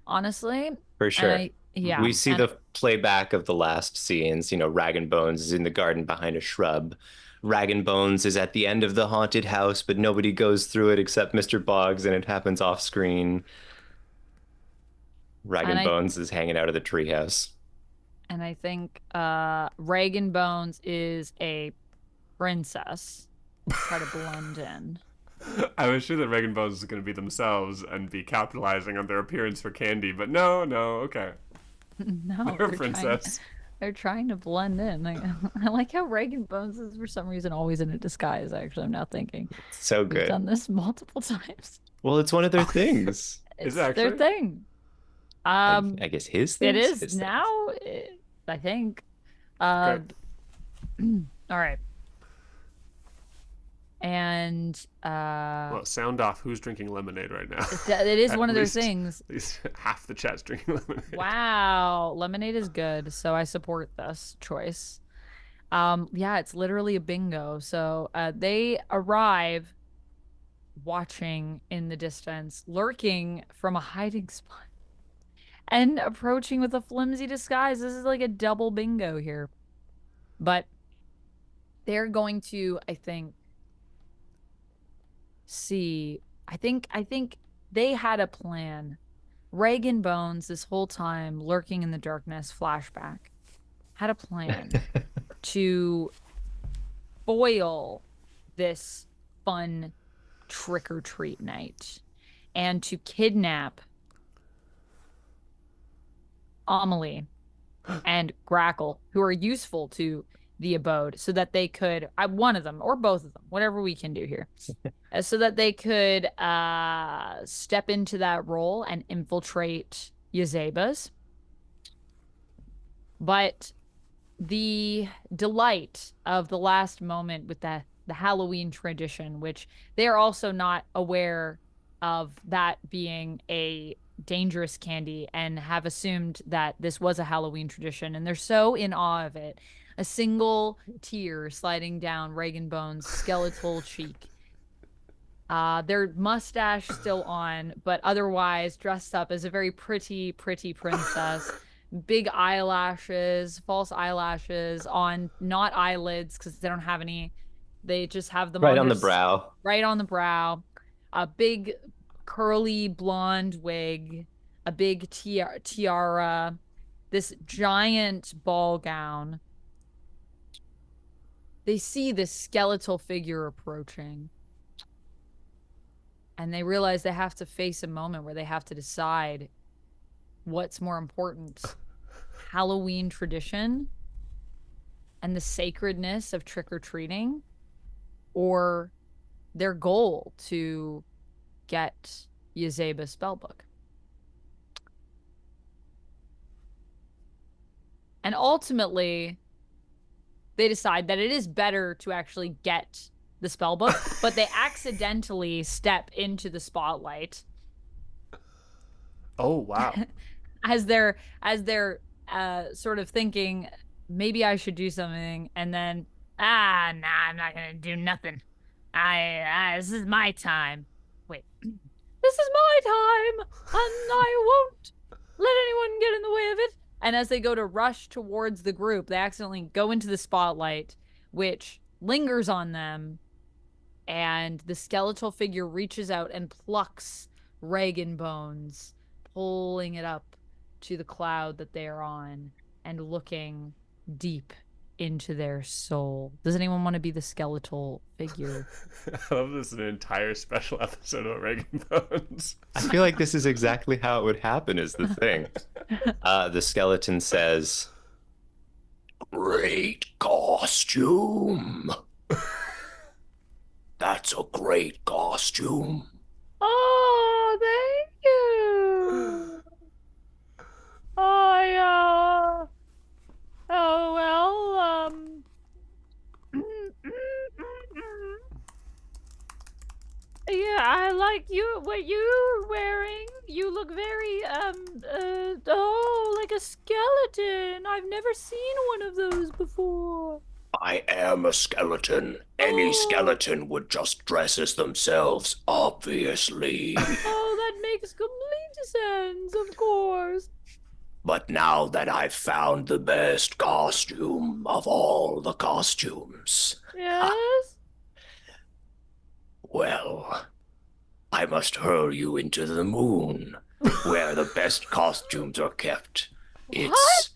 Honestly. For sure. Yeah. We see the playback of the last scenes. You know, Rag and Bones is in the garden behind a shrub. Rag and Bones is at the end of the haunted house, but nobody goes through it except Mr. Boggs, and it happens off screen. Rag and Bones is hanging out of the treehouse. And I think Reagan Bones is a princess. Try to blend in. I was sure that Reagan Bones was going to be themselves and be capitalizing on their appearance for candy, but no, okay. No, They're a princess. They're trying to blend in. I like how Reagan Bones is for some reason always in a disguise. Actually, I'm now thinking. So good. We've done this multiple times. Well, it's one of their things. It's it actually? their thing. I guess his thing. It is his now. I think. All right. And well, sound off. Who's drinking lemonade right now? it is one of their least- things. At least half the chat's drinking lemonade. Wow, lemonade is good, so I support this choice. Yeah, it's literally a bingo. So they arrive watching in the distance, lurking from a hiding spot, and approaching with a flimsy disguise. This is like a double bingo here. But they're going to, I think, see. I think they had a plan. Reagan Bones, this whole time lurking in the darkness, flashback, had a plan to foil this fun trick-or-treat night and to kidnap Amelie and Grackle, who are useful to the abode, so that they could, one of them or both of them, whatever we can do here, so that they could step into that role and infiltrate Yazeba's. But the delight of the last moment with the Halloween tradition, which they are also not aware of that being a dangerous candy and have assumed that this was a Halloween tradition, and they're so in awe of it. A single tear sliding down Reagan Bones' skeletal cheek. Their mustache still on, but otherwise dressed up as a very pretty princess. Big eyelashes, false eyelashes on, not eyelids because they don't have any. They just have them right on the brow. Right on the brow. A big curly blonde wig, a big tiara, this giant ball gown. They see this skeletal figure approaching, and they realize they have to face a moment where they have to decide what's more important: Halloween tradition and the sacredness of trick-or-treating, or their goal to get Yazeba's spellbook. And ultimately, they decide that it is better to actually get the spellbook, but they accidentally step into the spotlight Oh, wow. as they're sort of thinking maybe I should do something, and then nah, I'm not gonna do nothing. This is my time. Wait, this is my time, and I won't let anyone get in the way of it. And as they go to rush towards the group, they accidentally go into the spotlight, which lingers on them, and the skeletal figure reaches out and plucks Reagan Bones, pulling it up to the cloud that they are on and looking deep into their soul. Does anyone want to be the skeletal figure? I love this is an entire special episode of Reagan Bones. I feel like this is exactly how it would happen is the thing. The skeleton says, "Great costume. That's a great costume." Oh, thank you. Oh, well, yeah, I like what you're wearing. You look very, like a skeleton. I've never seen one of those before. I am a skeleton. Any skeleton would just dress as themselves, obviously. Oh, that makes complete sense, of course. But now that I've found the best costume of all the costumes, Yes? well, I must hurl you into the moon, where the best costumes are kept. It's...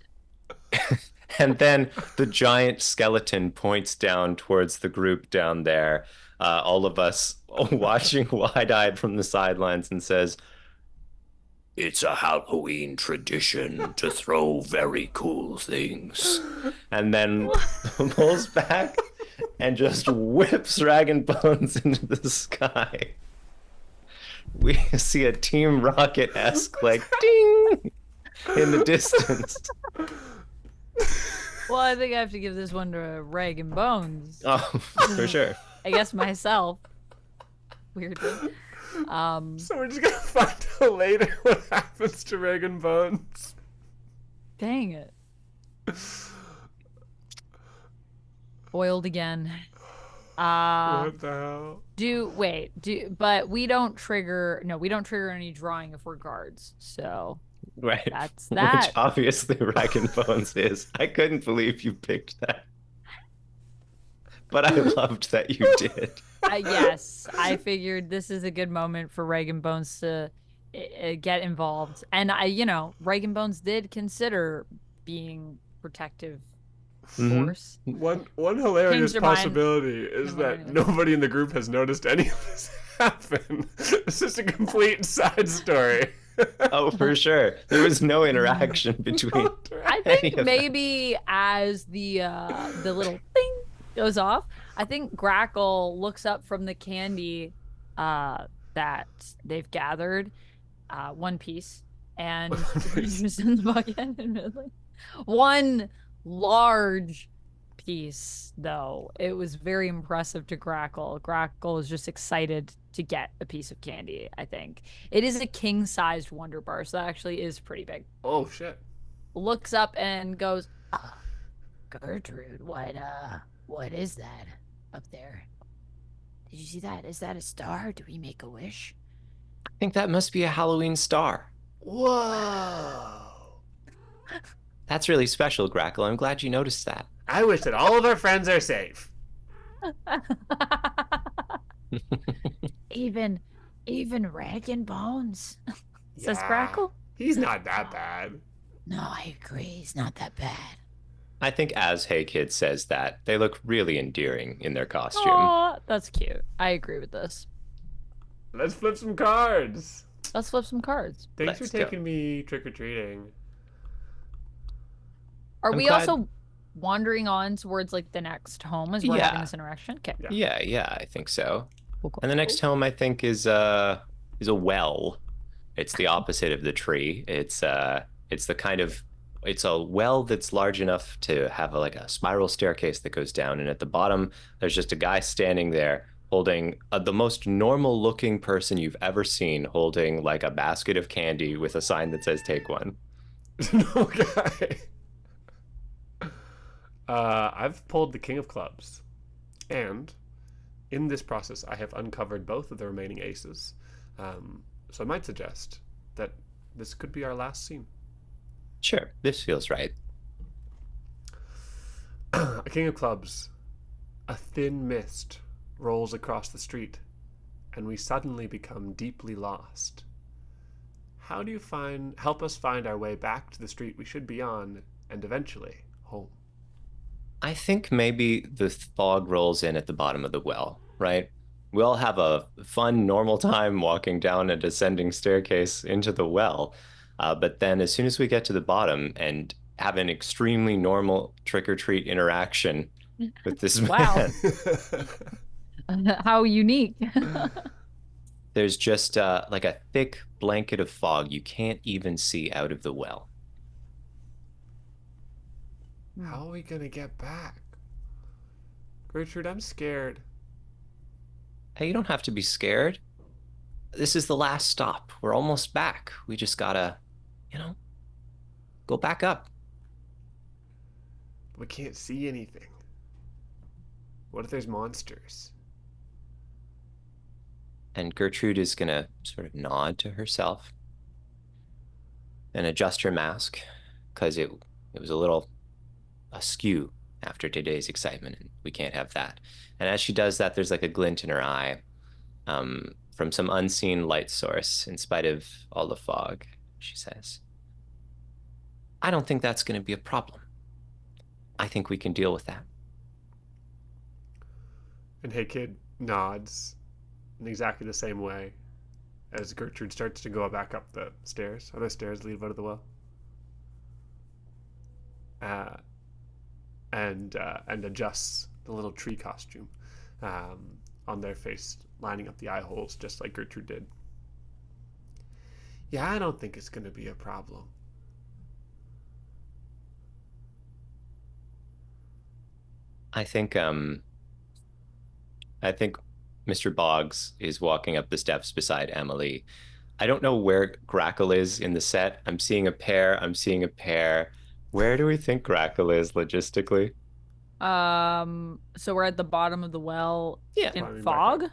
And then the giant skeleton points down towards the group down there, all of us watching wide-eyed from the sidelines, and says, "It's a Halloween tradition to throw very cool things." And then pulls back and just whips Rag and Bones into the sky. We see a Team Rocket-esque, like, ding, in the distance. Well, I think I have to give this one to Rag and Bones. Oh, for sure. I guess myself. Weirdly. So we're just gonna find out later what happens to Reagan Bones. Dang it. Foiled again. What the hell? But we don't trigger any drawing if we're guards. So Right. that's that. Which obviously Rag and Bones is. I couldn't believe you picked that. But I loved that you did. Yes, I figured this is a good moment for Reagan Bones to get involved. And Reagan Bones did consider being protective force. One hilarious Change your mind. possibility is Never that mind. nobody in the group has noticed any of this happen. This is a complete side story. Oh, for sure. There was no interaction between I any think of maybe as the little thing goes off, I think Grackle looks up from the candy that they've gathered, one piece, and just in the bucket, admittedly. One large piece, though. It was very impressive to Grackle. Grackle is just excited to get a piece of candy, I think. It is a king-sized Wonder Bar, so that actually is pretty big. Oh shit. Looks up and goes, Gertrude, what is that up there? Did you see that? Is that a star? Do we make a wish? I think that must be a Halloween star. Whoa. That's really special, Grackle. I'm glad you noticed that. I wish that all of our friends are safe. Even Rag and Bones, says Yeah. Grackle. He's not that bad. No, I agree. He's not that bad. I think as Hey Kid says that, they look really endearing in their costume. Aw, that's cute. I agree with this. Let's flip some cards. Let's flip some cards. Thanks Let's for go. taking me trick-or-treating. Are I'm we glad- also wandering on towards like the next home as we're having Yeah. this interaction? Okay. Yeah. Yeah, I think so. Cool, cool. And the next home, I think, is a well. It's the opposite of the tree. It's a well that's large enough to have like a spiral staircase that goes down, and at the bottom there's just a guy standing there holding the most normal looking person you've ever seen, holding like a basket of candy with a sign that says take one. Okay. I've pulled the King of Clubs, and in this process, I have uncovered both of the remaining aces. So I might suggest that this could be our last scene. Sure, this feels right. A King of Clubs. A thin mist rolls across the street, and we suddenly become deeply lost. How do you help us find our way back to the street we should be on, and eventually home? I think maybe the fog rolls in at the bottom of the well, right? We all have a fun, normal time walking down a descending staircase into the well. But then as soon as we get to the bottom and have an extremely normal trick or treat interaction with this Wow. man, How unique. there's just like a thick blanket of fog you can't even see out of the well. How are we gonna get back? Gertrude, I'm scared. Hey, you don't have to be scared. This is the last stop. We're almost back. We just gotta, you know, go back up. We can't see anything. What if there's monsters? And Gertrude is gonna sort of nod to herself and adjust her mask because it was a little askew after today's excitement, and we can't have that. And as she does that, there's like a glint in her eye from some unseen light source, in spite of all the fog. She says, I don't think that's going to be a problem. I think we can deal with that. And Hey Kid nods in exactly the same way as Gertrude starts to go back up the stairs. Are there stairs that lead out of the well? And adjusts the little tree costume on their face, lining up the eye holes just like Gertrude did. Yeah, I don't think it's going to be a problem. I think Mr. Boggs is walking up the steps beside Emily. I don't know where Grackle is in the set. I'm seeing a pair. I'm seeing a pair. Where do we think Grackle is logistically? So we're at the bottom of the well Yeah. in fog.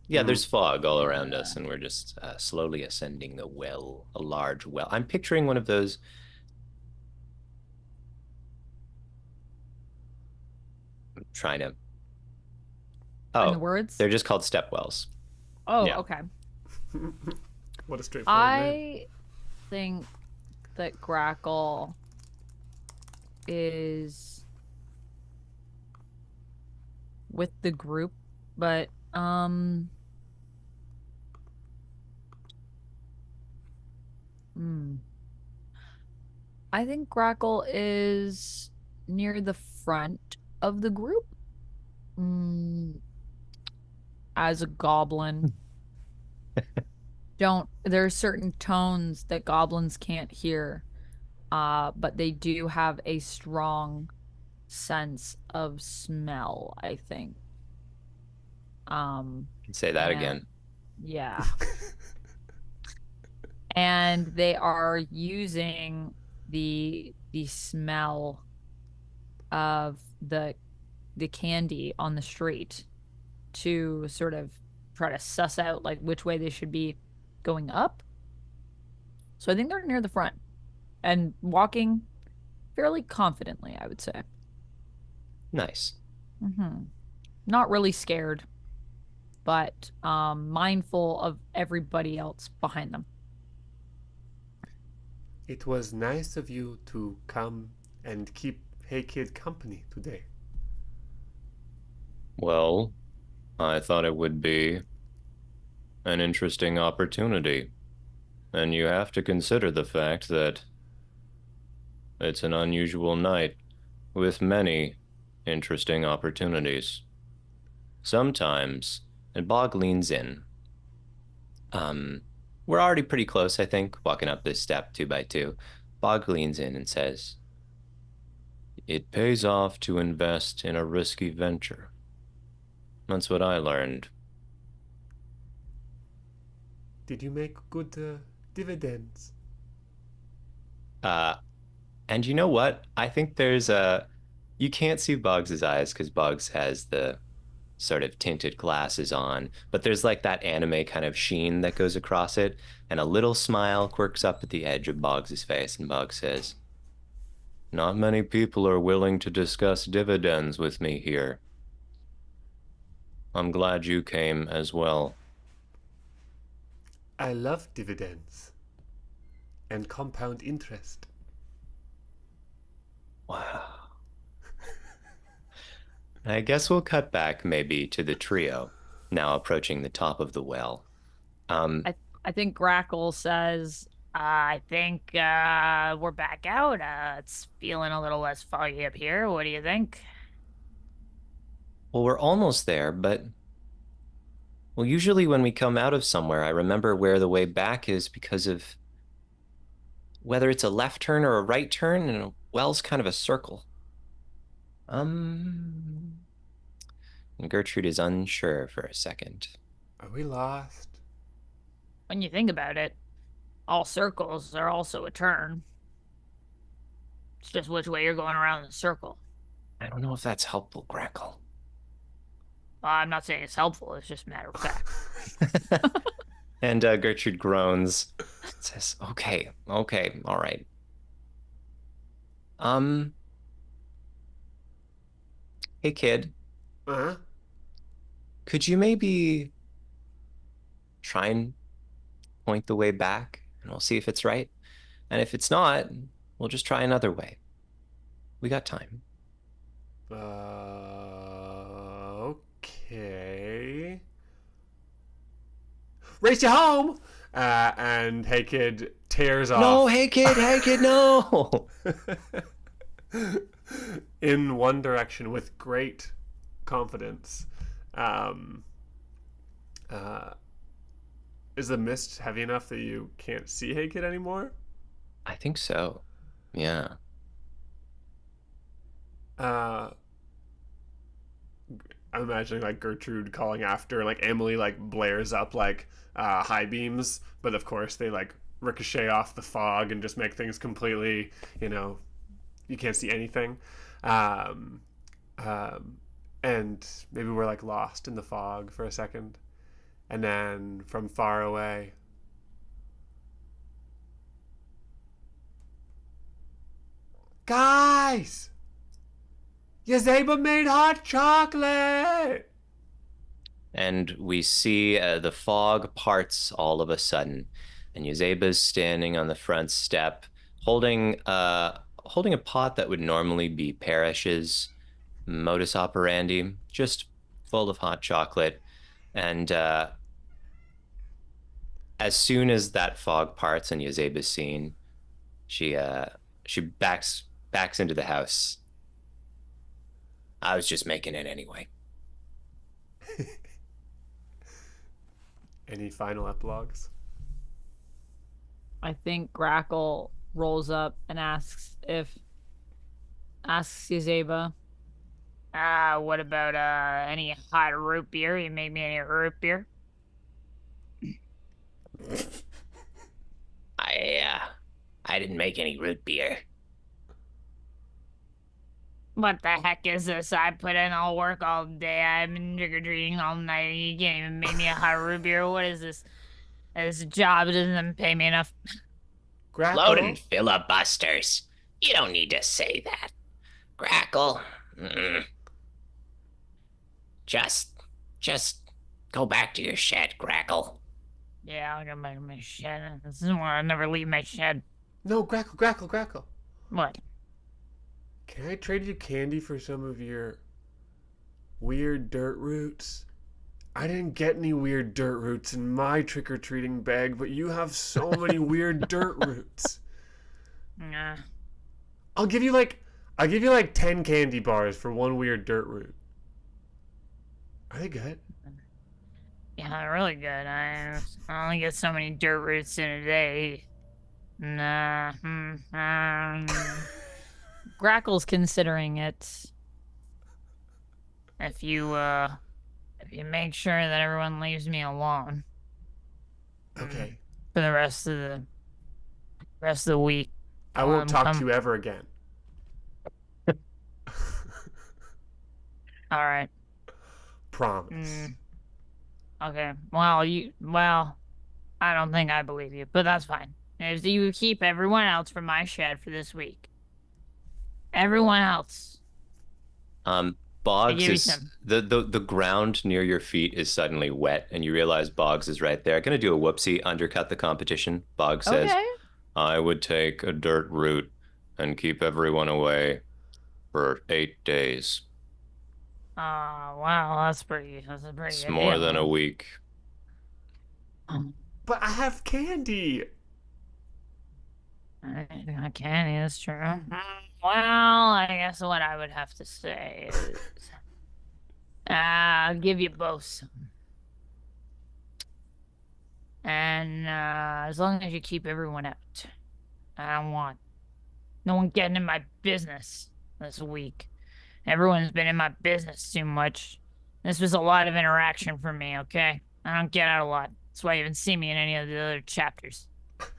Yeah, there's fog all around us, and we're just slowly ascending the well, a large well. I'm picturing one of those. I'm trying to. In the Oh, words. they're just called step wells. Oh, Yeah. okay. What a straightforward name. I think that Grackle is with the group, but I think Grackle is near the front of the group. As a goblin. There are certain tones that goblins can't hear, but they do have a strong sense of smell, I think. Say that again. Yeah. And they are using the smell of the candy on the street to sort of try to suss out like which way they should be going up. So I think they're near the front and walking fairly confidently, I would say. Nice. Not really scared, but mindful of everybody else behind them. It was nice of you to come and keep Hey Kid company today. Well, I thought it would be an interesting opportunity. And you have to consider the fact that it's an unusual night with many interesting opportunities. Sometimes, and Bog leans in. We're already pretty close, I think, walking up this step 2 by 2. Bog leans in and says, it pays off to invest in a risky venture. That's what I learned Did you make good dividends? Uh, and you know what? I think there's a you can't see Boggs's eyes because Boggs has the sort of tinted glasses on, but there's like that anime kind of sheen that goes across it, and a little smile quirks up at the edge of Boggs's face, and Boggs says, "Not many people are willing to discuss dividends with me here. I'm glad you came as well." I love dividends and compound interest. Wow. I guess we'll cut back maybe to the trio now approaching the top of the well. Um, I think Grackle says, I think we're back out. It's feeling a little less foggy up here. What do you think? well, we're almost there, but well, usually when we come out of somewhere, I remember where the way back is because of whether it's a left turn or a right turn, and a well's kind of a circle. Um, and Gertrude is unsure for a second. Are we lost? When you think about it, all circles are also a turn. It's just which way you're going around the circle. I don't know if that's helpful, Grackle. I'm not saying it's helpful. It's just a matter of fact. And Gertrude groans, says, "Okay, okay, all right. Um, hey kid, Uh-huh. could you maybe try and point the way back, and we'll see if it's right. And if it's not, we'll just try another way. We got time." Okay. Race you home! And Hey Kid tears off. No, hey kid, no. In one direction with great confidence. Is the mist heavy enough that you can't see Hey Kid anymore? I think so. Yeah. I'm imagining like Gertrude calling after, like Emily like blares up like high beams, but of course they like ricochet off the fog and just make things completely, you can't see anything. Um, and maybe we're like lost in the fog for a second. And then from far away, guys! Yazeba made hot chocolate! And we see the fog parts all of a sudden, and Yazeba's standing on the front step, holding a pot that would normally be Parrish's modus operandi, just full of hot chocolate. And as soon as that fog parts and Yazeba's seen, she backs into the house. "I was just making it anyway." Any final epilogues? I think Grackle rolls up and asks Yazeba, what about any hot root beer? You make me any root beer? I didn't make any root beer. What the heck is this? I put in all work all day. I've been trick-or-treating all night. You can't even make me a hot root beer. What is this? This job doesn't pay me enough. Loading filibusters. You don't need to say that. Grackle. Just go back to your shed, Grackle. Yeah, I'll go back to my shed. This is why I never leave my shed. No, Grackle. What? Can I trade you candy for some of your weird dirt roots? I didn't get any weird dirt roots in my trick-or-treating bag, but you have so many weird dirt roots. Nah. I'll give you like 10 candy bars for one weird dirt root. Are they good? Yeah, they're really good. I only get so many dirt roots in a day. Nah. Grackle's considering it. If you make sure that everyone leaves me alone. Okay. For the rest of the week. I won't talk come. to you ever again. All right. Promise. Okay. Well, I don't think I believe you, but that's fine. If you keep everyone else from my shed for this week, everyone else, I Boggs give you is some. the ground near your feet is suddenly wet, and you realize Boggs is right there. Gonna do a whoopsie, undercut the competition. Boggs says, Okay. "I would take a dirt route and keep everyone away for 8 days. Wow, that's a pretty It's good more deal. than a week." But I have candy. I got candy, that's true. Well, I guess what I would have to say is, I'll give you both some. And as long as you keep everyone out, I don't want no one getting in my business this week. Everyone's been in my business too much. This was a lot of interaction for me, okay? I don't get out a lot. That's why you haven't seen me in any of the other chapters.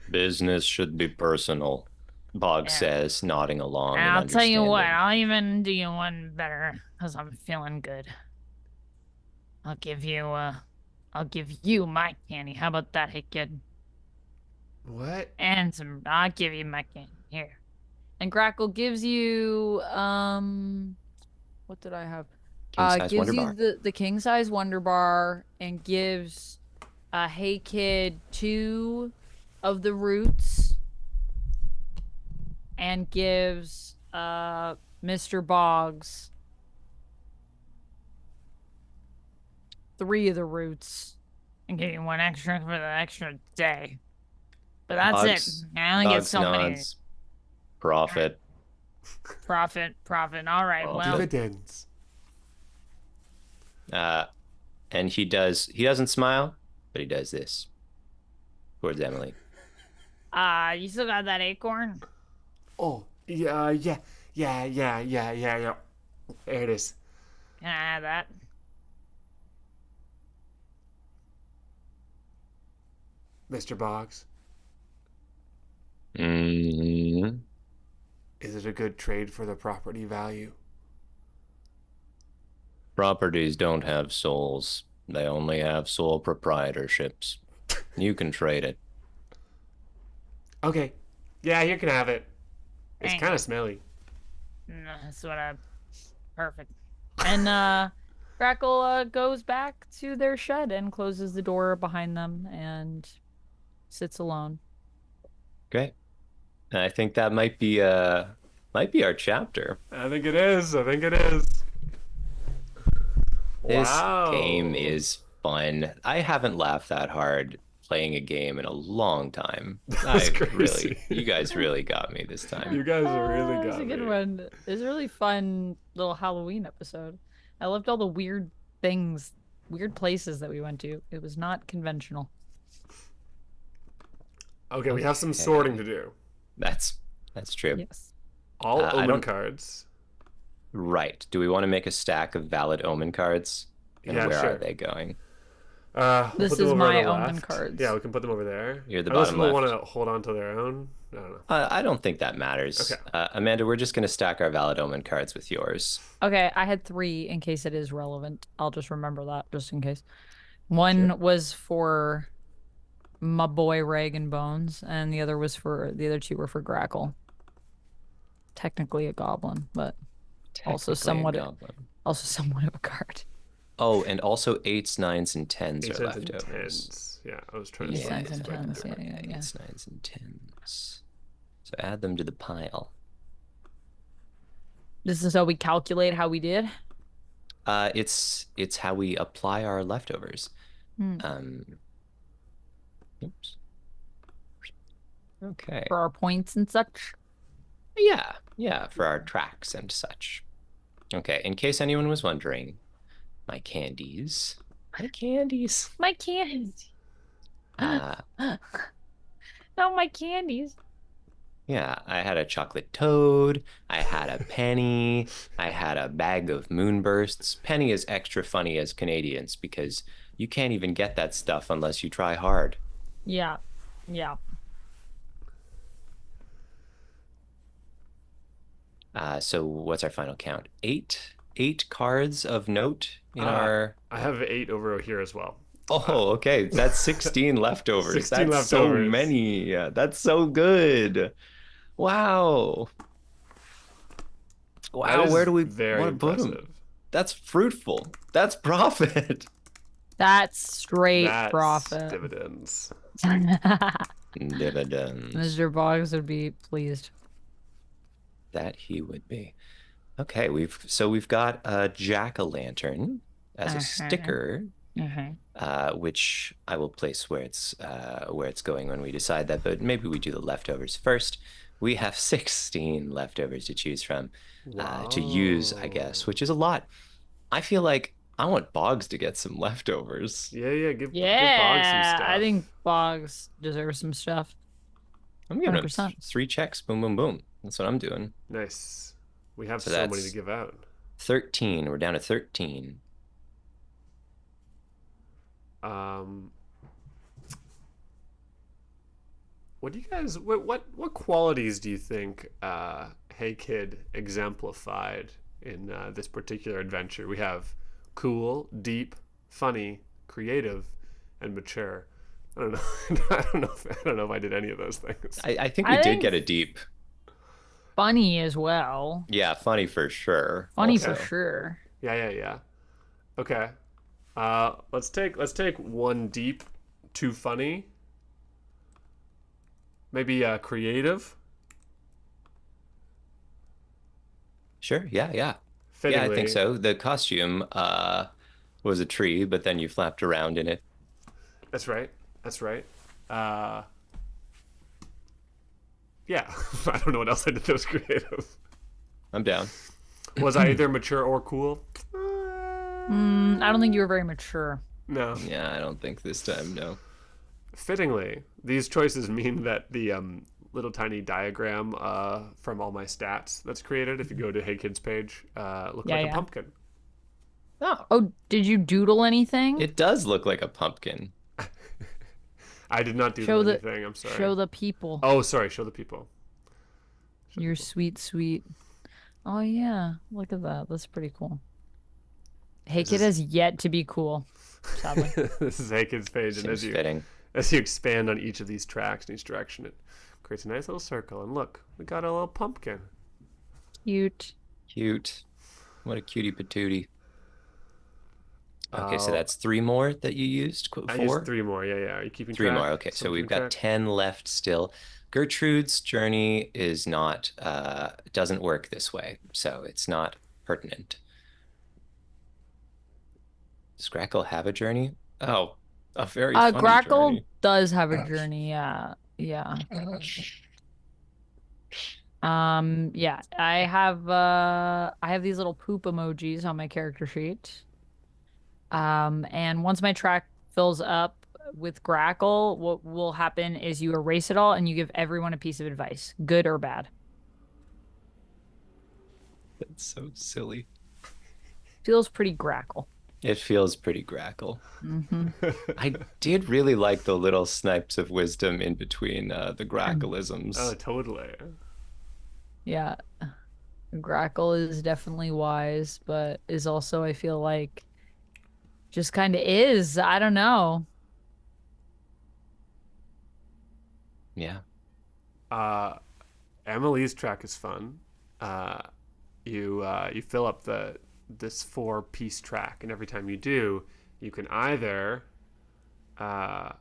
Business should be personal, Boggs Yeah. says, nodding along And and I'll tell you what, understanding. I'll even do you one better, because I'm feeling good. I'll give you my candy. How about that, hey kid? What? And I'll give you my candy. Here. And Grackle gives you, what did I have? King size Gives Wonder you Bar. the king size Wonder Bar and gives Hey Kid 2 of the roots and gives Mr. Boggs 3 of the roots and give you 1 extra for the extra day. But that's Boggs, it. I only get Boggs so many. nods. Profit. Profit. All right. Well, Dividends. And he doesn't smile, but he does this towards Emily. you still got that acorn? Oh, yeah. There it is. Can I have that? Mr. Boggs, Mm-hmm. is it a good trade for the property value? Properties don't have souls. They only have sole proprietorships. You can trade it. Okay. Yeah, you can have it. It's Thank kind you. of smelly. No, that's what I. Perfect. And Crackle goes back to their shed and closes the door behind them and sits alone. Okay. I think that might be our chapter. I think it is. This Wow. game is fun. I haven't laughed that hard playing a game in a long time. That's crazy. You guys really got me this time. You guys really It was got a good me. one. It was a really fun little Halloween episode. I loved all the weird things, weird places that we went to. It was not conventional. Okay, we have some sorting to do. That's true. Yes. All I omen don't- cards. Right. Do we want to make a stack of valid omen cards? And Yeah, where sure. are they going? We'll This put them is over on my the omen left. cards. Yeah, we can put them over there. You're the Unless bottom people left. want to hold on to their own. I don't know. I don't think that matters. Okay. Amanda, we're just going to stack our valid omen cards with yours. Okay, I had 3 in case it is relevant. I'll just remember that just in case. One was for my boy Rag and Bones, and the other 2 were for Grackle. Technically a goblin, but also somewhat of a card. Oh, and also 8s, 9s, and 10s Eights, are nines, and leftovers. tens. Yeah, I was trying to Eights, sort nines, this and back tens, there. yeah. 8s, 9s, and 10s. So add them to the pile. This is how we calculate how we did. It's how we apply our leftovers. Hmm. Oops. Okay. For our points and such. Yeah, for our tracks and such. Okay, in case anyone was wondering, my candies. My candies. Uh, No, my candies. yeah, I had a chocolate toad, I had a penny, I had a bag of moonbursts. Penny is extra funny as Canadians because you can't even get that stuff unless you try hard. Yeah. Yeah. So what's our final count? Eight cards of note in Uh, our. I have 8 over here as well. Oh, okay. That's 16 leftovers. 16 That's so leftovers. many. That's so good. Wow. That Wow, where is do we very want to put them? impressive. That's fruitful. That's profit. That's straight That's profit. dividends. Dividends. Mr. Boggs would be pleased. That he would be. Okay, we've got a jack-o'-lantern as a sticker, which I will place where it's going when we decide that, but maybe we do the leftovers first. We have 16 leftovers to choose from to use, I guess, which is a lot. I feel like I want Boggs to get some leftovers. Yeah, give Boggs some Yeah, stuff. I think Boggs deserves some stuff. I'm giving him 100%. 3 checks. Boom, boom, boom. That's what I'm doing. Nice. We have So so many that's to give out. 13. We're down to 13. What do you guys what qualities do you think Hey Kid exemplified in this particular adventure? We have cool, deep, funny, creative, and mature. I don't know. I don't know if I did any of those things. I think we did get a deep. Funny as well. Yeah, funny for sure. Funny also. for sure. Yeah. Okay. Let's take 1 deep, 2 funny. Maybe creative. Sure. Yeah. Fittingly. Yeah, I think so. The costume was a tree, but then you flapped around in it. That's right. Yeah. I don't know what else I did that was creative. I'm down. Was I either mature or cool? I don't think you were very mature. No. Yeah, I don't think this time, no. Fittingly, these choices mean that the little tiny diagram from all my stats that's created, if you go to Hey Kids page, look like a pumpkin. Oh, did you doodle anything? It does look like a pumpkin. I did not do anything. I'm sorry. Show the people. Oh, sorry. Show the people. You're sweet. Oh yeah, look at that. That's pretty cool. Hey Kid has yet to be cool, sadly. This is Hey Kids page, and Fitting. as you expand on each of these tracks in each direction, it creates a nice little circle. And look, we got a little pumpkin. Cute. What a cutie patootie. Okay, so that's 3 more that you used? 4? I used 3 more. Yeah. Are you keeping 3 track? more. Okay, so we've got 10 left still. Gertrude's journey is not, doesn't work this way, so it's not pertinent. Does Grackle have a journey? Oh, a very funny Grackle journey. does have a journey. Yeah. Yeah, I have these little poop emojis on my character sheet. And once my track fills up with Grackle, what will happen is you erase it all and you give everyone a piece of advice, good or bad. That's so silly. Feels pretty Grackle. It feels pretty Grackle. I did really like the little snipes of wisdom in between the Grackleisms. Oh, totally. Yeah. Grackle is definitely wise, but is also, I feel like, just kind of is. I don't know. Yeah. Emily's track is fun. You fill up this 4-piece track, and every time you do, you can either add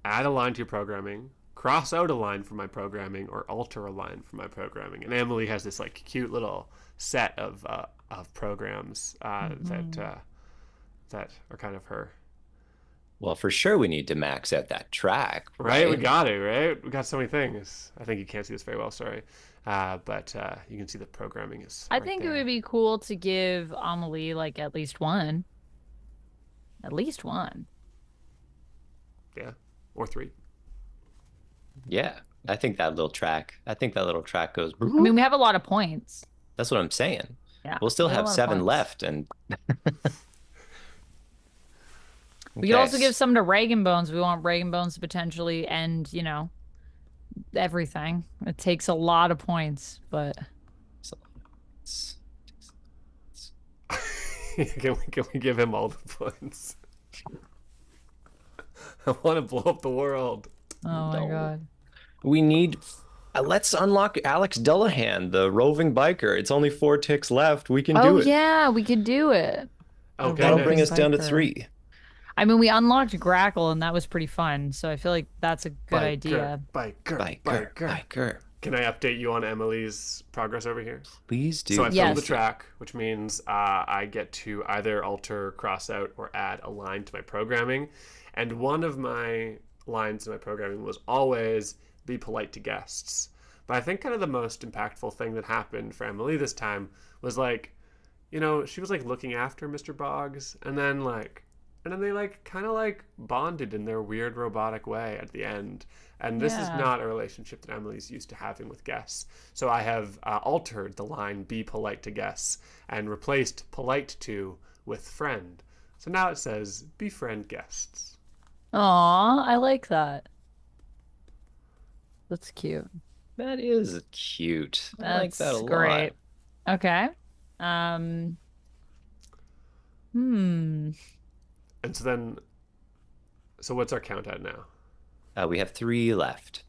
a line to your programming, cross out a line from my programming, or alter a line from my programming. And Emily has this like cute little set of programs that are kind of her. Well, for sure we need to max out that track, Right? We got it, right? We got so many things. I think you can't see this very well, sorry. But you can see the programming is I think it would be cool to give Amelie like at least one. At least one. Yeah. Or 3. Yeah. I think that little track goes. I mean, we have a lot of points. That's what I'm saying. Yeah. We'll still have 7 left, and We could Okay. also give some to Reagan Bones. We want Reagan Bones to potentially end, everything. It takes a lot of points, but So it's- Can we give him all the points? I want to blow up the world. oh my No. God. We need. Let's unlock Alex Dullahan, the roving biker. It's only 4 ticks left. We can Oh do it. yeah, we could do it. A Okay, That'll bring roving us down to biker. 3. I mean, we unlocked Grackle, and that was pretty fun. So I feel like that's a good idea. Biker. Can I update you on Emily's progress over here? Please do. So I filled Yes. the track, which means I get to either alter, cross out, or add a line to my programming. And one of my lines in my programming was always be polite to guests. But I think kind of the most impactful thing that happened for Emily this time was like, she was like looking after Mr. Boggs, and then they like kind of like bonded in their weird robotic way at the end. And this is Yeah. not a relationship that Emily's used to having with guests. So I have altered the line "be polite to guests" and replaced "polite to" with "friend." So now it says "befriend guests." Aw, I like that. That's cute. That is cute. I like that a That's lot. great. Okay. Hmm. And so what's our count at now? We have 3 left.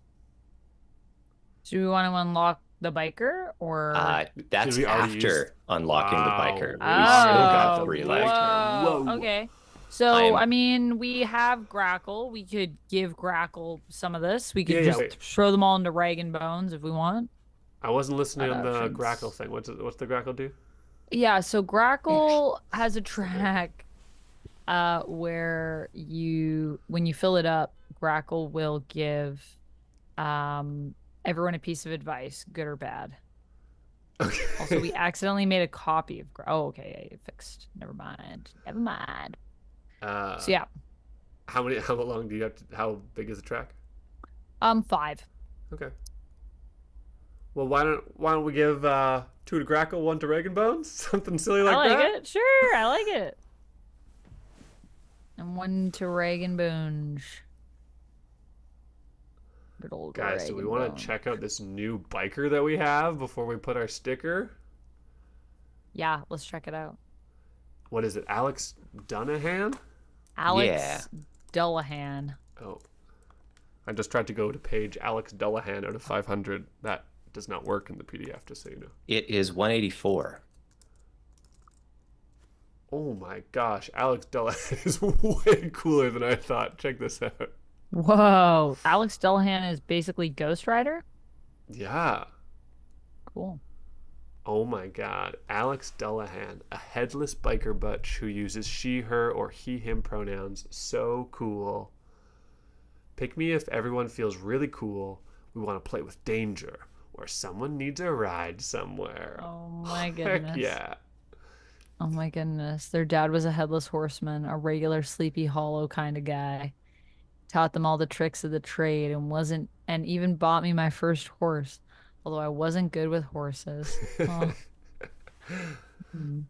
Do we want to unlock the biker or? That's we already after unlocking the Wow. biker. Oh, We still got the 3 biker. left. Whoa. Whoa. Okay. So, I'm- I mean, we have Grackle. We could give Grackle some of this. We could Yeah, just wait. throw them all into Reagan Bones if we want. I wasn't listening Not on the options. Grackle thing. What's the Grackle do? Yeah, so Grackle has a track where when you fill it up, Grackle will give everyone a piece of advice, good or bad. Okay. Also, we accidentally made a copy of oh, okay, yeah, fixed. Never mind. So yeah, How long do you have to, how big is the track? 5. Okay. Well, why don't we give 2 to Grackle, 1 to Reagan Bones? Something silly like I like that? it. Sure, I like it. And 1 to Reagan Bones. Good old Guys, do we Reagan want Bones. to check out this new biker that we have before we put our sticker? Yeah, let's check it out. What is it? Alex Dunahan? Alex Yeah. Dullahan. Oh. I just tried to go to page Alex Dullahan out of 500. That does not work in the PDF, just so you know. It is 184. Oh my gosh, Alex Dullahan is way cooler than I thought. Check this out. Whoa. Alex Dullahan is basically Ghost Rider? Yeah. Cool. Oh my god. Alex Dullahan, a headless biker butch who uses she, her, or he, him pronouns. So cool. Pick me if everyone feels really cool. We want to play with danger, or someone needs a ride somewhere. Oh my Heck goodness. yeah. Oh my goodness. Their dad was a headless horseman, a regular Sleepy Hollow kind of guy. Taught them all the tricks of the trade and even bought me my first horse, although I wasn't good with horses. Oh.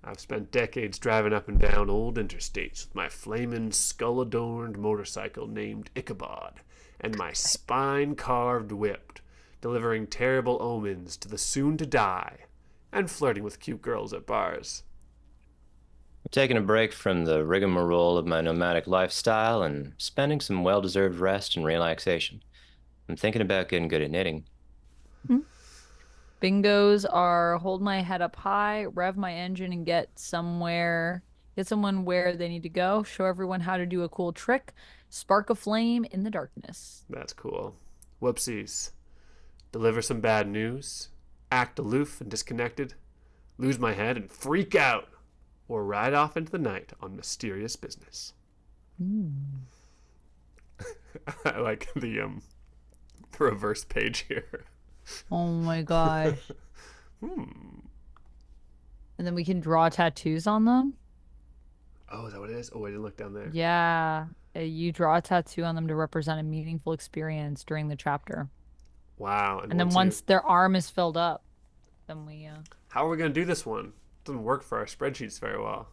I've spent decades driving up and down old interstates with my flaming skull-adorned motorcycle named Ichabod and my spine-carved whip, delivering terrible omens to the soon-to-die and flirting with cute girls at bars. I'm taking a break from the rigmarole of my nomadic lifestyle and spending some well-deserved rest and relaxation. I'm thinking about getting good at knitting. Bingos are hold my head up high, rev my engine, and get someone where they need to go, show everyone how to do a cool trick, spark a flame in the darkness. That's cool. Whoopsies. Deliver some bad news, act aloof and disconnected, lose my head and freak out, or ride off into the night on mysterious business. I like the reverse page here. Oh my gosh. And then we can draw tattoos on them. Oh, is that what it is? Oh, I didn't look down there. Yeah. You draw a tattoo on them to represent a meaningful experience during the chapter. Wow. And then once their arm is filled up, then we How are we going to do this one? Doesn't work for our spreadsheets very well.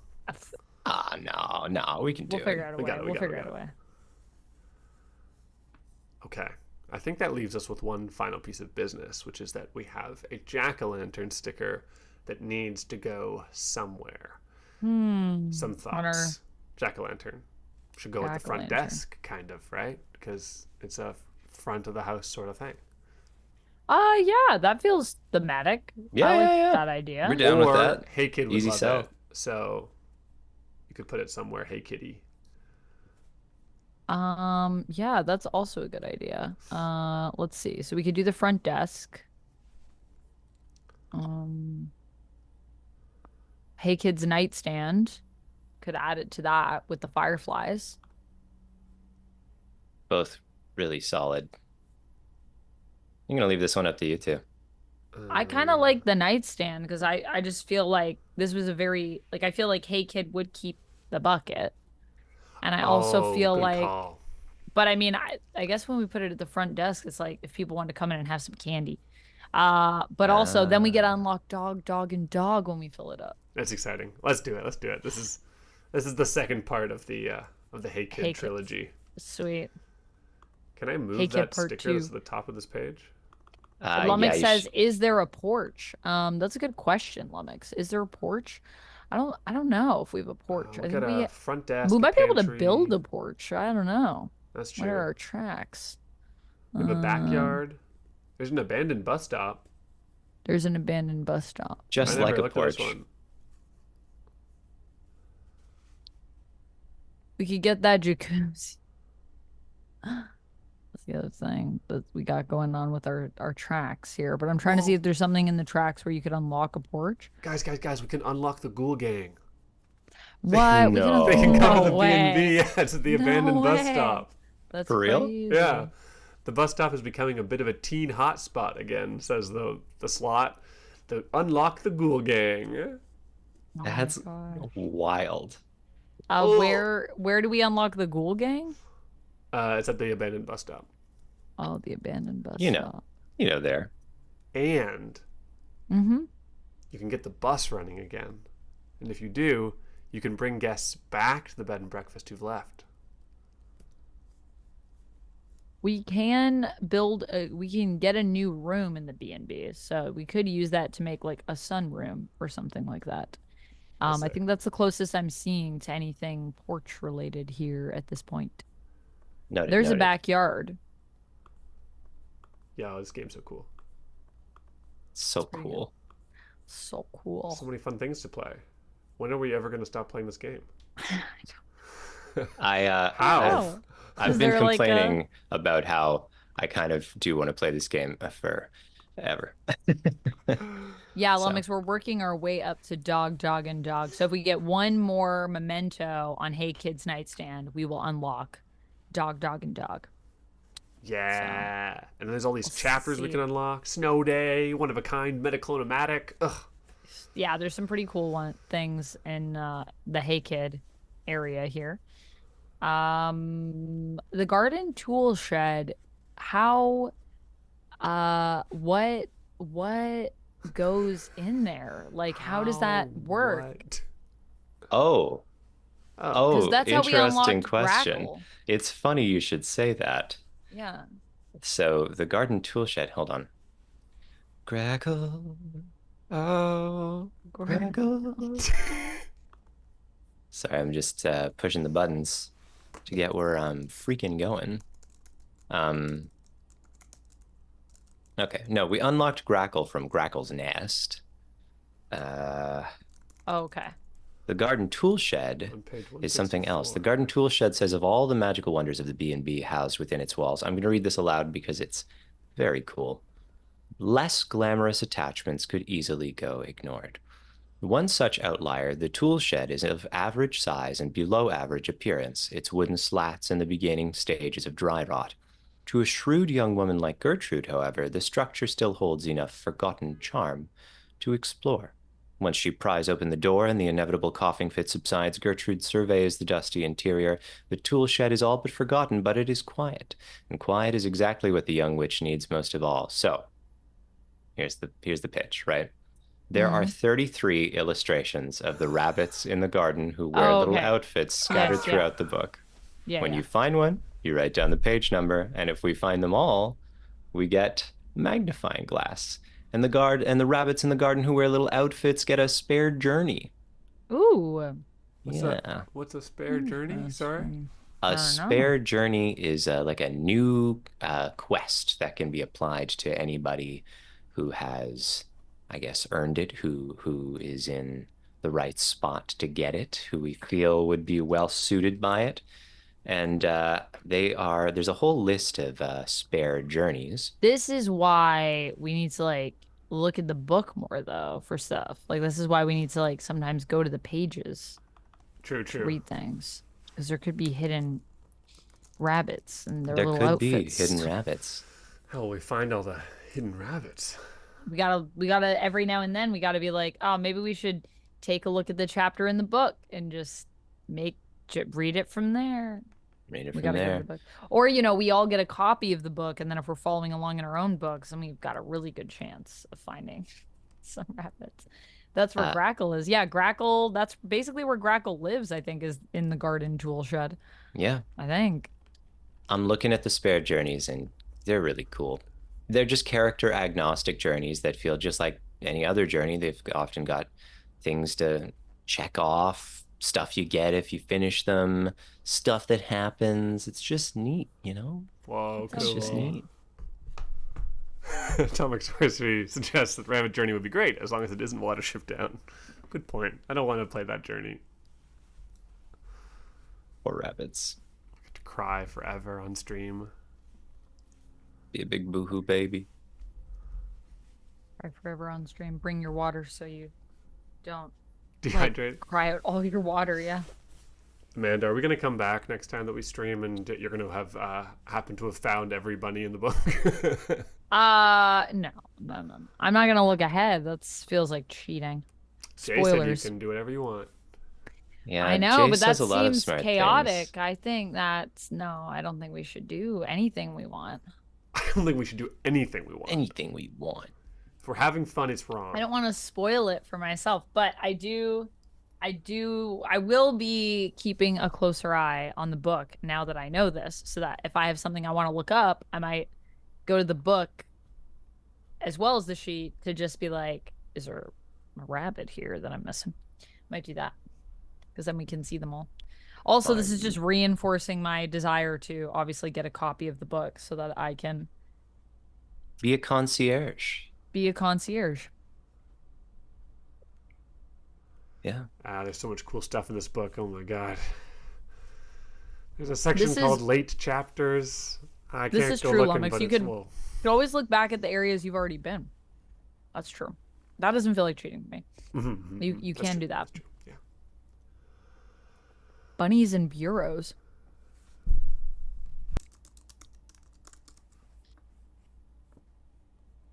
Ah, no, we can do We'll figure it. out a We way. got it, we We'll got it, figure we out a got it. way. Okay. I think that leaves us with one final piece of business, which is that we have a jack-o'-lantern sticker that needs to go somewhere. Some On our thoughts. Jack-o'-lantern should go at the front jack-o'-lantern. desk, kind of, right? Because it's a front of the house sort of thing. Yeah, that feels thematic. I like Yeah. that We're idea. down with Or that. Hey Kid would Easy love sell. it. So you could put it somewhere, Hey Kitty. Yeah, that's also a good idea. Let's see. So we could do the front desk. Um, Hey Kids nightstand. Could add it to that with the fireflies. Both really solid. I'm gonna leave this one up to you two. I kind of like the nightstand because I just feel like this was a very like I feel like Hey Kid would keep the bucket. And I also Oh, feel good like call. but I mean I guess when we put it at the front desk it's like if people want to come in and have some candy. But also then we get Ah. unlocked dog, dog, and dog when we fill it up. That's exciting. Let's do it. Let's do it. This is the second part of the Hey Kid Hey Kid. trilogy. Sweet. Can I move Hey Kid that Part sticker 2. to the top of this page? Lumix You says, "Is there a porch?" That's a good question, Lumix. Is there a porch? I don't know if we have a porch. I We think got a front desk. we a might be able to pantry. build a porch. I don't know. That's What are true. our tracks? We have a backyard. There's an abandoned bus stop. There's an abandoned bus stop. I just never like a looked at this porch. one. We could get that jacuzzi. That's the other thing that we got going on with our tracks here. But I'm trying to see if there's something in the tracks where you could unlock a porch. Guys, we can unlock the Ghoul Gang. What? We No. They can come to No the way. B&B at the abandoned bus way. stop. That's For real? crazy. Yeah. The bus stop is becoming a bit of a teen hotspot again, says the slot. Unlock the Ghoul Gang. Oh my That's God. wild. Where do we unlock the ghoul gang? It's at the abandoned bus stop. Oh, the abandoned bus You know. stop. There. And Mm-hmm. you can get the bus running again. And if you do, you can bring guests back to the bed and breakfast you've left. We can we can get a new room in the B&B. So we could use that to make like a sunroom or something like that. I sick. think that's the closest I'm seeing to anything porch related here at this point. Noted, There's a noted. backyard. Yeah, this game's so cool. So pretty cool. So cool. So many fun things to play. When are we ever going to stop playing this game? How? Oh. I've Is been there, like, a- complaining about how I kind of do want to play this game forever. Yeah, So. Lumix, we're working our way up to dog, dog, and dog. So if we get one more memento on Hey Kids Nightstand, we will unlock dog, dog, and dog. Yeah. And then there's all these We'll chapters we see. can unlock. Snow Day, one of a kind, metaclonomatic. Ugh. Yeah, there's some pretty cool things in the Hey Kid area here. The garden tool shed. How? What goes in there? Like, how does that work? What? Oh, Because that's how we interesting unlocked question. Grackle. It's funny you should say that. Yeah. So the garden tool shed, hold on. Grackle. Oh, Grackle. Sorry, I'm just pushing the buttons to get where I'm freaking going. Okay, no, we unlocked Grackle from Grackle's nest. Okay. The garden tool shed On page is something else. The 164. garden tool shed says of all the magical wonders of the B&B housed within its walls. I'm going to read this aloud because it's very cool. Less glamorous attachments could easily go ignored. One such outlier, the tool shed, is of average size and below average appearance, its wooden slats in the beginning stages of dry rot. To a shrewd young woman like Gertrude, however, the structure still holds enough forgotten charm to explore. Once she pries open the door and the inevitable coughing fit subsides, Gertrude surveys the dusty interior. The tool shed is all but forgotten, but it is quiet, and quiet is exactly what the young witch needs most of all. So, here's the pitch, right? There are 33 illustrations of the rabbits in the garden who wear Oh, little okay. outfits scattered Yes, yeah. throughout the book. Yeah, When yeah. you find one, you write down the page number, and if we find them all, we get magnifying glass. And the rabbits in the garden who wear little outfits get a spare journey. Ooh, Yeah. What's a spare journey? Sorry. interesting. I A don't know. spare journey is like a new quest that can be applied to anybody who has, I guess, earned it, who is in the right spot to get it, who we feel would be well suited by it. And there's a whole list of spare journeys. This is why we need to like look at the book more though for stuff. Like this is why we need to like sometimes go to the pages True, to true. read things because there could be hidden rabbits and their There little could be hidden outfits. rabbits. How will we find all the hidden rabbits? We gotta every now and then we gotta be like, oh, maybe we should take a look at the chapter in the book and just read it from there. Read it We from gotta go to there. the book. Or, we all get a copy of the book, and then if we're following along in our own books, then we've got a really good chance of finding some rabbits. That's where Uh, Grackle is. Yeah, Grackle, that's basically where Grackle lives, I think, is in the garden tool shed. yeah. I think. I'm looking at the spare journeys and they're really cool. They're just character agnostic journeys that feel just like any other journey. They've often got things to check off, stuff you get if you finish them, stuff that happens. It's just neat, you know? Whoa, It's It's cool. just neat. Atomic Sorcery suggests that Rabbit Journey would be great as long as it isn't Watership Down. Good point. I don't want to play that journey. Or rabbits. To cry forever on stream. Be a big boohoo baby. Cry forever on stream. Bring your water so you don't Dehydrate. cry out all your water, yeah. Amanda, are we going to come back next time that we stream and you're going to have happen to have found every bunny in the book? No. I'm not gonna look ahead. That feels like cheating. Jay said you Spoilers. can do whatever you want. Yeah, I know, Jay but that says a lot of seems smart chaotic. things. I think that's no, I don't think we should do anything we want. I don't think we should do anything we want. Anything we want. If we're having fun, it's wrong. I don't want to spoil it for myself, but I will be keeping a closer eye on the book now that I know this, so that if I have something I want to look up, I might go to the book as well as the sheet to just be like, is there a rabbit here that I'm missing? Might do that because then we can see them all. Also, this is just reinforcing my desire to obviously get a copy of the book so that I can Be a concierge. be a concierge. Yeah. There's so much cool stuff in this book. Oh my god. There's a section This called is- late chapters. I This can't is go true, looking, Lummox. but You it's could- full. You can always look back at the areas you've already been. That's true. That doesn't feel like cheating to me. You That's can true, do that. that's true, yeah. Bunnies and bureaus.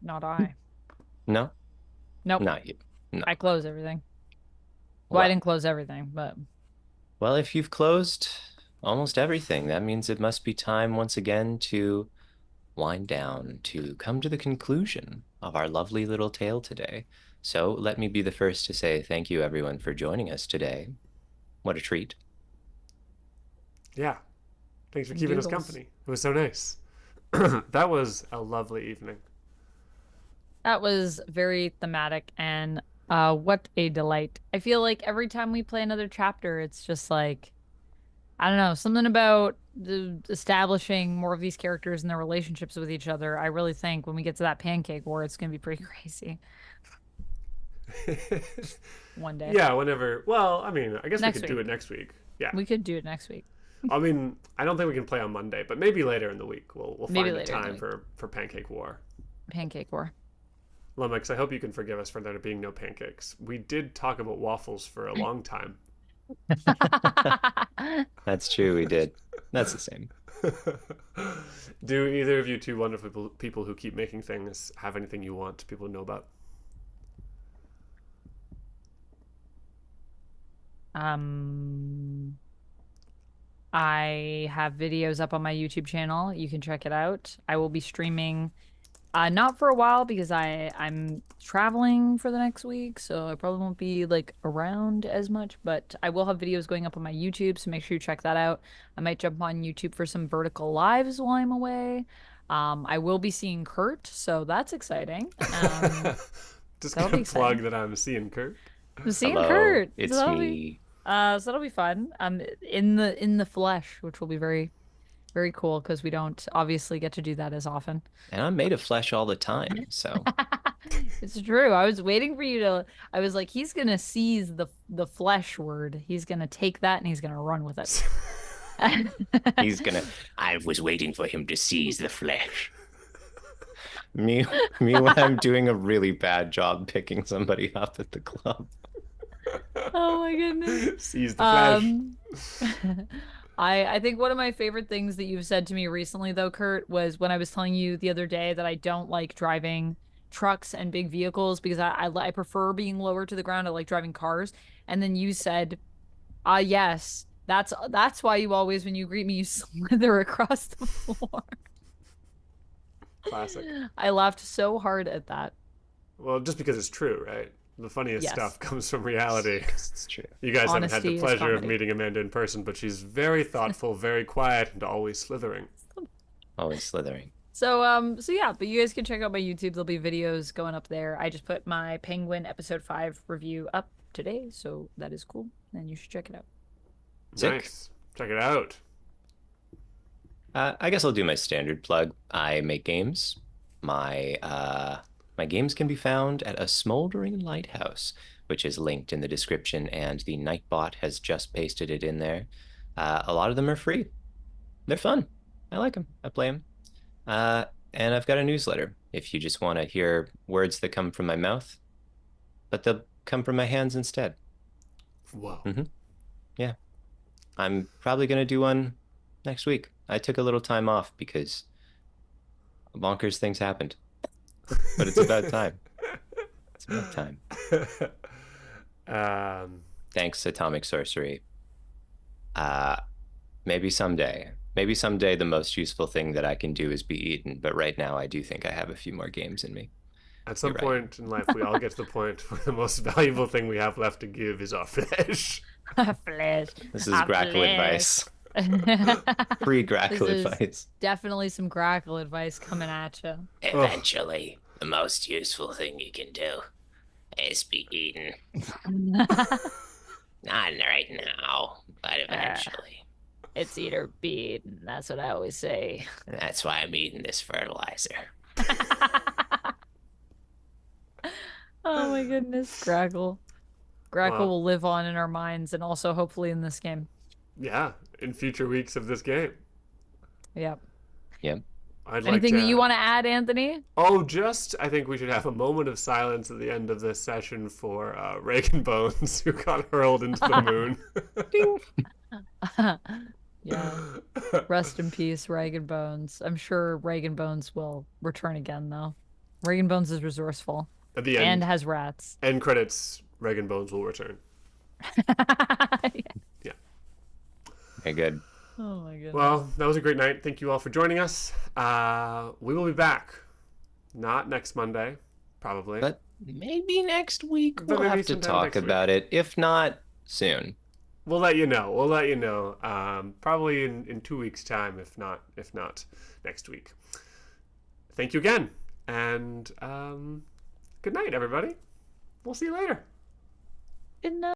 Not I. No? Nope. Not you. No. I close everything. Well, I Well- didn't close everything, but Well, if you've closed almost everything, that means it must be time once again to wind down, to come to the conclusion of our lovely little tale today. So let me be the first to say thank you, everyone, for joining us today. What a treat. Yeah. Thanks for keeping us Doodles. company. It was so nice. That was a lovely evening. that was very thematic and what a delight. I feel like every time we play another chapter, it's just like, I don't know, something about establishing more of these characters and their relationships with each other. I really think when we get to that pancake war, it's going to be pretty crazy one day. Yeah, whenever. Well, I mean, I guess Next we could do week. it next week. Yeah. We could do it next week. I mean, I don't think we can play on Monday, but maybe later in the week we'll Maybe find a later in the time week. for Pancake War. Pancake war. Lummox, I hope you can forgive us for there being no pancakes. We did talk about waffles for a long time. That's true, we did. That's the same. Do either of you two wonderful people who keep making things have anything you want people to know about? I have videos up on my YouTube channel. You can check it out. I will be streaming Not for a while because I'm traveling for the next week, so I probably won't be like around as much, but I will have videos going up on my YouTube, so make sure you check that out. I might jump on YouTube for some vertical lives while I'm away. I will be seeing Kurt, so that's exciting. Just That'll gonna be plug exciting. that I'm seeing Kurt. I'm seeing Hello, Kurt. it's me. So that'll be fun. In the flesh, which will be very, very cool because we don't obviously get to do that as often. And I'm made of flesh all the time, so It's true. I was waiting for you to. I was like, he's gonna seize the flesh word. He's gonna take that and he's gonna run with it. he's gonna. I was waiting for him to seize the flesh. Me, me when I'm doing a really bad job picking somebody up at the club. Oh my goodness. Seize the flesh. I think one of my favorite things that you've said to me recently, though, Kurt, was when I was telling you the other day that I don't like driving trucks and big vehicles because I prefer being lower to the ground. I like driving cars. And then you said, yes, that's why you always, when you greet me, you slither across the floor. Classic. I laughed so hard at that. Well, just because it's true, right? The funniest Yes. stuff comes from reality. It's true. You guys haven't had Honesty the is pleasure of comedy. meeting Amanda in person, but she's very thoughtful, very quiet, and always slithering. Always slithering. So yeah, but you guys can check out my YouTube. There'll be videos going up there. I just put my Penguin episode 5 review up today, so that is cool. And you should check it out. Sick. Nice. Check it out. I guess I'll do my standard plug. I make games. My games can be found at A Smoldering Lighthouse, which is linked in the description, and the Nightbot has just pasted it in there. A lot of them are free. They're fun. I like them. I play them. And I've got a newsletter if you just want to hear words that come from my mouth, but they'll come from my hands instead. Whoa. Yeah. I'm probably going to do one next week. I took a little time off because bonkers things happened. But it's about time. It's about time. Thanks, Atomic Sorcery. Maybe someday. Maybe someday the most useful thing that I can do is be eaten, but right now I do think I have a few more games in me. At some You're right. point in life, we all get to the point where the most valuable thing we have left to give is our flesh. Flash. This is Grackle advice. Free Grackle This is- advice. Definitely some Grackle advice coming at you. Eventually, the most useful thing you can do is be eaten. Not right now, but eventually. It's eat or beat. That's what I always say. And that's why I'm eating this fertilizer. Oh my goodness, Grackle. Grackle Wow. will live on in our minds and also hopefully in this game. Yeah, in future weeks of this game. Yep. Yep. I'd like Anything to... that you want to add, Anthony? Oh, I think we should have a moment of silence at the end of this session for Reagan Bones, who got hurled into the moon. Yeah. Rest in peace, Reagan Bones. I'm sure Reagan Bones will return again, though. Reagan Bones is resourceful At the and end, has rats. end credits, Reagan Bones will return. Yeah. Very good. Oh my goodness. Well, that was a great night. Thank you all for joining us. We will be back. Not next Monday, probably. But maybe next week But we'll maybe have to sometime talk next week. about it. If not, soon. We'll let you know. We'll let you know. Probably in 2 weeks' time, if not next week. Thank you again, and good night, everybody. We'll see you later. Good night.